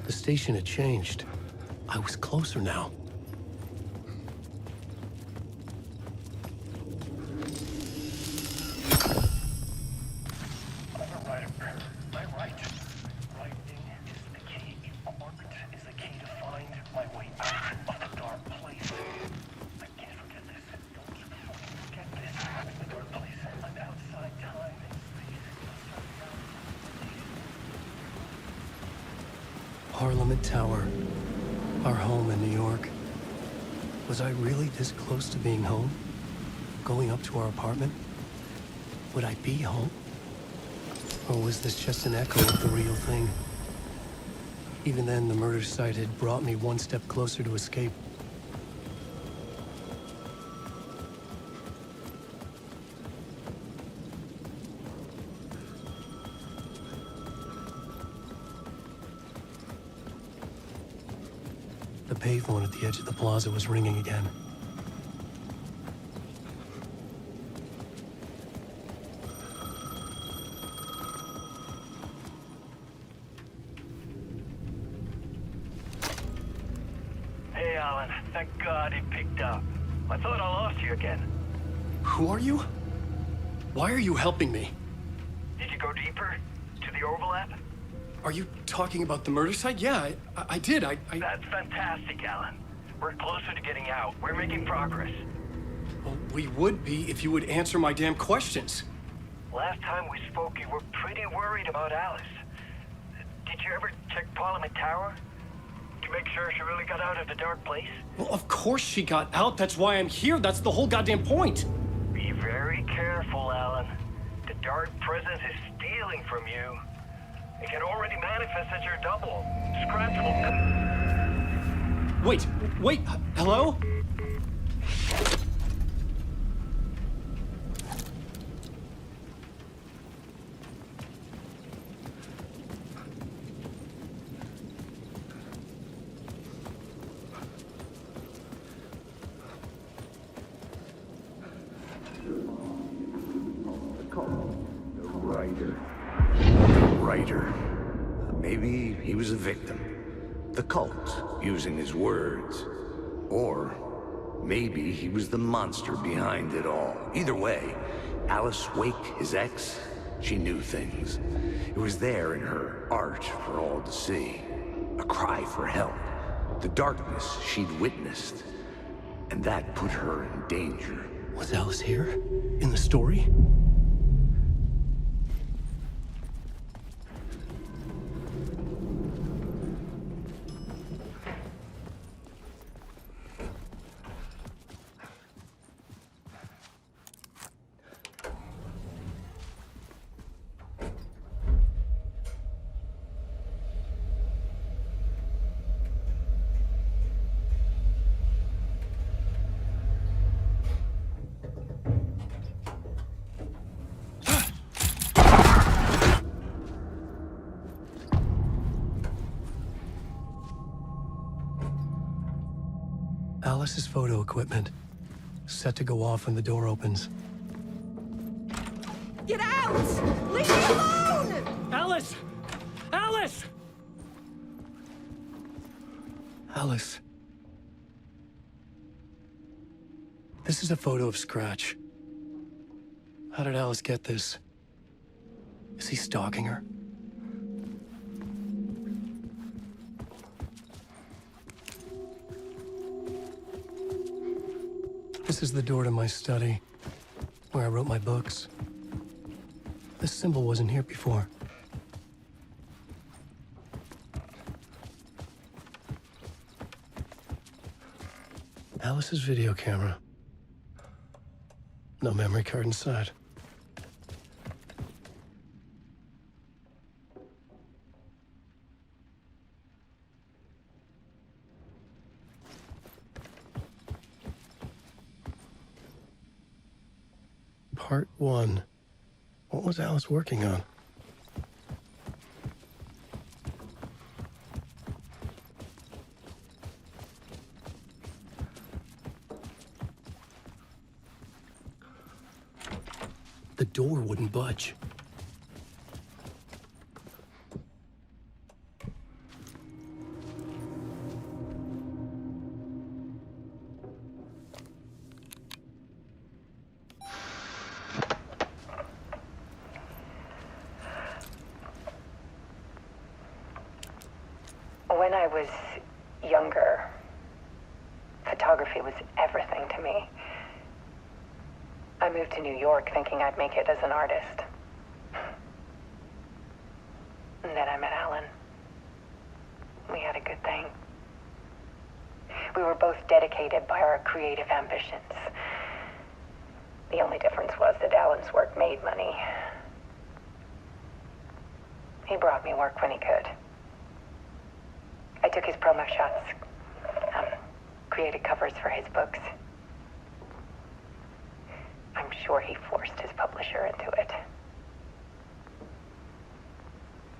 The station had changed. I was closer now. Parliament Tower, our home in New York. Was I really this close to being home? Going up to our apartment? Would I be home? Or was this just an echo of the real thing? Even then, the murder site had brought me one step closer to escape. The payphone at the edge of the plaza was ringing again. Hey, Alan. Thank God it picked up. I thought I lost you again. Who are you? Why are you helping me? Did you go deeper? To the overlap? Are you talking about the murder site? Yeah, I did. That's fantastic, Alan. We're closer to getting out. We're making progress. Well, we would be if you would answer my damn questions. Last time we spoke, you were pretty worried about Alice. Did you ever check Parliament Tower? To make sure she really got out of the dark place? Well, of course she got out. That's why I'm here. That's the whole goddamn point. Be very careful, Alan. The dark presence is stealing from you. It can already manifest as your double. Scratch will... Wait, hello? The writer. Maybe he was a victim. The cult, using his words. Or maybe he was the monster behind it all. Either way, Alice Wake, his ex, she knew things. It was there in her art for all to see. A cry for help. The darkness she'd witnessed. And that put her in danger. Was Alice here? In the story? Alice's photo equipment. Set to go off when the door opens. Get out! Leave me alone! Alice! Alice! Alice. This is a photo of Scratch. How did Alice get this? Is he stalking her? This is the door to my study, where I wrote my books. This symbol wasn't here before. Alice's video camera. No memory card inside. Part 1. What was Alice working on? The door wouldn't budge. When I was younger, photography was everything to me. I moved to New York thinking I'd make it as an artist. And then I met Alan. We had a good thing. We were both dedicated by our creative ambitions. The only difference was that Alan's work made money. He brought me work when he could. I took his promo shots, created covers for his books. I'm sure he forced his publisher into it.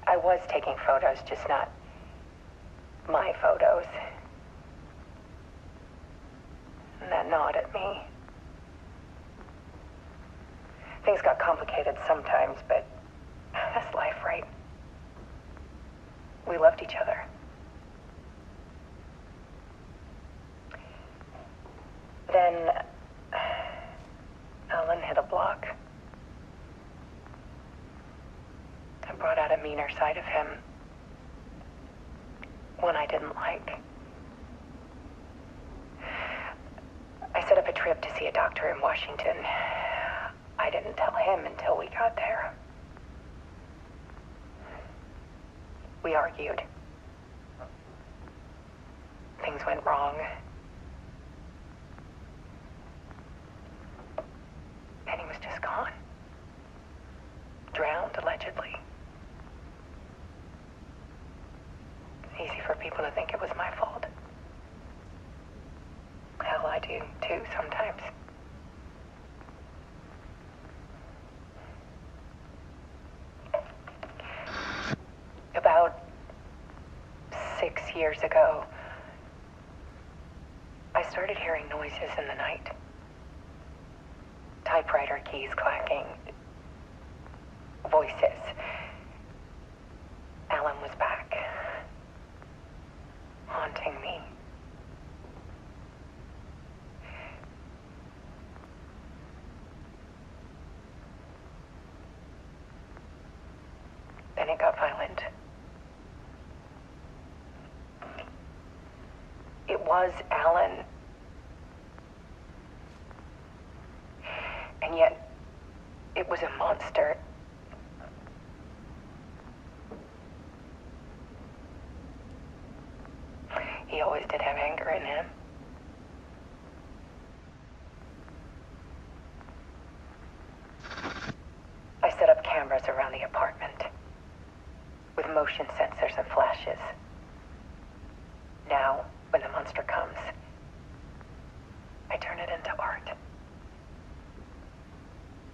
I was taking photos, just not my photos. And that gnawed at me. Things got complicated sometimes, but that's life, right? We loved each other. Then Alan hit a block. I brought out a meaner side of him. One I didn't like. I set up a trip to see a doctor in Washington. I'd didn't tell him until we got there. We argued. Things went wrong. And he was just gone. Drowned, allegedly. It's easy for people to think it was my fault. Hell, I do too sometimes. About 6 years ago, I started hearing noises in the night. Typewriter keys clacking. Voices. Alan was back. Haunting me. Then it got violent. It was Alan. And yet, it was a monster. He always did have anger in him. I set up cameras around the apartment with motion sensors and flashes. Now, when the monster comes, I turn it into art.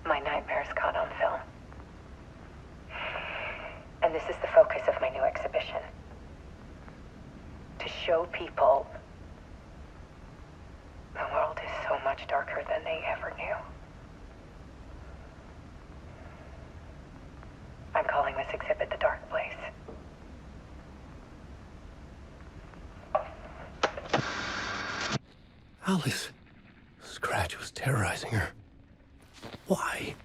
My nightmares caught on film. And this is the focus of my new exhibition. To show people the world is so much darker than they ever knew. I'm calling this exhibit The Dark Place. Alice. Scratch was terrorizing her. Why?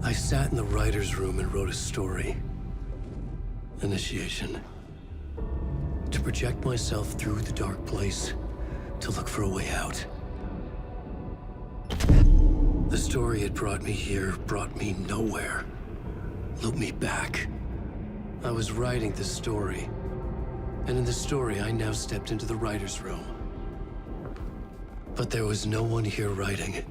I sat in the writer's room and wrote a story. Initiation. To project myself through the dark place, to look for a way out. The story had brought me here, brought me nowhere. Looped me back. I was writing the story. And in the story, I now stepped into the writer's room. But there was no one here writing it.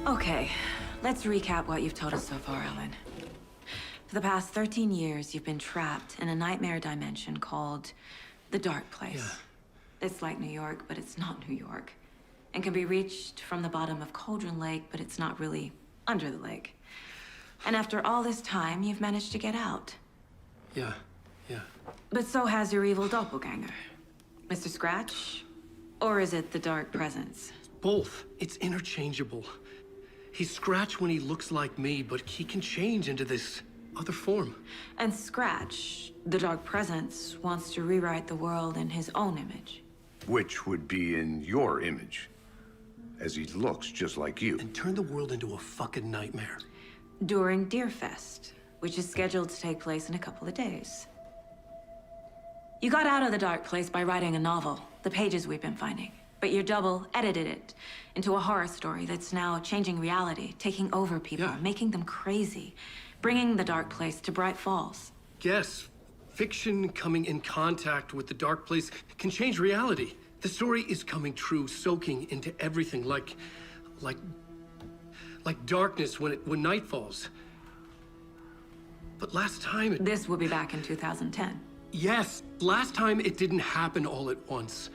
Okay, let's recap what you've told us so far, Ellen. For the past 13 years, you've been trapped in a nightmare dimension called The Dark Place. Yeah. It's like New York, but it's not New York. And can be reached from the bottom of Cauldron Lake, but it's not really under the lake. And after all this time, you've managed to get out. Yeah. But so has your evil doppelganger. Mr. Scratch? Or is it the Dark Presence? Both. It's interchangeable. He's Scratch when he looks like me, but he can change into this other form. And Scratch, the Dark Presence, wants to rewrite the world in his own image. Which would be in your image, as he looks just like you. And turn the world into a fucking nightmare. During Deerfest, which is scheduled to take place in a couple of days. You got out of the Dark Place by writing a novel, the pages we've been finding. But your double edited it into a horror story that's now changing reality, taking over people, making them crazy, bringing the Dark Place to Bright Falls. Yes, fiction coming in contact with the Dark Place can change reality. The story is coming true, soaking into everything like darkness when night falls. But last time This will be back in 2010. Yes, last time it didn't happen all at once.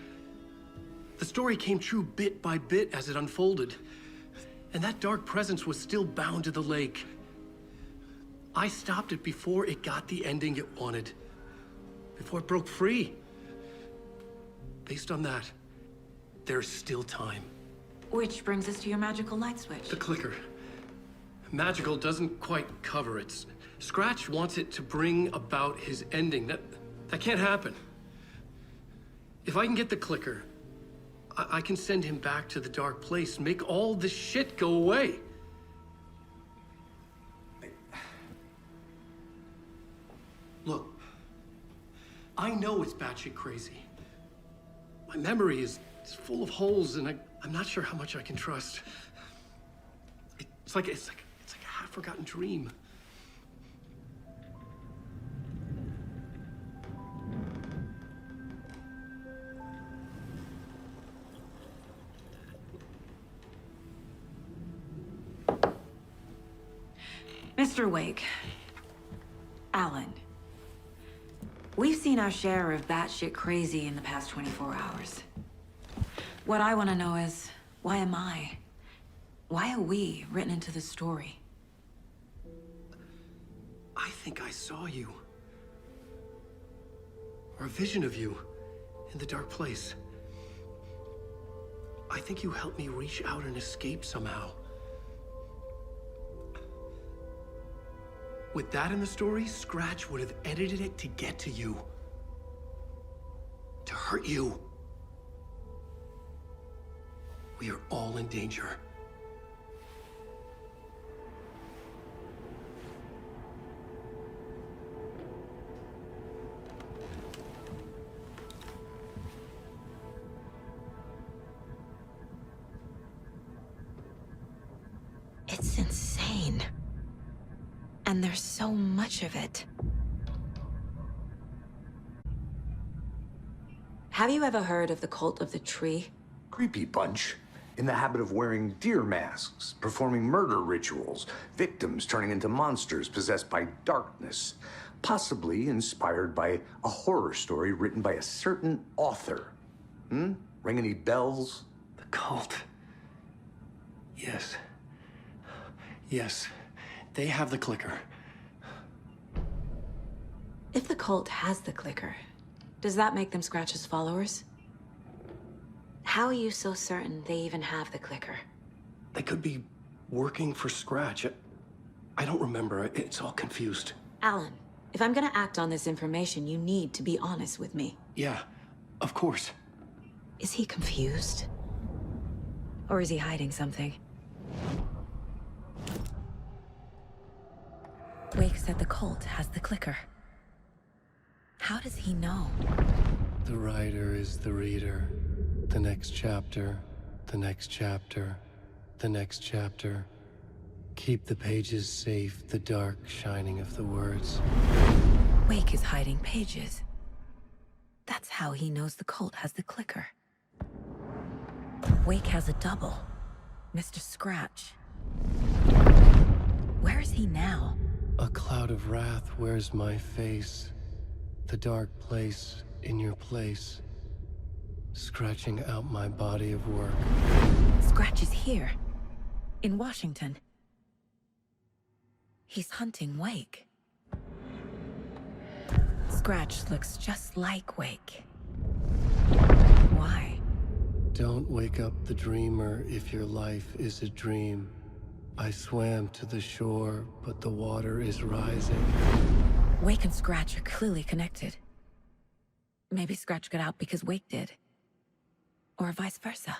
The story came true bit by bit as it unfolded. And that dark presence was still bound to the lake. I stopped it before it got the ending it wanted. Before it broke free. Based on that, there's still time. Which brings us to your magical light switch. The clicker. Magical doesn't quite cover it. Scratch wants it to bring about his ending. That can't happen. If I can get the clicker, I can send him back to the Dark Place, make all this shit go away. Look, I know it's batshit crazy. My memory is full of holes, and I'm not sure how much I can trust. It's like a half-forgotten dream. Mr. Wake, Alan, we've seen our share of batshit crazy in the past 24 hours. What I want to know is, why am I? Why are we written into the story? I think I saw you. Or a vision of you in the Dark Place. I think you helped me reach out and escape somehow. With that in the story, Scratch would have edited it to get to you. To hurt you. We are all in danger. It's insane. And there's so much of it. Have you ever heard of the Cult of the Tree? Creepy bunch. In the habit of wearing deer masks, performing murder rituals, victims turning into monsters possessed by darkness, possibly inspired by a horror story written by a certain author. Ring any bells? The cult. Yes. Yes. They have the clicker. If the cult has the clicker, does that make them Scratch's followers? How are you so certain they even have the clicker? They could be working for Scratch. I don't remember. It's all confused. Alan, if I'm gonna act on this information, you need to be honest with me. Yeah, of course. Is he confused? Or is he hiding something? Wake said the cult has the clicker. How does he know? The writer is the reader. The next chapter, the next chapter, the next chapter. Keep the pages safe, the dark shining of the words. Wake is hiding pages. That's how he knows the cult has the clicker. Wake has a double. Mr. Scratch. Where is he now? A cloud of wrath wears my face. The dark place in your place, scratching out my body of work. Scratch is here, in Washington. He's hunting Wake. Scratch looks just like Wake. Why? Don't wake up the dreamer if your life is a dream. I swam to the shore, but the water is rising. Wake and Scratch are clearly connected. Maybe Scratch got out because Wake did. Or vice versa.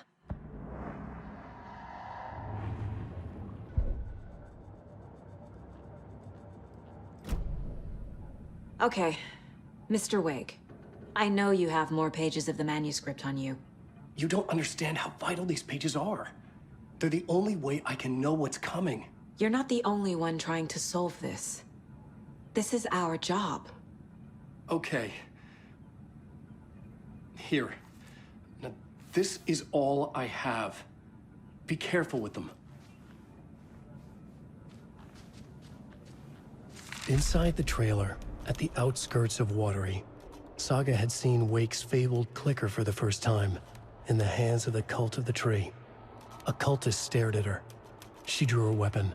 Okay, Mr. Wake. I know you have more pages of the manuscript on you. You don't understand how vital these pages are. They're the only way I can know what's coming. You're not the only one trying to solve this. This is our job. Okay. Here. Now, this is all I have. Be careful with them. Inside the trailer, at the outskirts of Watery, Saga had seen Wake's fabled clicker for the first time, in the hands of the Cult of the Tree. A cultist stared at her. She drew her weapon.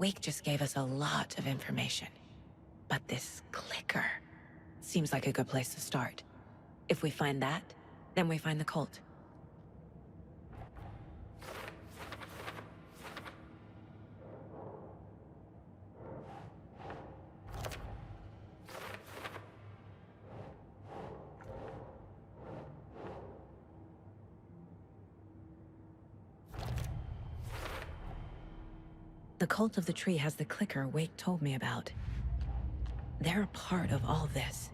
Wake just gave us a lot of information. But this clicker seems like a good place to start. If we find that, then we find the cult. The Cult of the Tree has the clicker Wake told me about. They're a part of all this.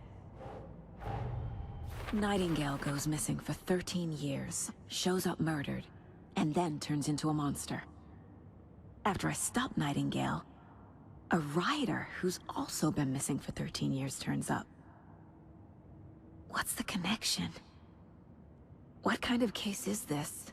Nightingale goes missing for 13 years, shows up murdered, and then turns into a monster. After I stop Nightingale, a rider who's also been missing for 13 years turns up. What's the connection? What kind of case is this?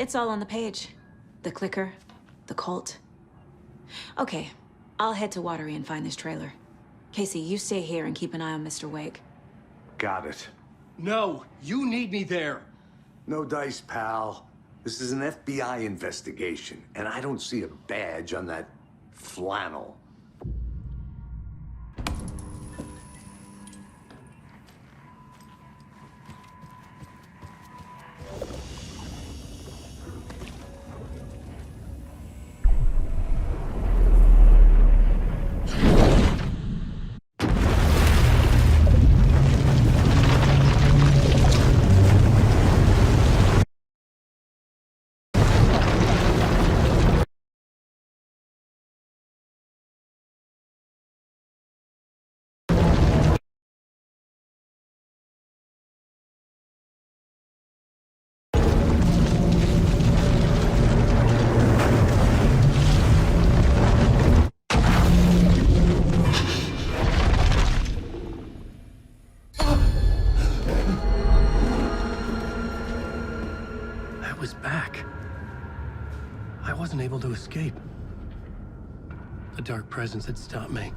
It's all on the page. The clicker, the cult. Okay, I'll head to Watery and find this trailer. Casey, you stay here and keep an eye on Mr. Wake. Got it. No, you need me there. No dice, pal. This is an FBI investigation, and I don't see a badge on that flannel. wasn't able to escape. A dark presence had stopped me.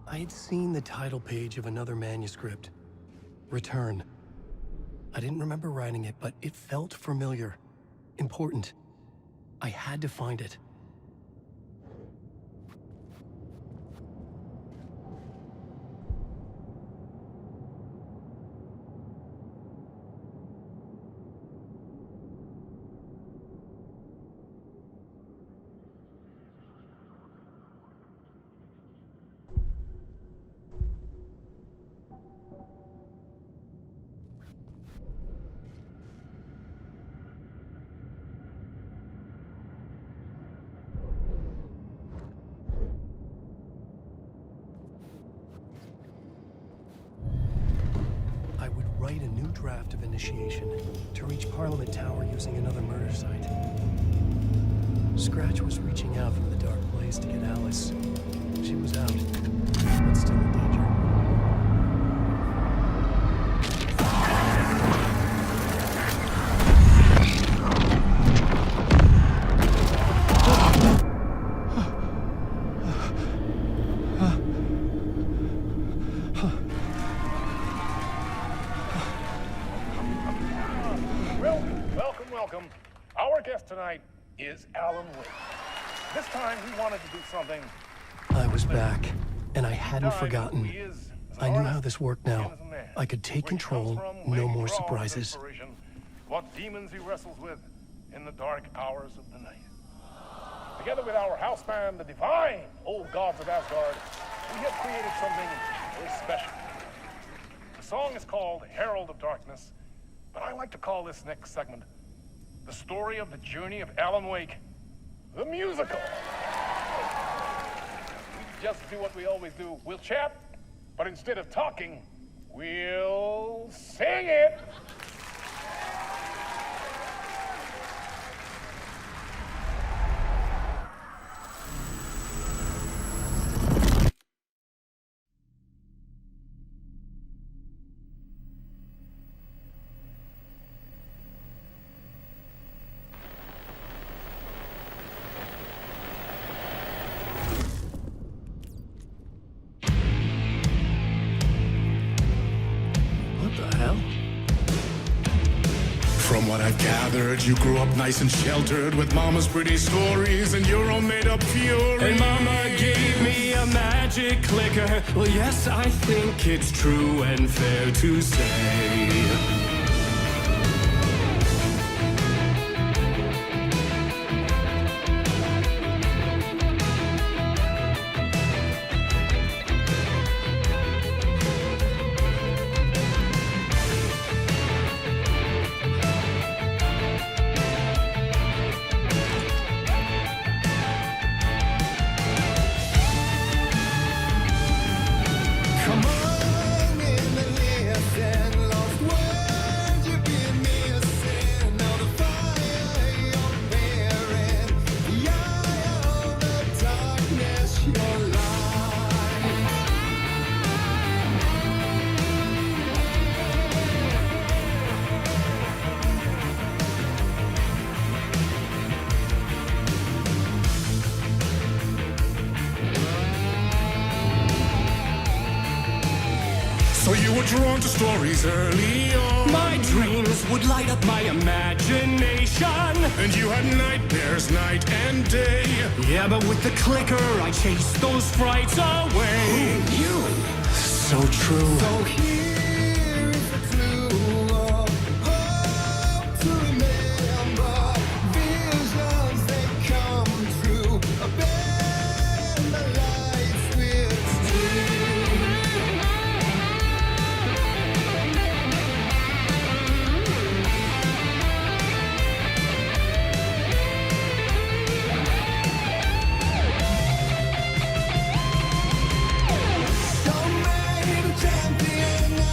I had seen the title page of another manuscript. Return. I didn't remember writing it, but it felt familiar. Important. I had to find it. Write a new draft of initiation to reach Parliament Tower using another murder site. Scratch was reaching out from the dark place to get Alice. She was out, but still in danger. Welcome. Our guest tonight is Alan Wake. This time he wanted to do something. I was back, and I hadn't forgotten. I knew how this worked now. I could take control, no more surprises. What demons he wrestles with in the dark hours of the night. Together with our house band, the divine old gods of Asgard, we have created something very special. The song is called Herald of Darkness, but I like to call this next segment the story of the journey of Alan Wake, the musical. We just do what we always do. We'll chat, but instead of talking, we'll sing it. From what I've gathered, you grew up nice and sheltered with mama's pretty stories and your own made-up fury. And mama gave me a magic clicker. Well, yes, I think it's true and fair to say. So you were drawn to stories early on. My dreams would light up my imagination. And you had nightmares night and day. Yeah, but with the clicker, I chased those frights away. Who knew? So true. So here is the clue of hope to remember. Visions, they come true. Bend the lights with steel. Champion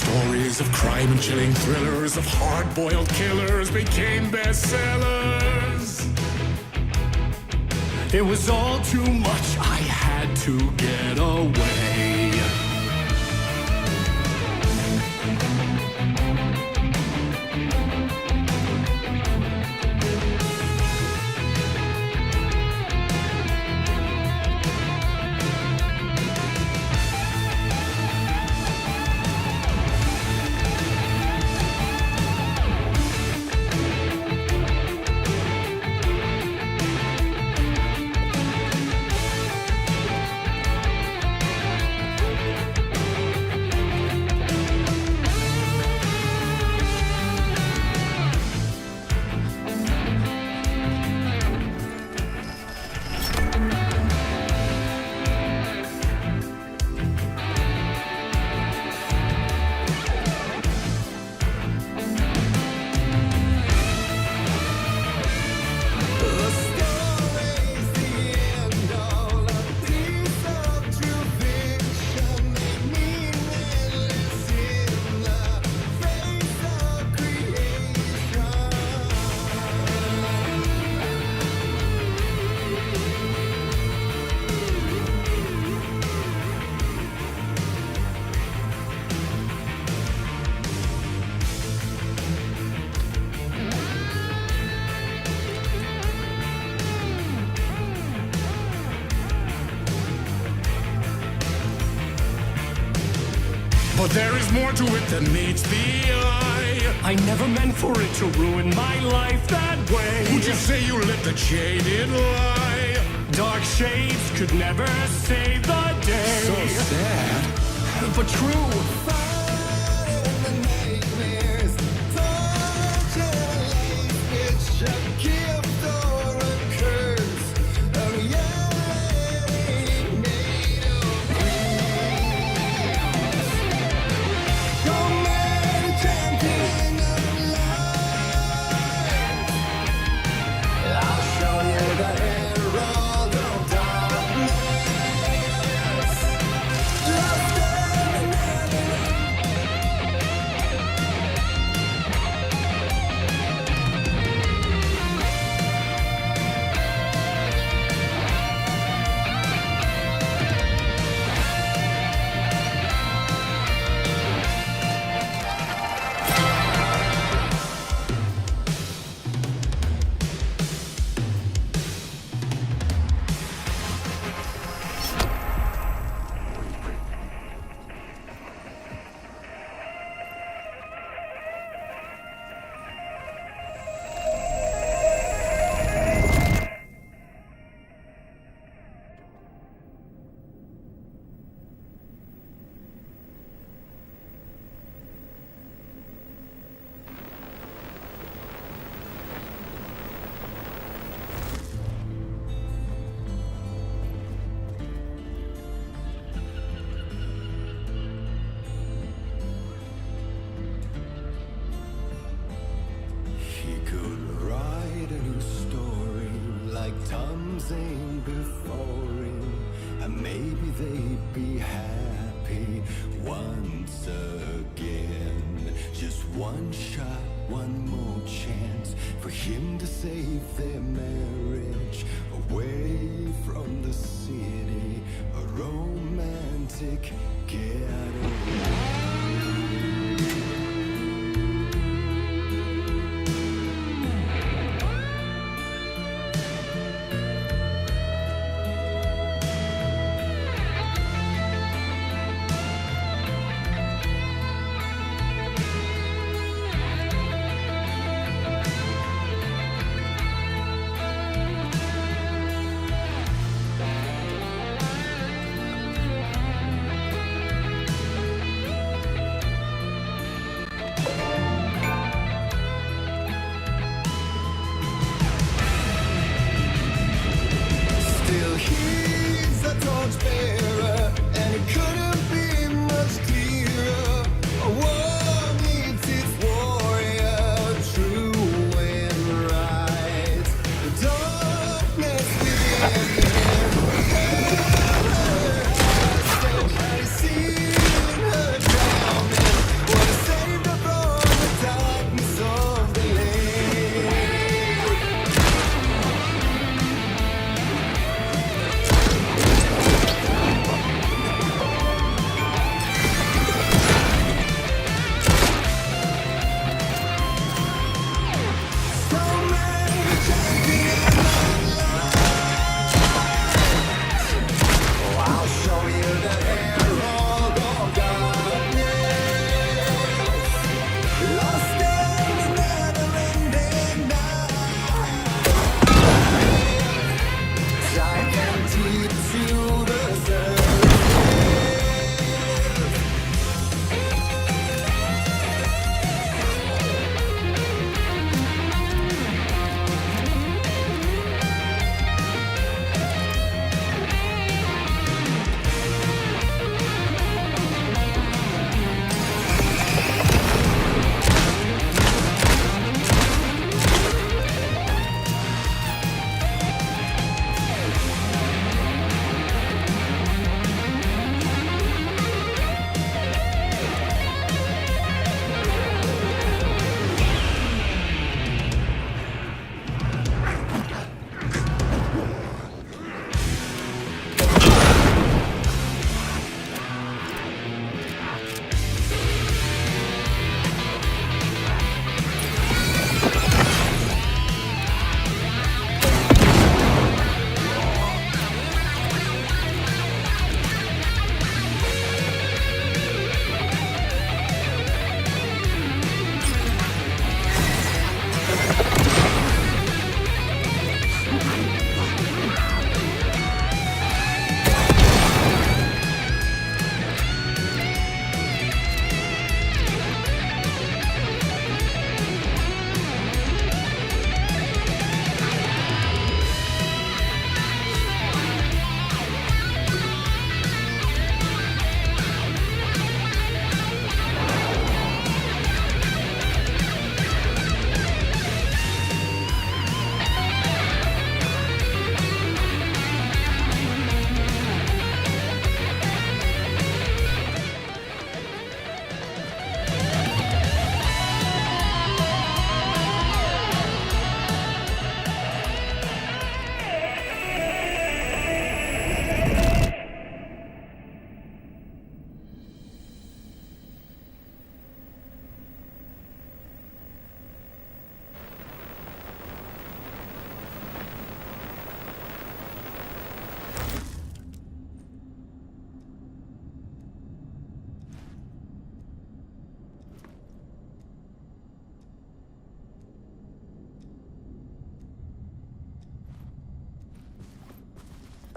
Stories of crime and chilling thrillers of hard-boiled killers became bestsellers. It was all too much, I had to get away. But there is more to it than meets the eye. I never meant for it to ruin my life that way. Would you say you let the jaded lie? Dark shades could never save the day. So sad, but true. Before him, and maybe they'd be happy once again. Just one shot, one more chance for him to save their marriage away from the city, a romantic getaway.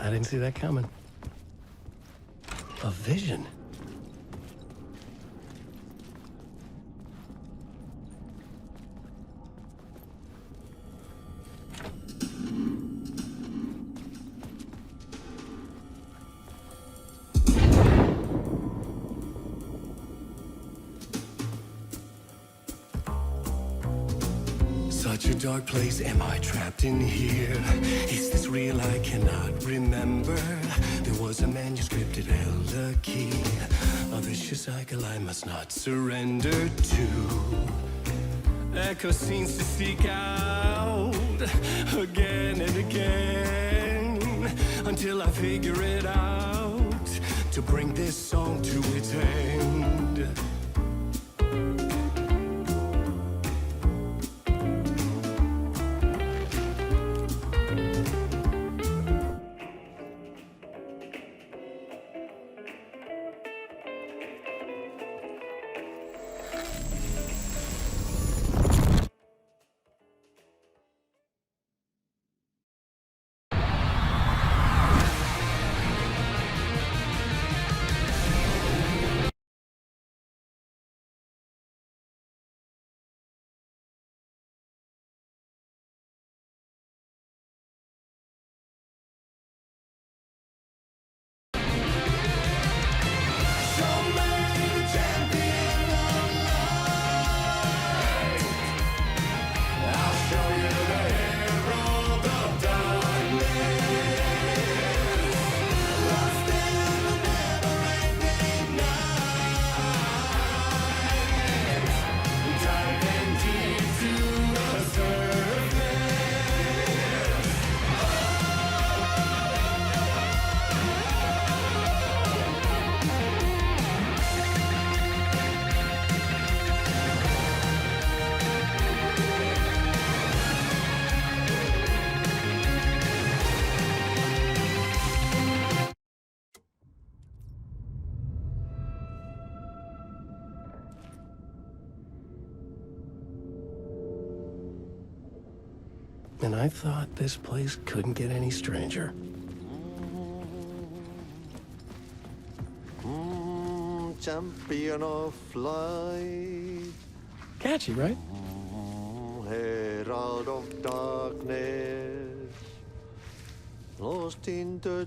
I didn't see that coming. A vision. Such a dark place, am I trapped in here? Is this real? I cannot remember. There was a manuscript, it held a key. A vicious cycle I must not surrender to. Echo scenes to seek out again and again until I figure it out to bring this song to its end. And I thought this place couldn't get any stranger. Champion of light. Catchy, right? Herald of darkness. Lost in the...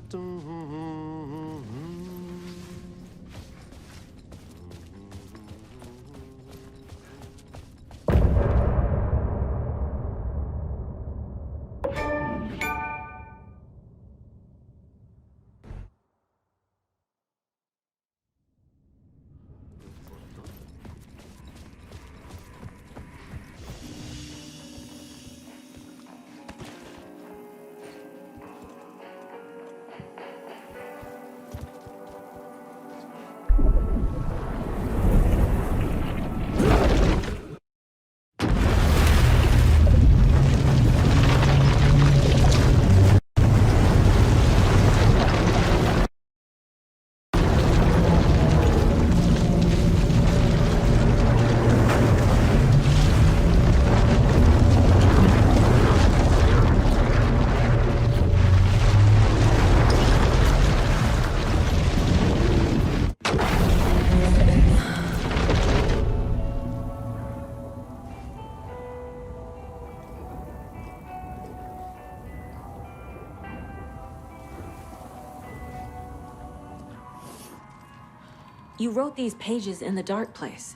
You wrote these pages in the dark place.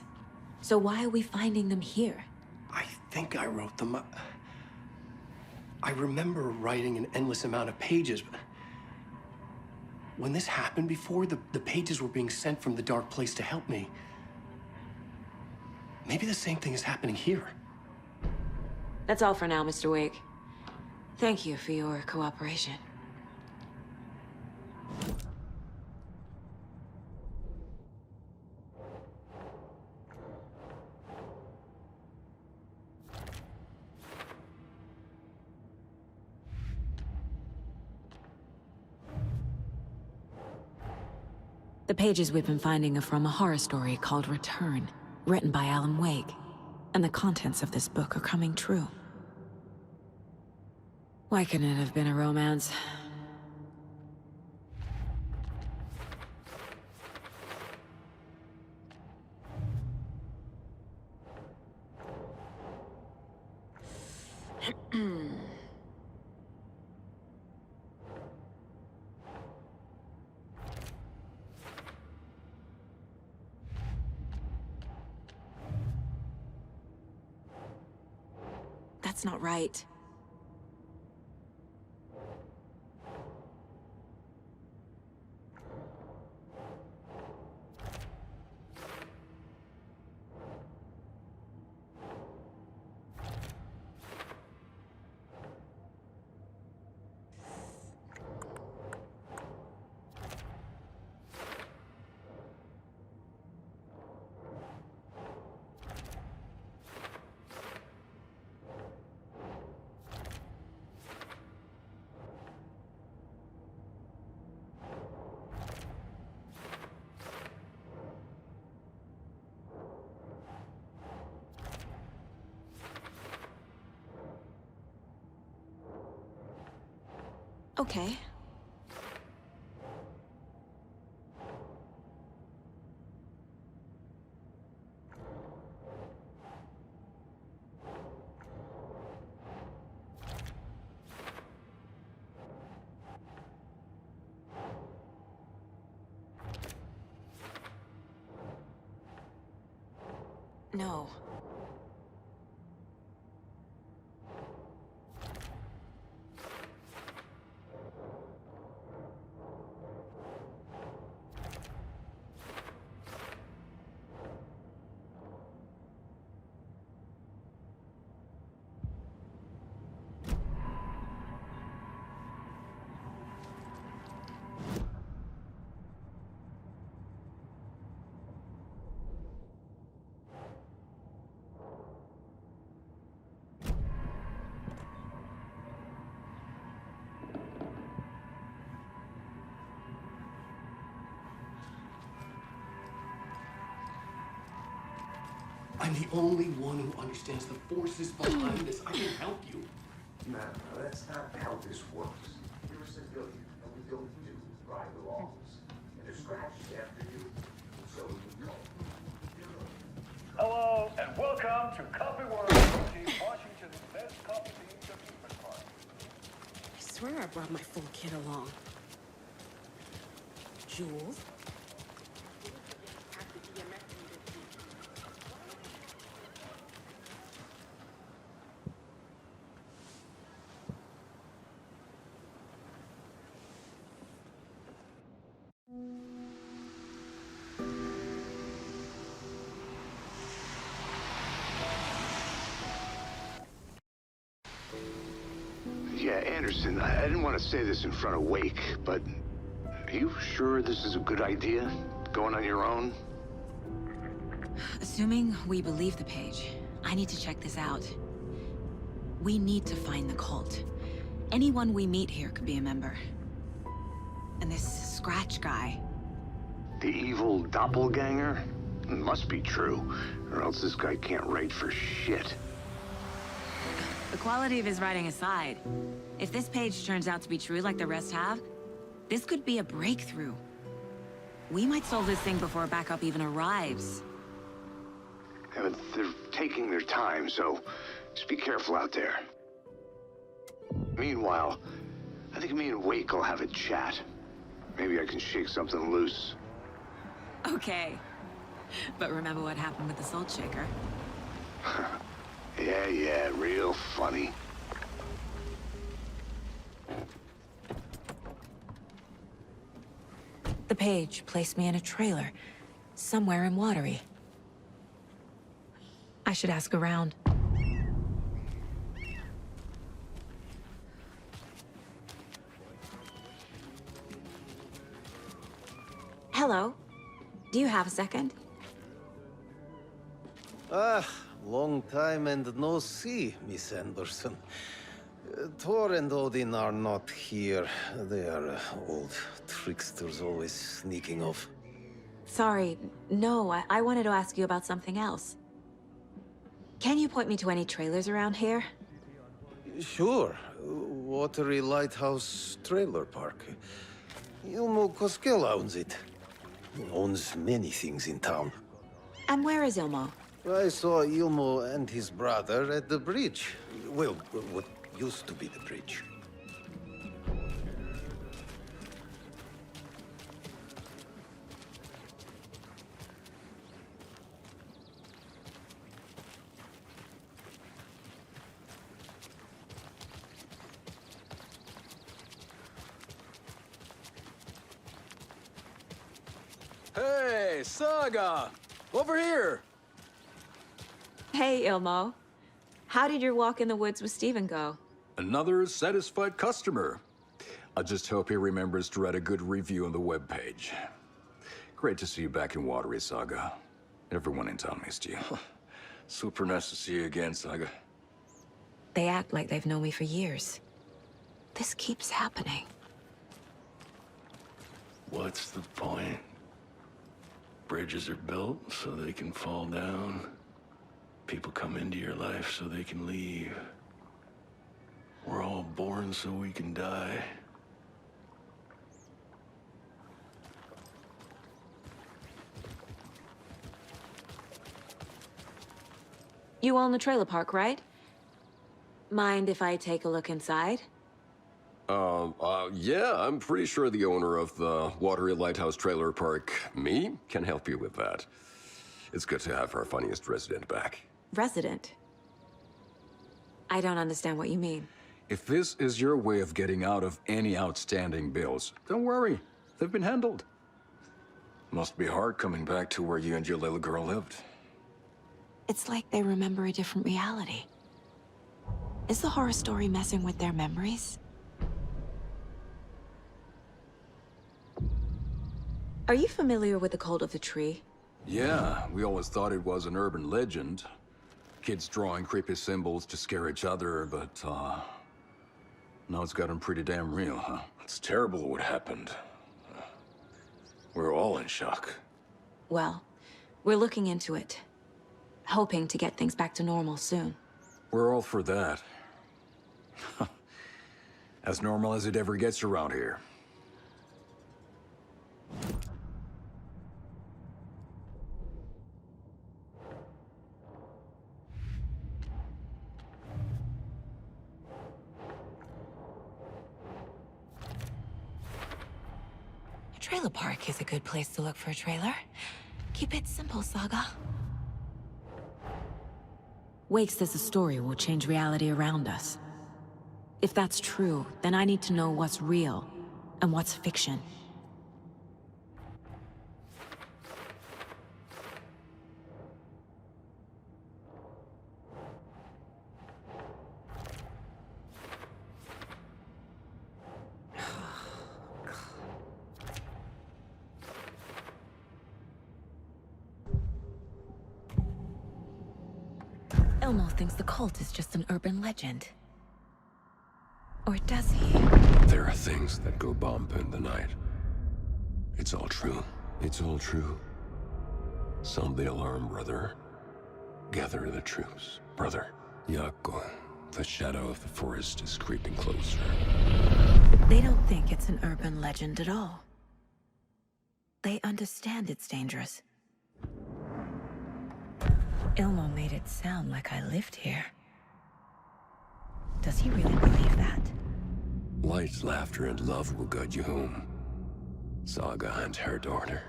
So why are we finding them here? I think I wrote them. I remember writing an endless amount of pages. But when this happened before, the pages were being sent from the dark place to help me. Maybe the same thing is happening here. That's all for now, Mr. Wake. Thank you for your cooperation. The pages we've been finding are from a horror story called Return, written by Alan Wake. And the contents of this book are coming true. Why couldn't it have been a romance? That's not right. Okay. No. I'm the only one who understands the forces behind this. I can help you. No, that's not how this works. You're a civilian, and we don't do right wrongs. And they're scratched after you, so we go. Hello, and welcome to Coffee World, Washington's best coffee themed amusement park. I swear I brought my full kit along. Jules? Yeah, Anderson, I didn't want to say this in front of Wake, but are you sure this is a good idea? Going on your own? Assuming we believe the page, I need to check this out. We need to find the cult. Anyone we meet here could be a member. And this Scratch guy. The evil doppelganger? Must be true, or else this guy can't write for shit. The quality of his writing aside, if this page turns out to be true like the rest have, this could be a breakthrough. We might solve this thing before backup even arrives. Yeah, but they're taking their time, so just be careful out there. Meanwhile, I think me and Wake will have a chat. Maybe I can shake something loose. Okay. But remember what happened with the Salt Shaker? Yeah, real funny. The page placed me in a trailer, somewhere in Watery. I should ask around. Hello. Do you have a second? Long time and no see, Miss Anderson. Thor and Odin are not here. They are old tricksters always sneaking off. Sorry, no, I wanted to ask you about something else. Can you point me to any trailers around here? Sure. Watery Lighthouse Trailer Park. Ilmo Koskela owns it. He owns many things in town. And where is Ilmo? I saw Ilmo and his brother at the bridge. Well, what used to be the bridge. Hey, Saga! Over here! Hey, Ilmo. How did your walk in the woods with Steven go? Another satisfied customer. I just hope he remembers to write a good review on the webpage. Great to see you back in Watery, Saga. Everyone in town missed you. Super nice to see you again, Saga. They act like they've known me for years. This keeps happening. What's the point? Bridges are built so they can fall down. People come into your life so they can leave. We're all born so we can die. You own the trailer park, right? Mind if I take a look inside? Yeah, I'm pretty sure the owner of the Watery Lighthouse Trailer Park, me, can help you with that. It's good to have our funniest resident back. Resident? I don't understand what you mean. If this is your way of getting out of any outstanding bills, don't worry. They've been handled. Must be hard coming back to where you and your little girl lived. It's like they remember a different reality. Is the horror story messing with their memories? Are you familiar with the Cult of the Tree? Yeah, we always thought it was an urban legend. Kids drawing creepy symbols to scare each other, but, now it's gotten pretty damn real, huh? It's terrible what happened. We're all in shock. Well, we're looking into it. Hoping to get things back to normal soon. We're all for that. As normal as it ever gets around here. A trailer park is a good place to look for a trailer. Keep it simple, Saga. Wake says the story will change reality around us. If that's true, then I need to know what's real and what's fiction. Elmo thinks the cult is just an urban legend. Or does he? There are things that go bump in the night. It's all true. It's all true. Sound the alarm, brother. Gather the troops, brother. Yako, the shadow of the forest is creeping closer. They don't think it's an urban legend at all. They understand it's dangerous. Ilmo made it sound like I lived here. Does he really believe that? Light, laughter, and love will guide you home. Saga and her daughter.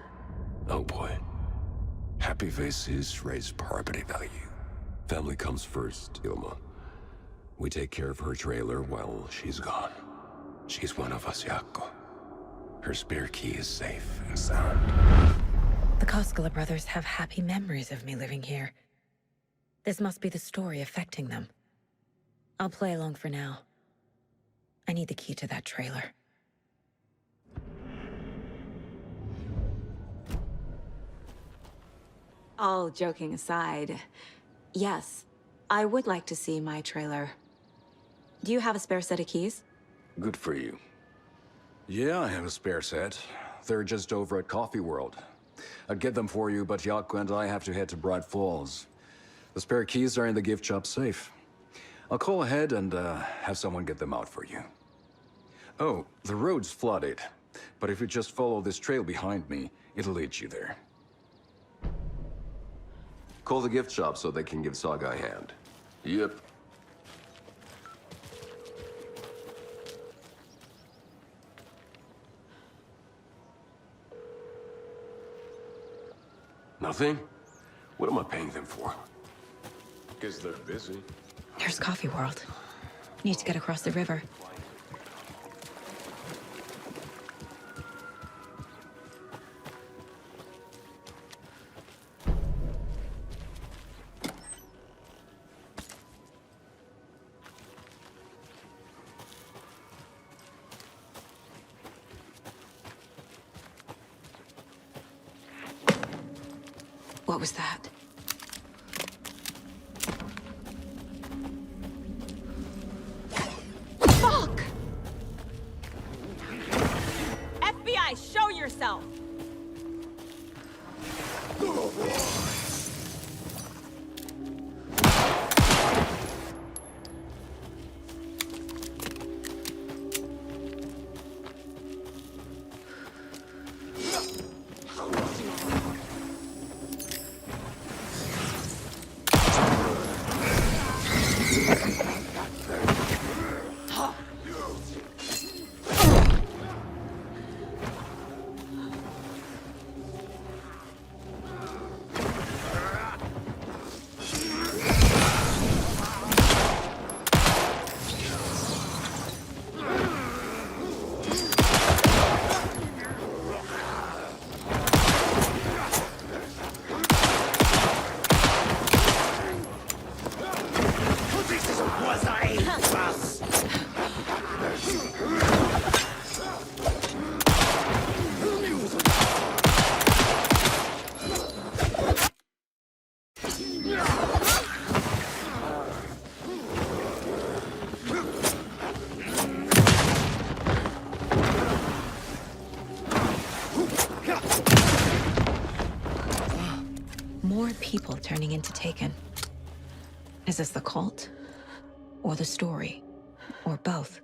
Oh boy. Happy faces raise property value. Family comes first, Ilma. We take care of her trailer while she's gone. She's one of us, Yako. Her spare key is safe and sound. The Koskela brothers have happy memories of me living here. This must be the story affecting them. I'll play along for now. I need the key to that trailer. All joking aside, yes, I would like to see my trailer. Do you have a spare set of keys? Good for you. Yeah, I have a spare set. They're just over at Coffee World. I'd get them for you, but Yako and I have to head to Bright Falls. The spare keys are in the gift shop safe. I'll call ahead and have someone get them out for you. Oh, the road's flooded, but if you just follow this trail behind me, it'll lead you there. Call the gift shop so they can give Saga a hand. Yep. Nothing? What am I paying them for? Because they're busy. There's Coffee World. Need to get across the river. What was that? Fuck! FBI, show yourself! More people turning into Taken. Is this the cult? Or the story? Or both?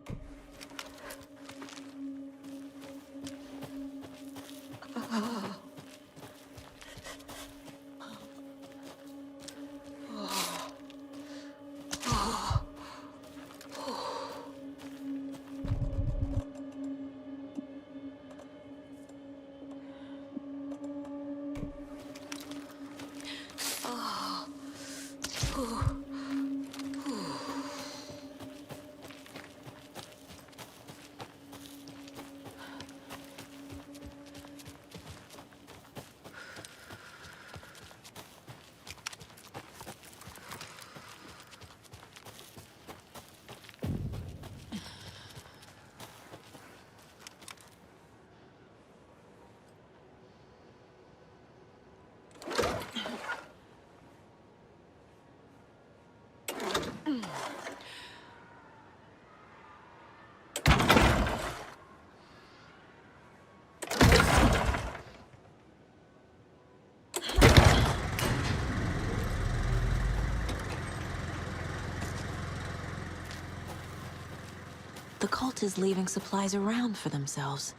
The cult is leaving supplies around for themselves.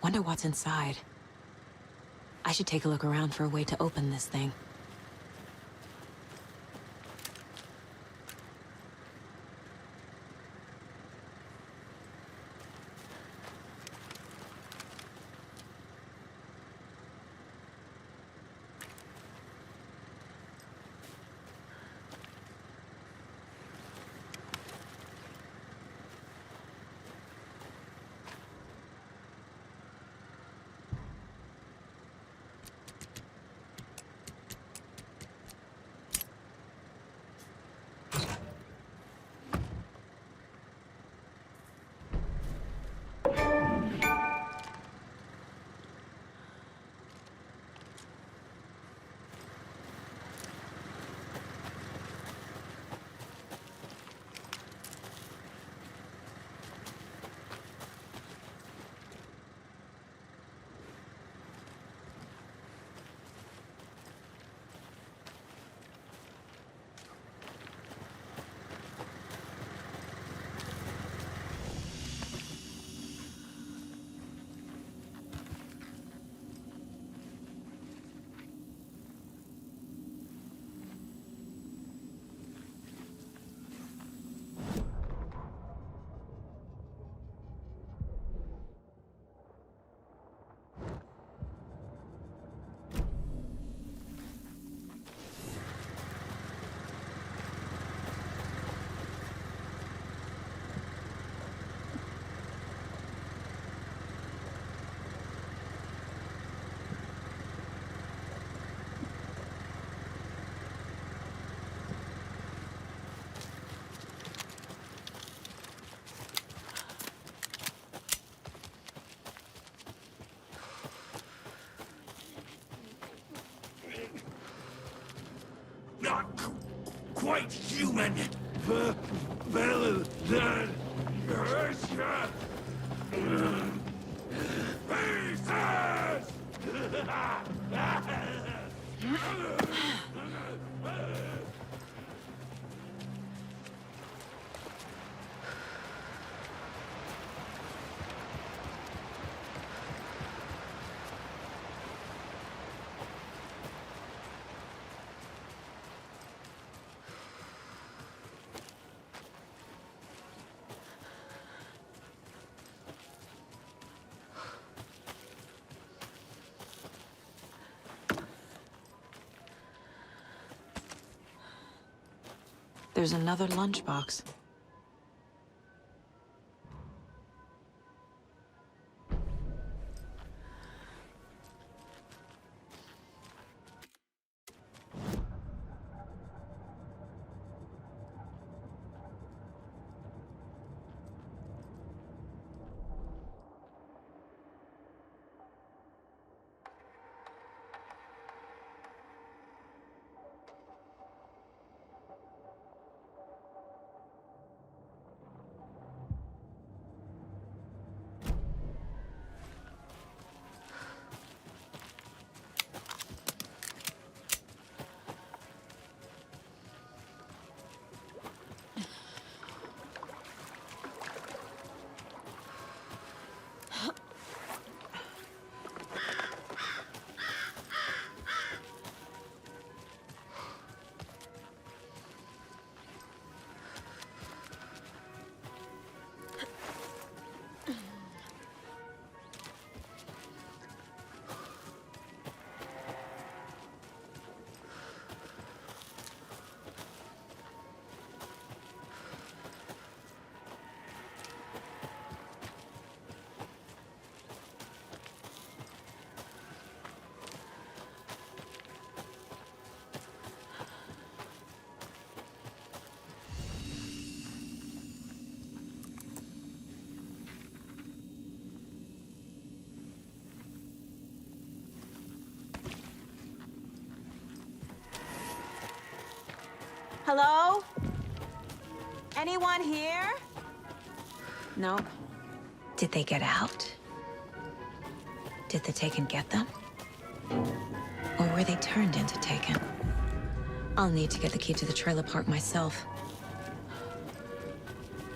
Wonder what's inside. I should take a look around for a way to open this thing. human. Better than Russia. Pieces! There's another lunchbox. Hello? Anyone here? No. Did they get out? Did the Taken get them? Or were they turned into Taken? I'll need to get the key to the trailer park myself.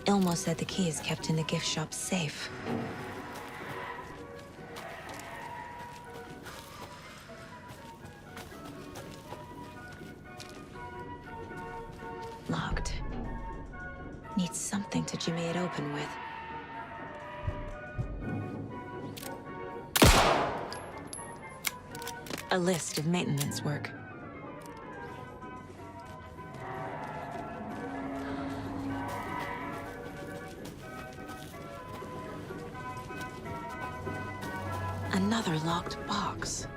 Ilmo said the key is kept in the gift shop safe. Locked. Need something to jimmy it open with. A list of maintenance work. Another locked box.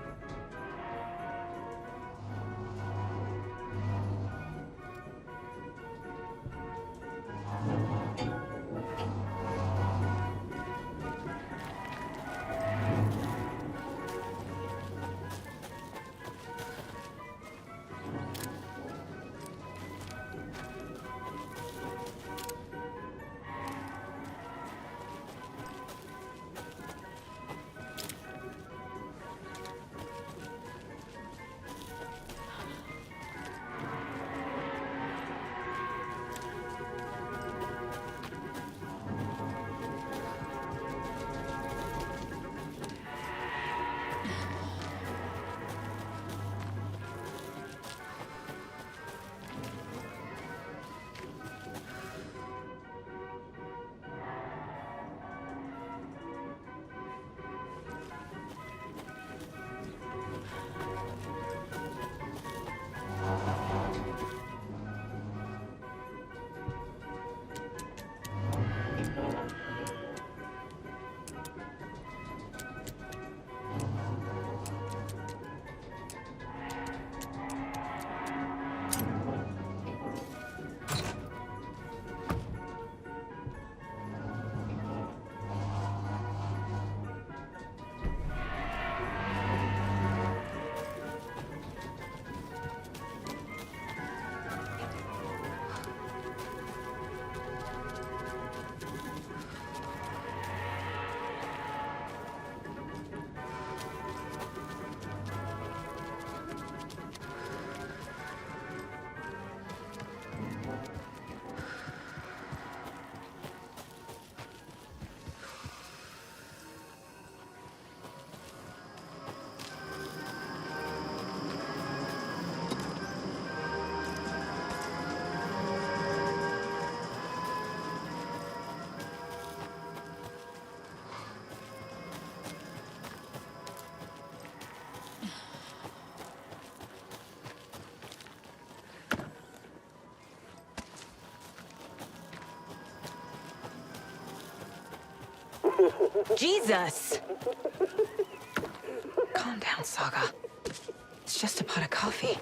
Jesus! Calm down, Saga. It's just a pot of coffee.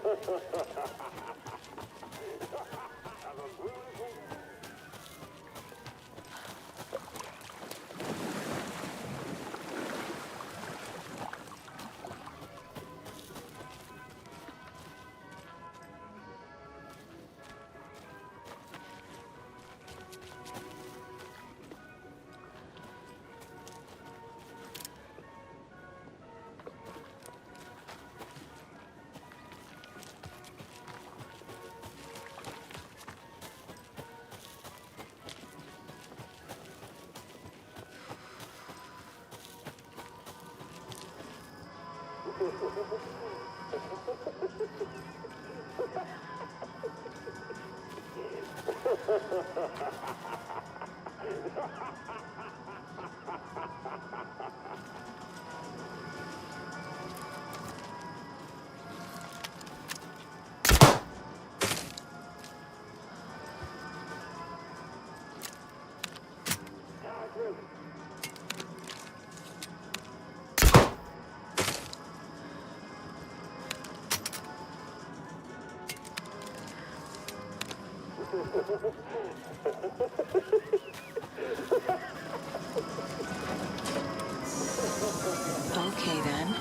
Okay, then.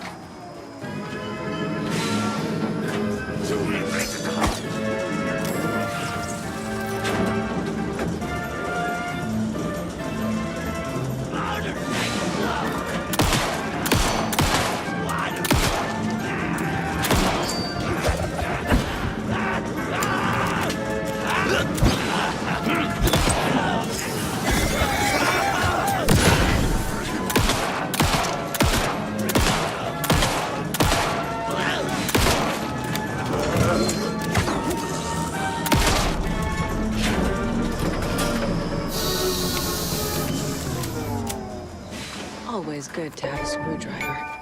Always good to have a screwdriver.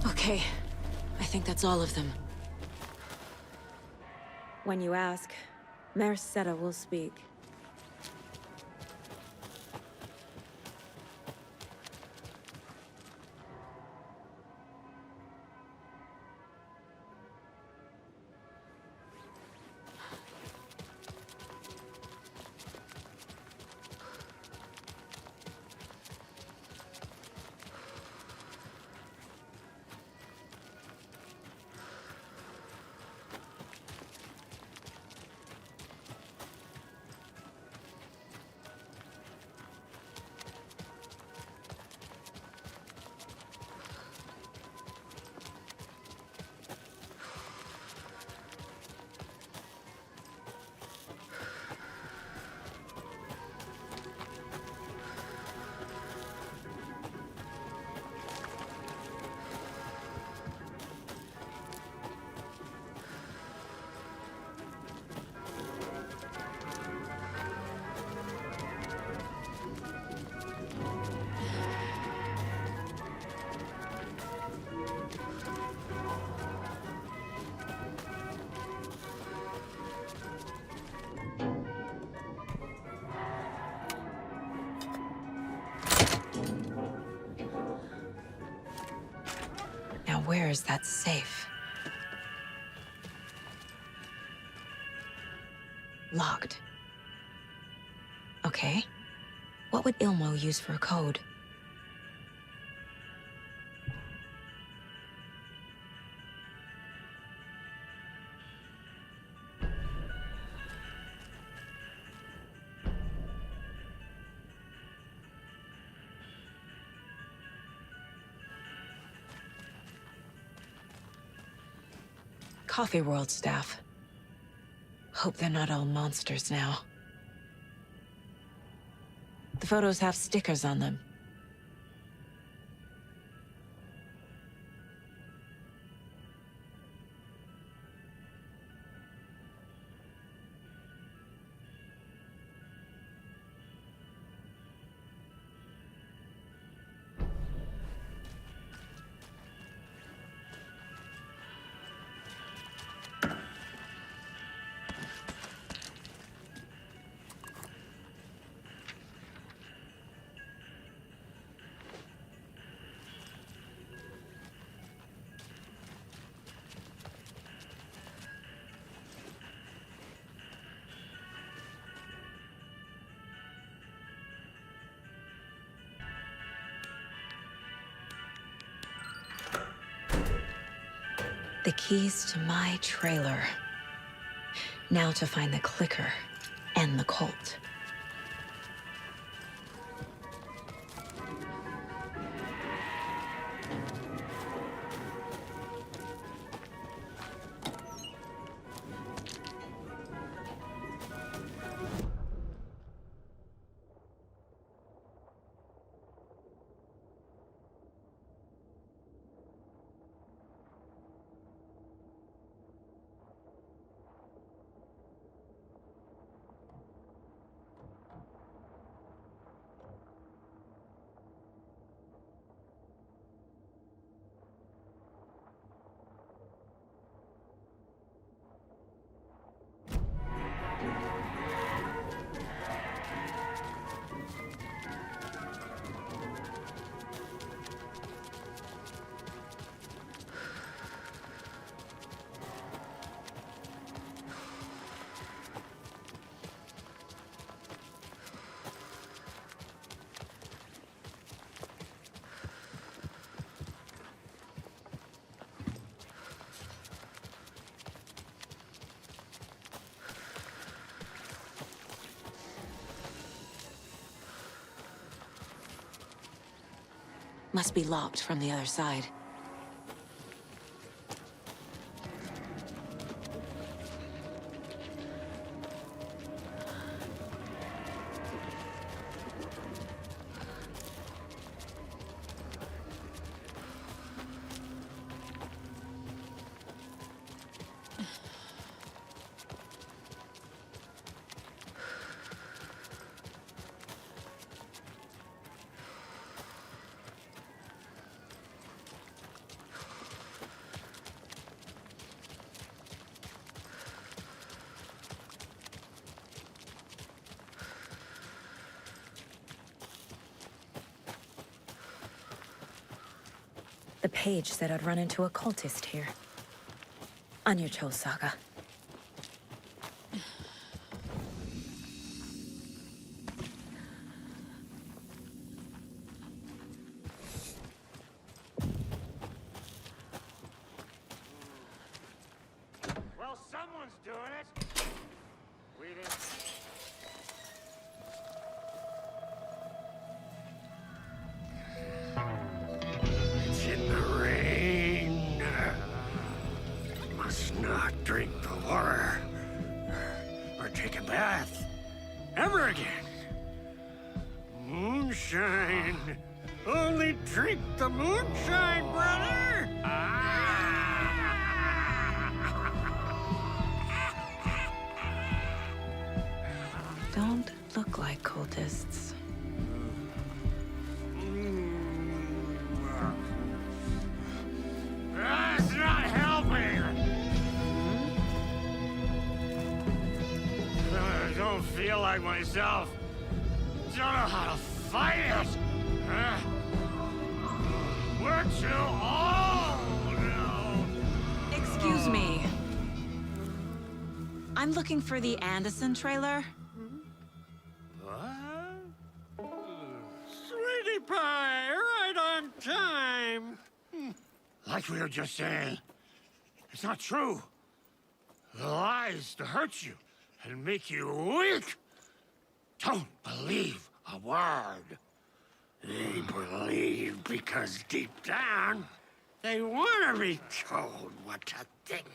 Okay, I think that's all of them. When you ask, Mayor Seta will speak. where is that safe? Locked. Okay. What would Ilmo use for a code? Coffee World staff. Hope they're not all monsters now. The photos have stickers on them. The keys to my trailer. Now to find the clicker and the cult. Must be locked from the other side. The page said I'd run into a cultist here. On your Cho saga. Well, someone's doing it. We didn't. It's in the rain. Must not drink the water. Or take a bath. Ever again. Moonshine. Only drink the moonshine, brother! Don't look like cultists. That's not helping! I don't feel like myself. Don't know how to fight it! We're too old! Excuse me. I'm looking for the Anderson trailer. Sweetie pie, right on time. Like we were just saying, it's not true. The lies to hurt you and make you weak. Don't believe a word. They believe because deep down, they want to be told what to think.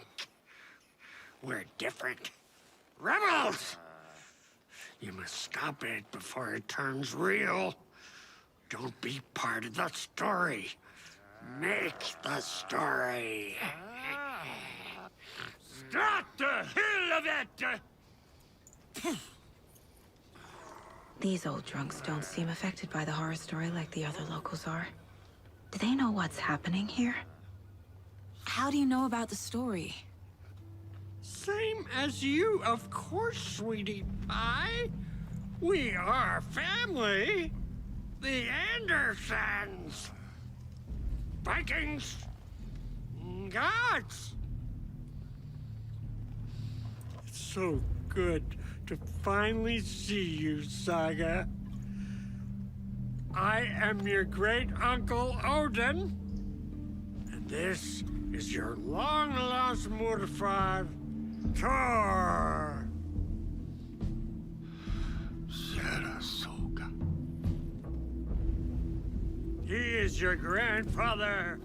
We're different. Rebels! You must stop it before it turns real. Don't be part of the story. Make the story. Start the hell of it! These old drunks don't seem affected by the horror story like the other locals are. Do they know what's happening here? How do you know about the story? Same as you, of course, sweetie pie. We are family. The Andersons. Vikings. Gods. It's so good to finally see you, Saga. I am your great-uncle Odin. And this is your long-lost mortified Thor. Sarasota. He is your grandfather,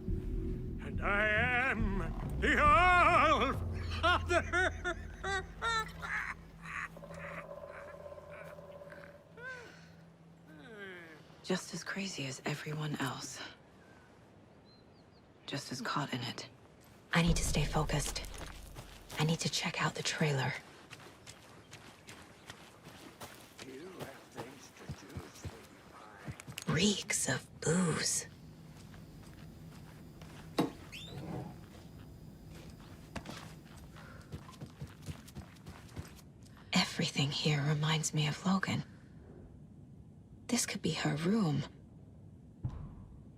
and I am the All-Father. Just as crazy as everyone else. Just as caught in it. I need to stay focused. I need to check out the trailer. Reeks of booze. Everything here reminds me of Logan. This could be her room.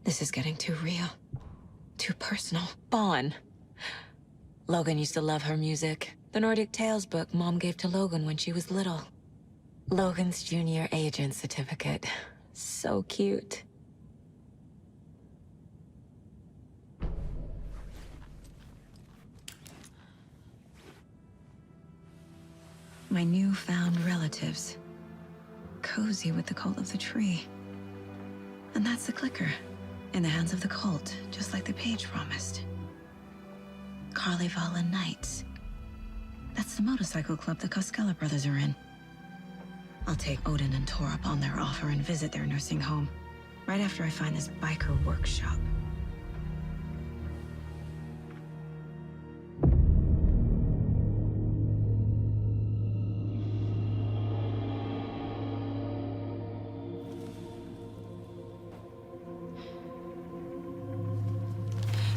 This is getting too real. Too personal. Vaughn. Logan used to love her music. The Nordic Tales book Mom gave to Logan when she was little. Logan's junior agent certificate. So cute. My newfound relatives. Cozy with the cult of the tree. And that's the clicker. In the hands of the cult, just like the page promised. Carnival Knights. That's the motorcycle club the Koskela brothers are in. I'll take Odin and Tor up on their offer and visit their nursing home. Right after I find this biker workshop.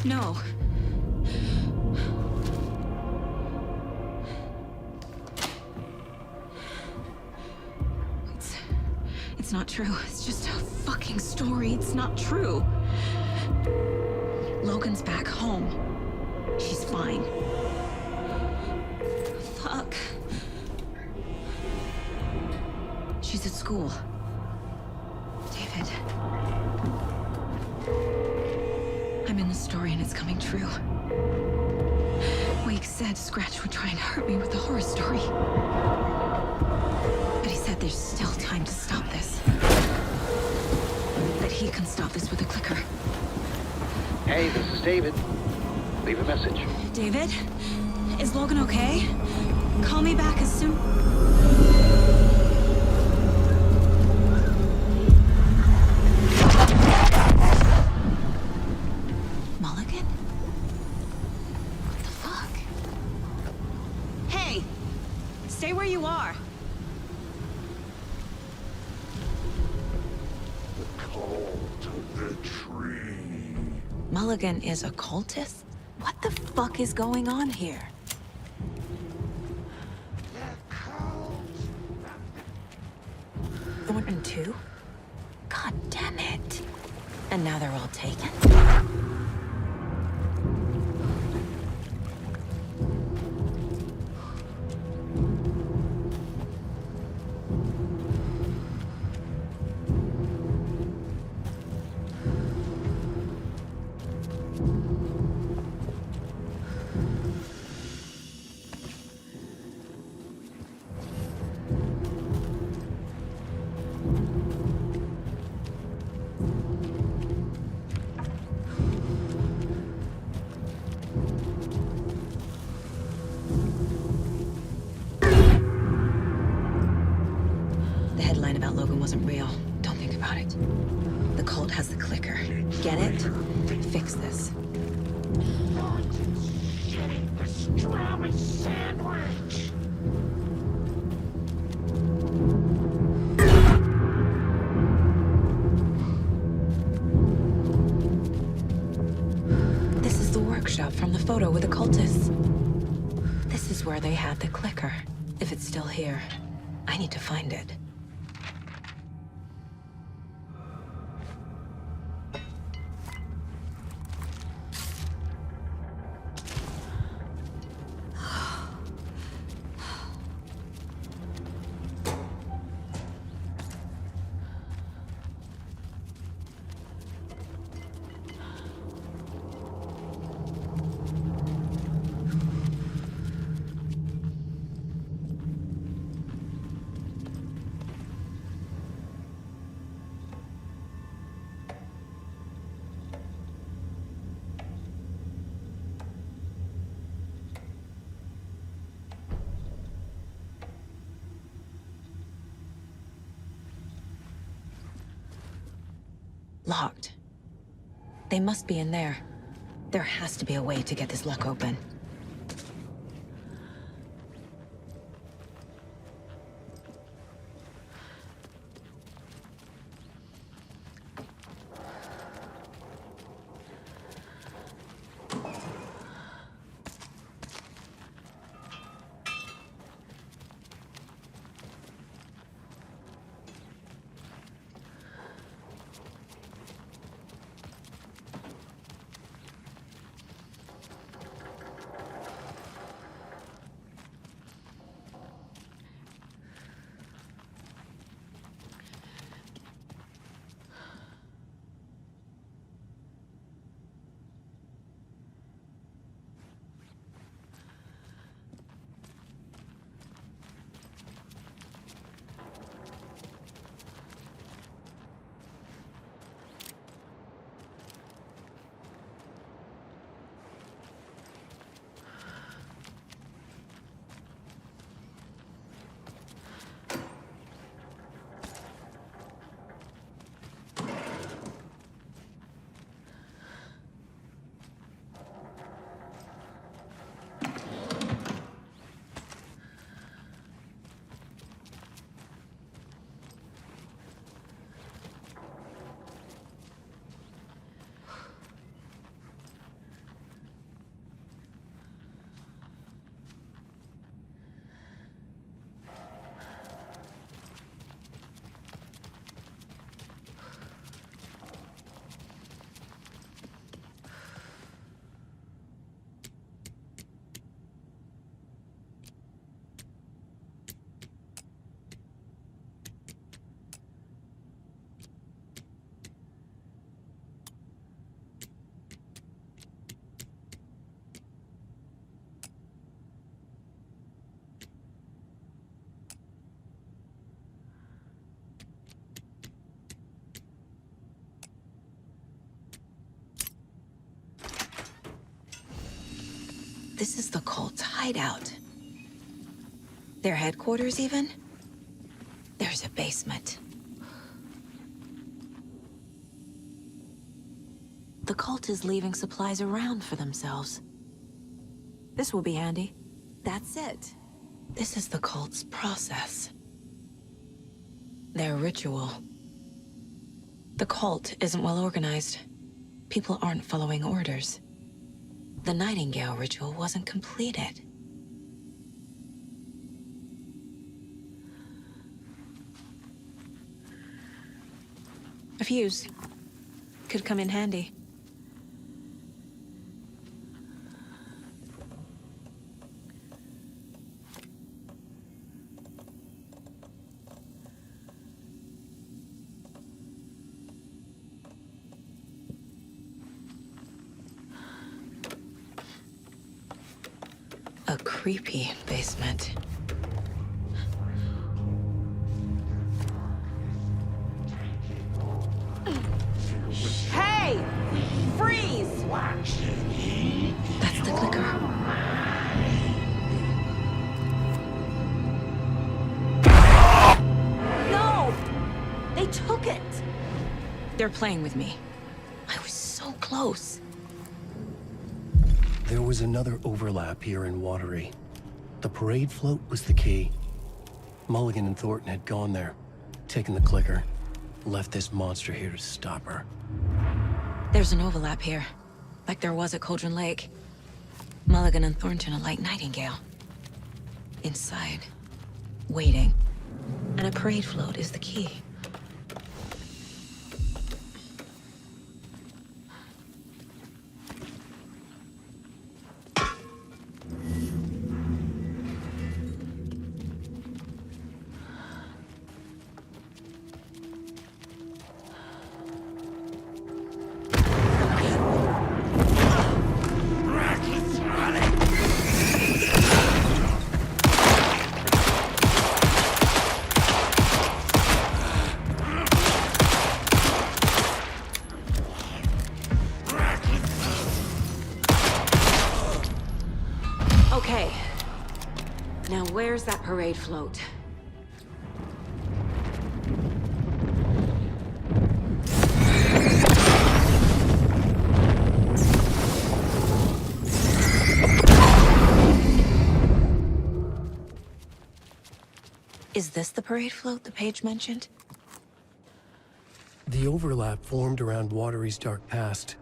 No. It's not true. It's just a fucking story. It's not true. Logan's back home. She's fine. Fuck. She's at school. David. I'm in the story and it's coming true. Wake said Scratch would try and hurt me with the horror story. But he said there's still time to stop this. That he can stop this with a clicker. Hey, this is David. Leave a message. David? Is Logan okay? Call me back as soon... Mulligan? What the fuck? Hey! Stay where you are. Mulligan is a cultist? What the fuck is going on here? Thornton too? God damn it. And now they're all taken? The headline about Logan wasn't real. Don't think about it. The cult has the clicker. Get it? Fix this. Pastrami sandwich! This is the workshop from the photo with the cultists. This is where they had the clicker. If it's still here, I need to find it. Locked. They must be in there. There has to be a way to get this lock open. This is the cult's hideout. Their headquarters, even? There's a basement. The cult is leaving supplies around for themselves. This will be handy. That's it. This is the cult's process. Their ritual. The cult isn't well organized. People aren't following orders. The Nightingale ritual wasn't completed. A fuse could come in handy. A creepy basement. Hey! Freeze! That's the clicker. No! They're playing with me. I was so close. There was another overlap here in Watery. The parade float was the key. Mulligan and Thornton had gone there, taken the clicker, left this monster here to stop her. There's an overlap here, like there was at Cauldron Lake. Mulligan and Thornton are like Nightingale. Inside, waiting. And a parade float is the key. Okay. Now where's that parade float? Is this the parade float the page mentioned? The overlap formed around Watery's dark past.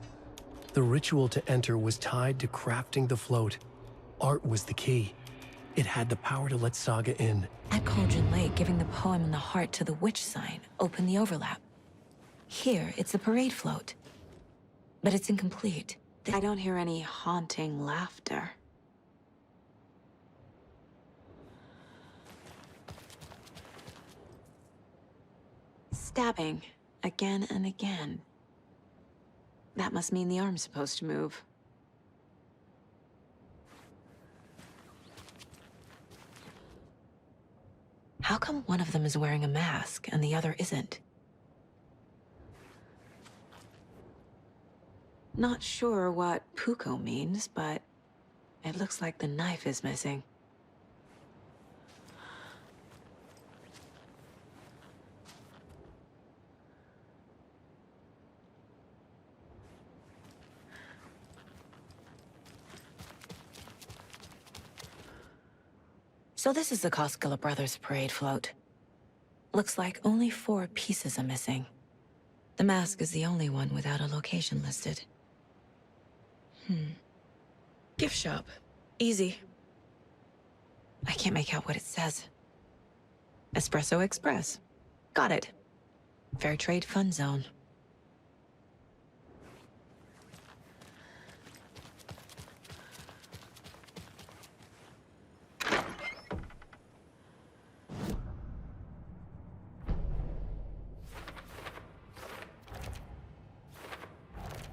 The ritual to enter was tied to crafting the float. Art was the key. It had the power to let Saga in. At Cauldron Lake, giving the poem and the heart to the witch sign opened the overlap. Here, it's a parade float. But it's incomplete. I don't hear any haunting laughter. Stabbing, again and again. That must mean the arm's supposed to move. How come one of them is wearing a mask and the other isn't? Not sure what Puko means, but it looks like the knife is missing. So this is the Koskela Brothers parade float. Looks like only 4 pieces are missing. The mask is the only one without a location listed. Gift shop. Easy. I can't make out what it says. Espresso Express. Got it. Fair Trade Fun Zone.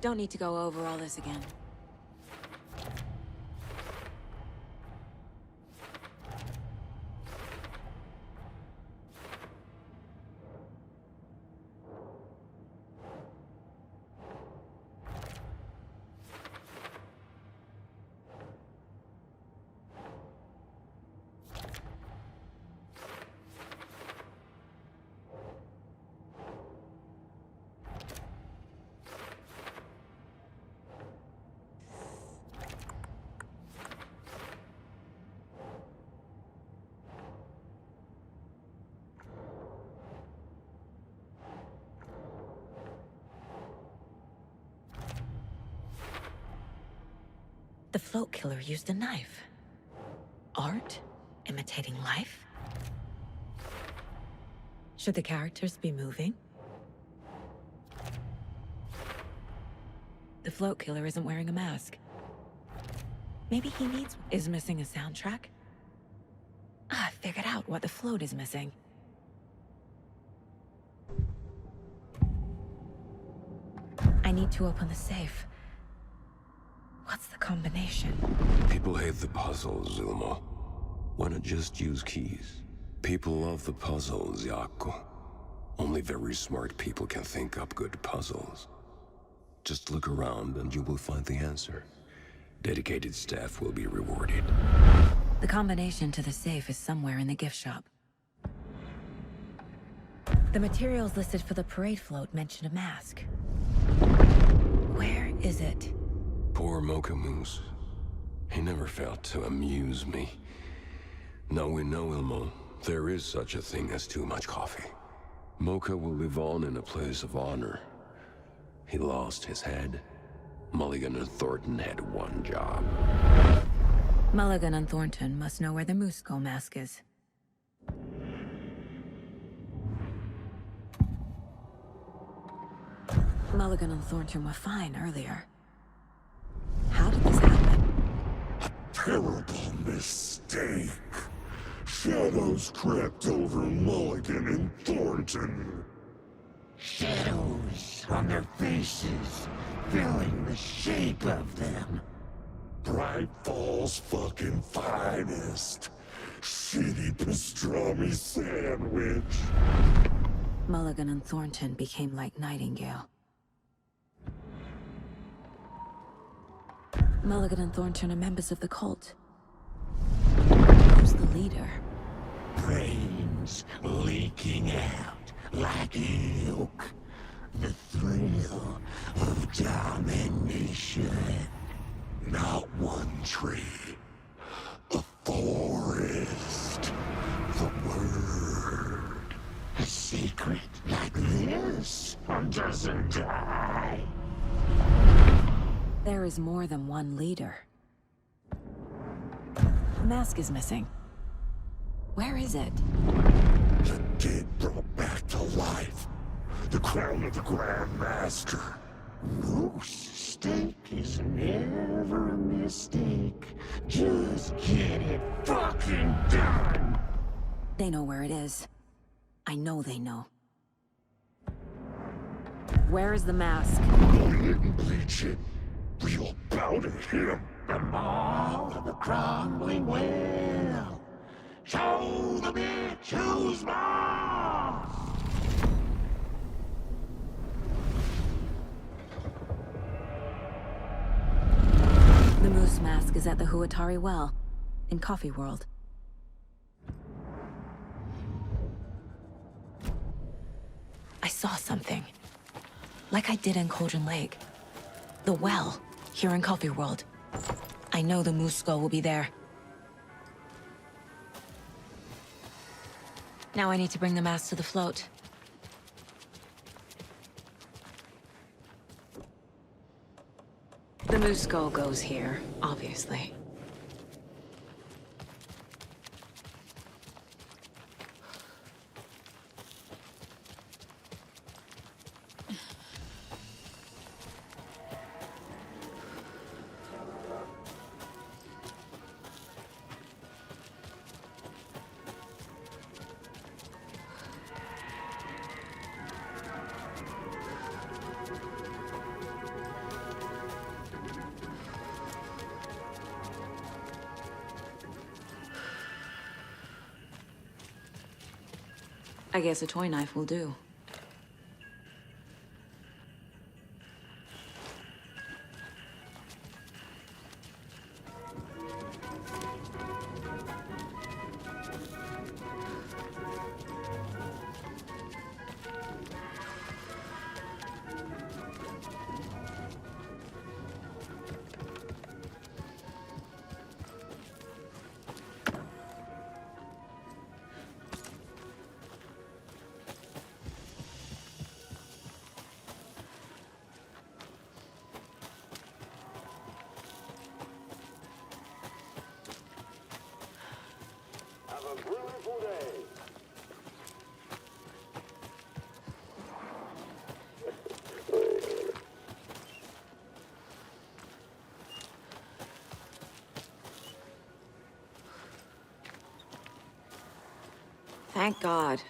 Don't need to go over all this again. The float killer used a knife. Art? Imitating life? Should the characters be moving? The float killer isn't wearing a mask. Maybe he needs... Is missing a soundtrack? I figured out what the float is missing. I need to open the safe. What's the combination? People hate the puzzles, Zulmo. Why not just use keys? People love the puzzles, Yaku. Only very smart people can think up good puzzles. Just look around and you will find the answer. Dedicated staff will be rewarded. The combination to the safe is somewhere in the gift shop. The materials listed for the parade float mention a mask. Where is it? Poor Mocha Moose. He never failed to amuse me. Now we know, Ilmo, there is such a thing as too much coffee. Mocha will live on in a place of honor. He lost his head. Mulligan and Thornton had one job. Mulligan and Thornton must know where the Moose Skull mask is. Mulligan and Thornton were fine earlier. How did this happen? Terrible mistake. Shadows crept over Mulligan and Thornton. Shadows on their faces, filling the shape of them. Bright Falls fucking finest. Shitty pastrami sandwich. Mulligan and Thornton became like Nightingale. Mulligan and Thornton are members of the cult. Who's the leader? Brains leaking out like ilk. The thrill of domination. Not one tree. A forest. The word. A secret like this doesn't die. There is more than one leader. The mask is missing. Where is it? The dead brought back to life. The crown of the Grand Master. Moose steak is never a mistake. Just get it fucking done. They know where it is. I know they know. Where is the mask? We didn't bleach it. We'll powder him. The maw of the crumbling well. Show the bitch who's boss. The moose mask is at the Huatari Well, in Coffee World. I saw something. Like I did in Cauldron Lake. The well, here in Coffee World. I know the Moose Skull will be there. Now I need to bring the mask to the float. The Moose Skull goes here, obviously. I guess a toy knife will do. Thank God.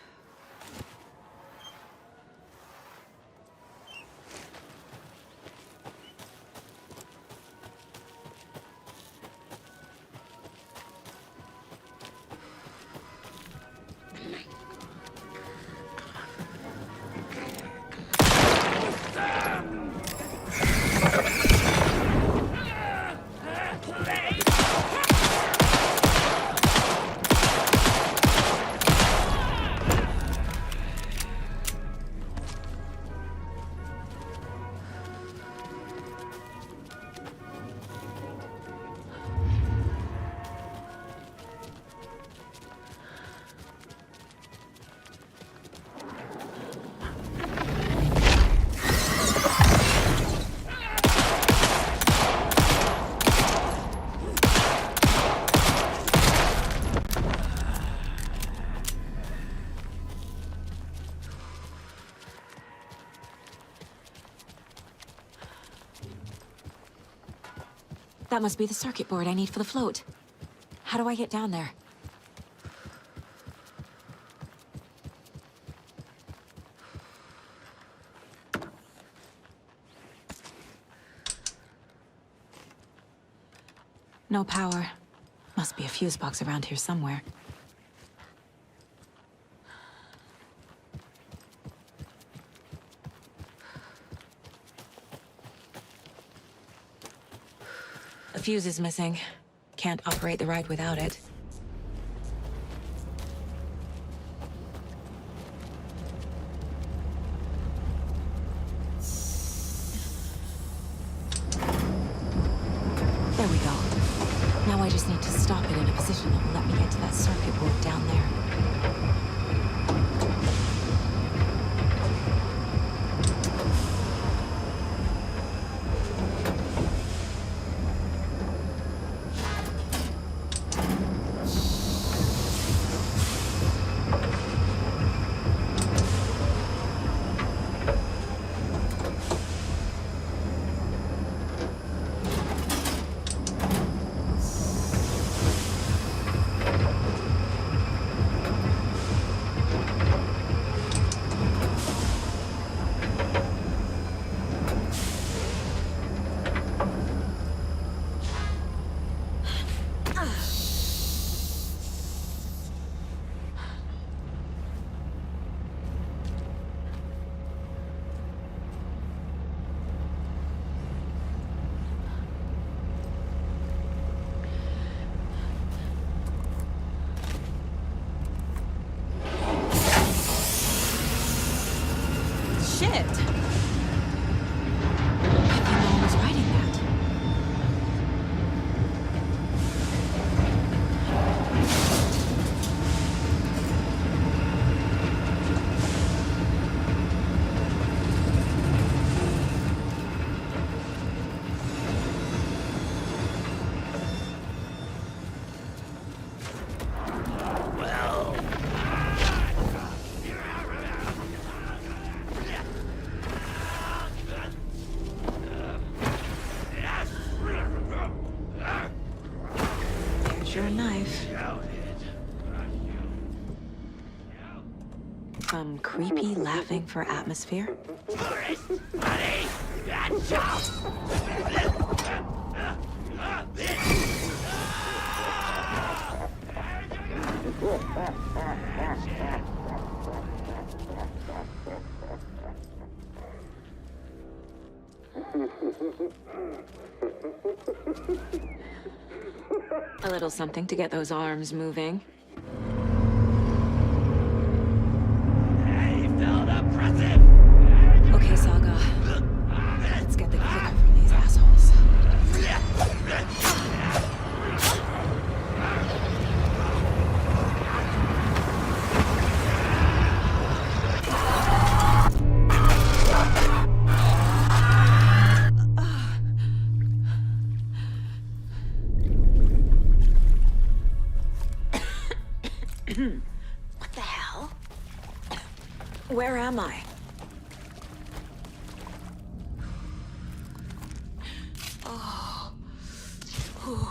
That must be the circuit board I need for the float. How do I get down there? No power. Must be a fuse box around here somewhere. A fuse is missing. Can't operate the ride without it. There we go. Now I just need to stop it in a position that will let me get to that circuit board down there. Shit! I think no one was writing that. There's your knife. Some creepy laughing for atmosphere. A little something to get those arms moving. Okay, Saga. Let's get the clicker from these assholes. What the hell? Where am I? Oh. Ooh.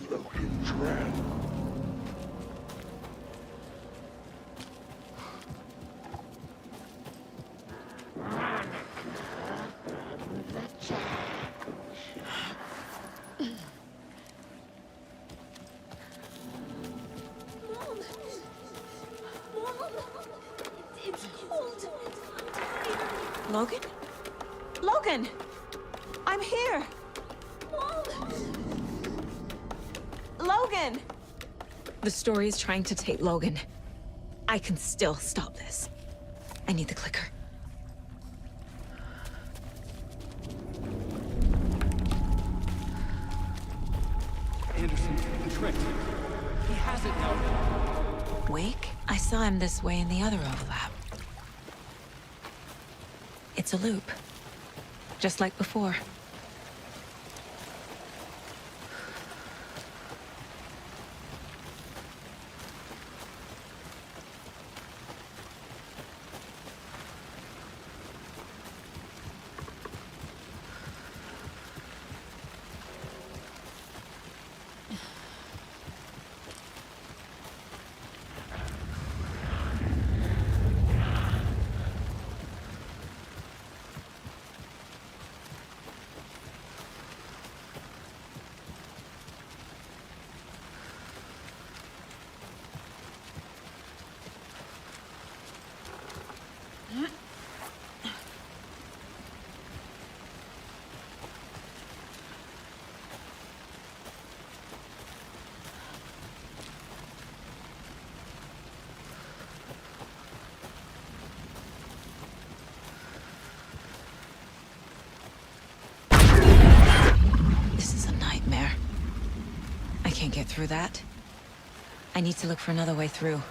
Logan Trap. It's cold. Logan? Logan! I'm here! Logan! The story is trying to take Logan. I can still stop this. I need the clicker. Anderson, the trick. He has it now. Wake? I saw him this way in the other overlap. It's a loop. Just like before. This is a nightmare. I can't get through that. I need to look for another way through.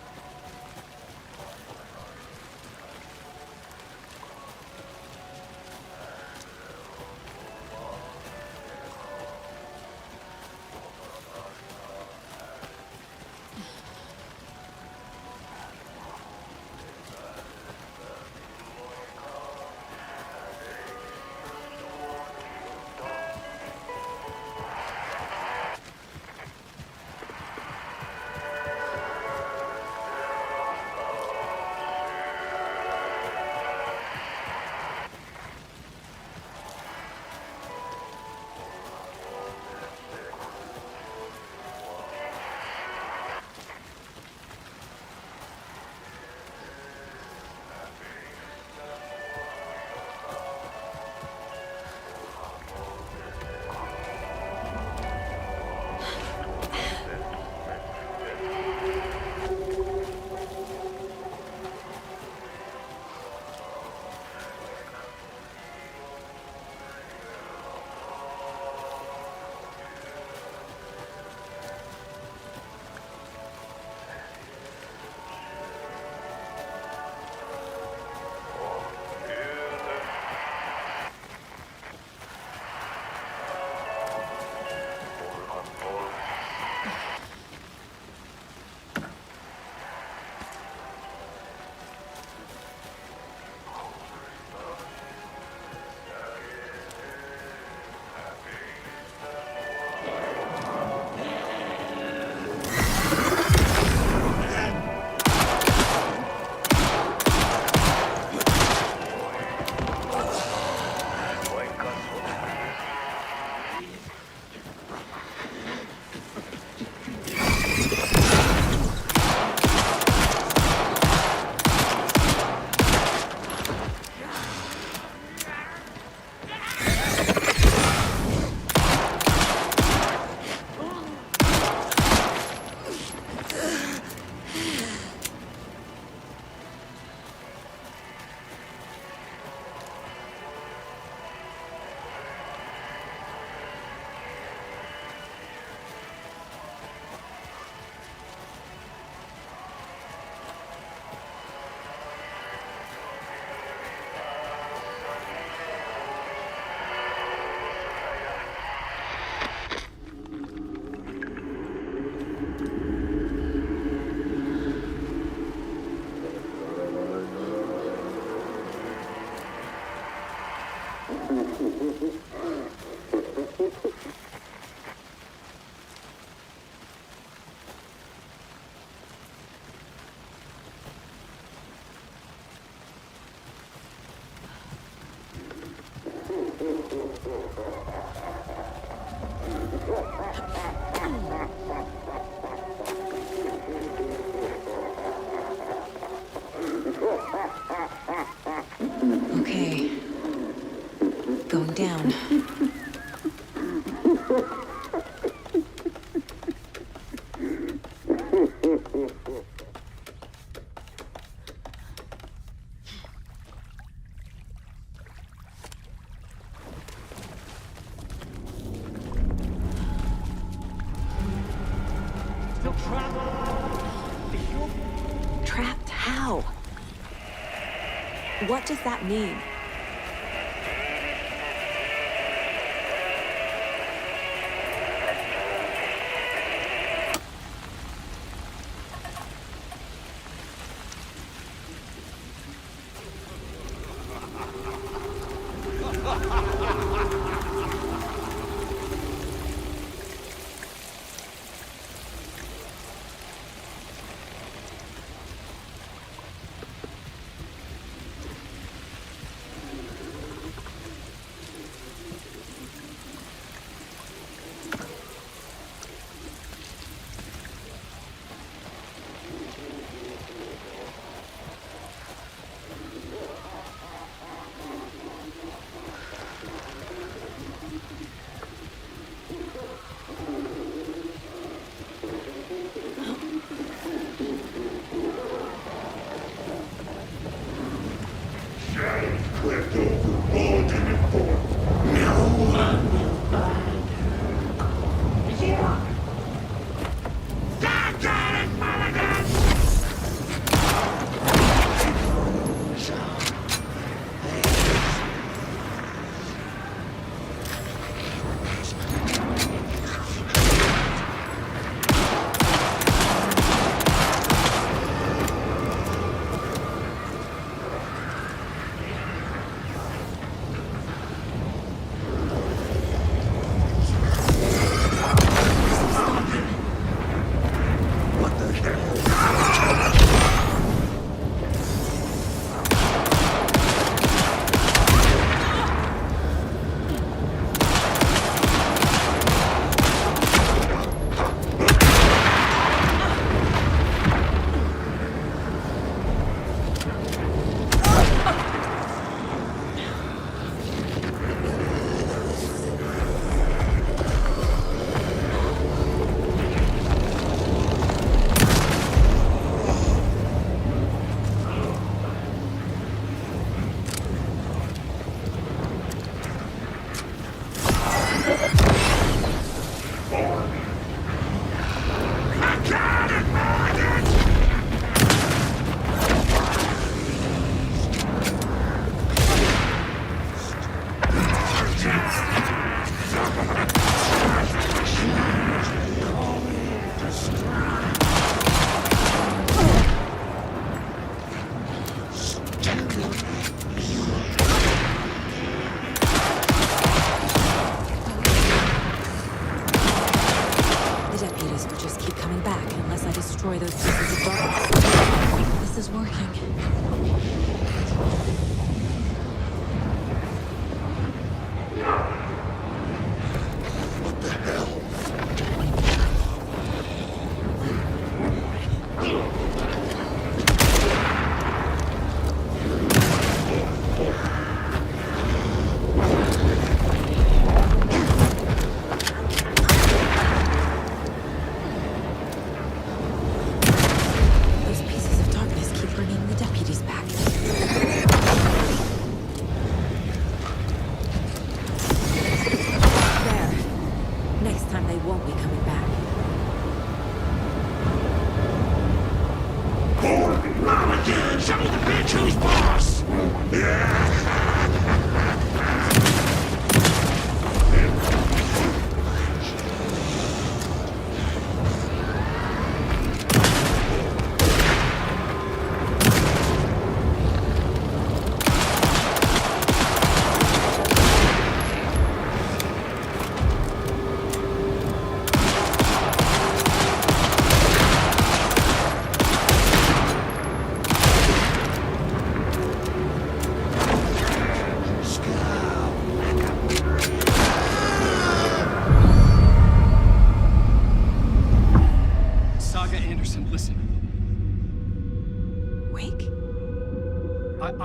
Okay. Going down. Still trapped? Trapped how? What does that mean?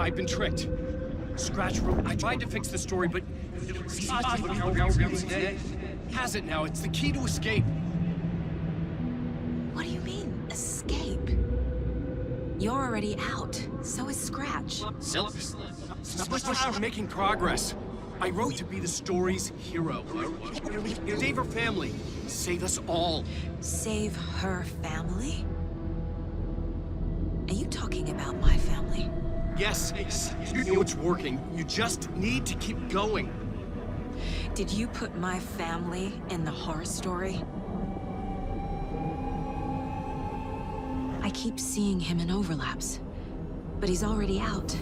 I've been tricked. Scratch wrote. I tried to fix the story, but has it now. It's the key to escape. What do you mean, escape? You're already out. So is Scratch. We're making progress. I wrote to be the story's hero. Save her family. Save us all. Save her family? Are you talking about my family? Yes, you know it's working. You just need to keep going. Did you put my family in the horror story? I keep seeing him in overlaps, but he's already out.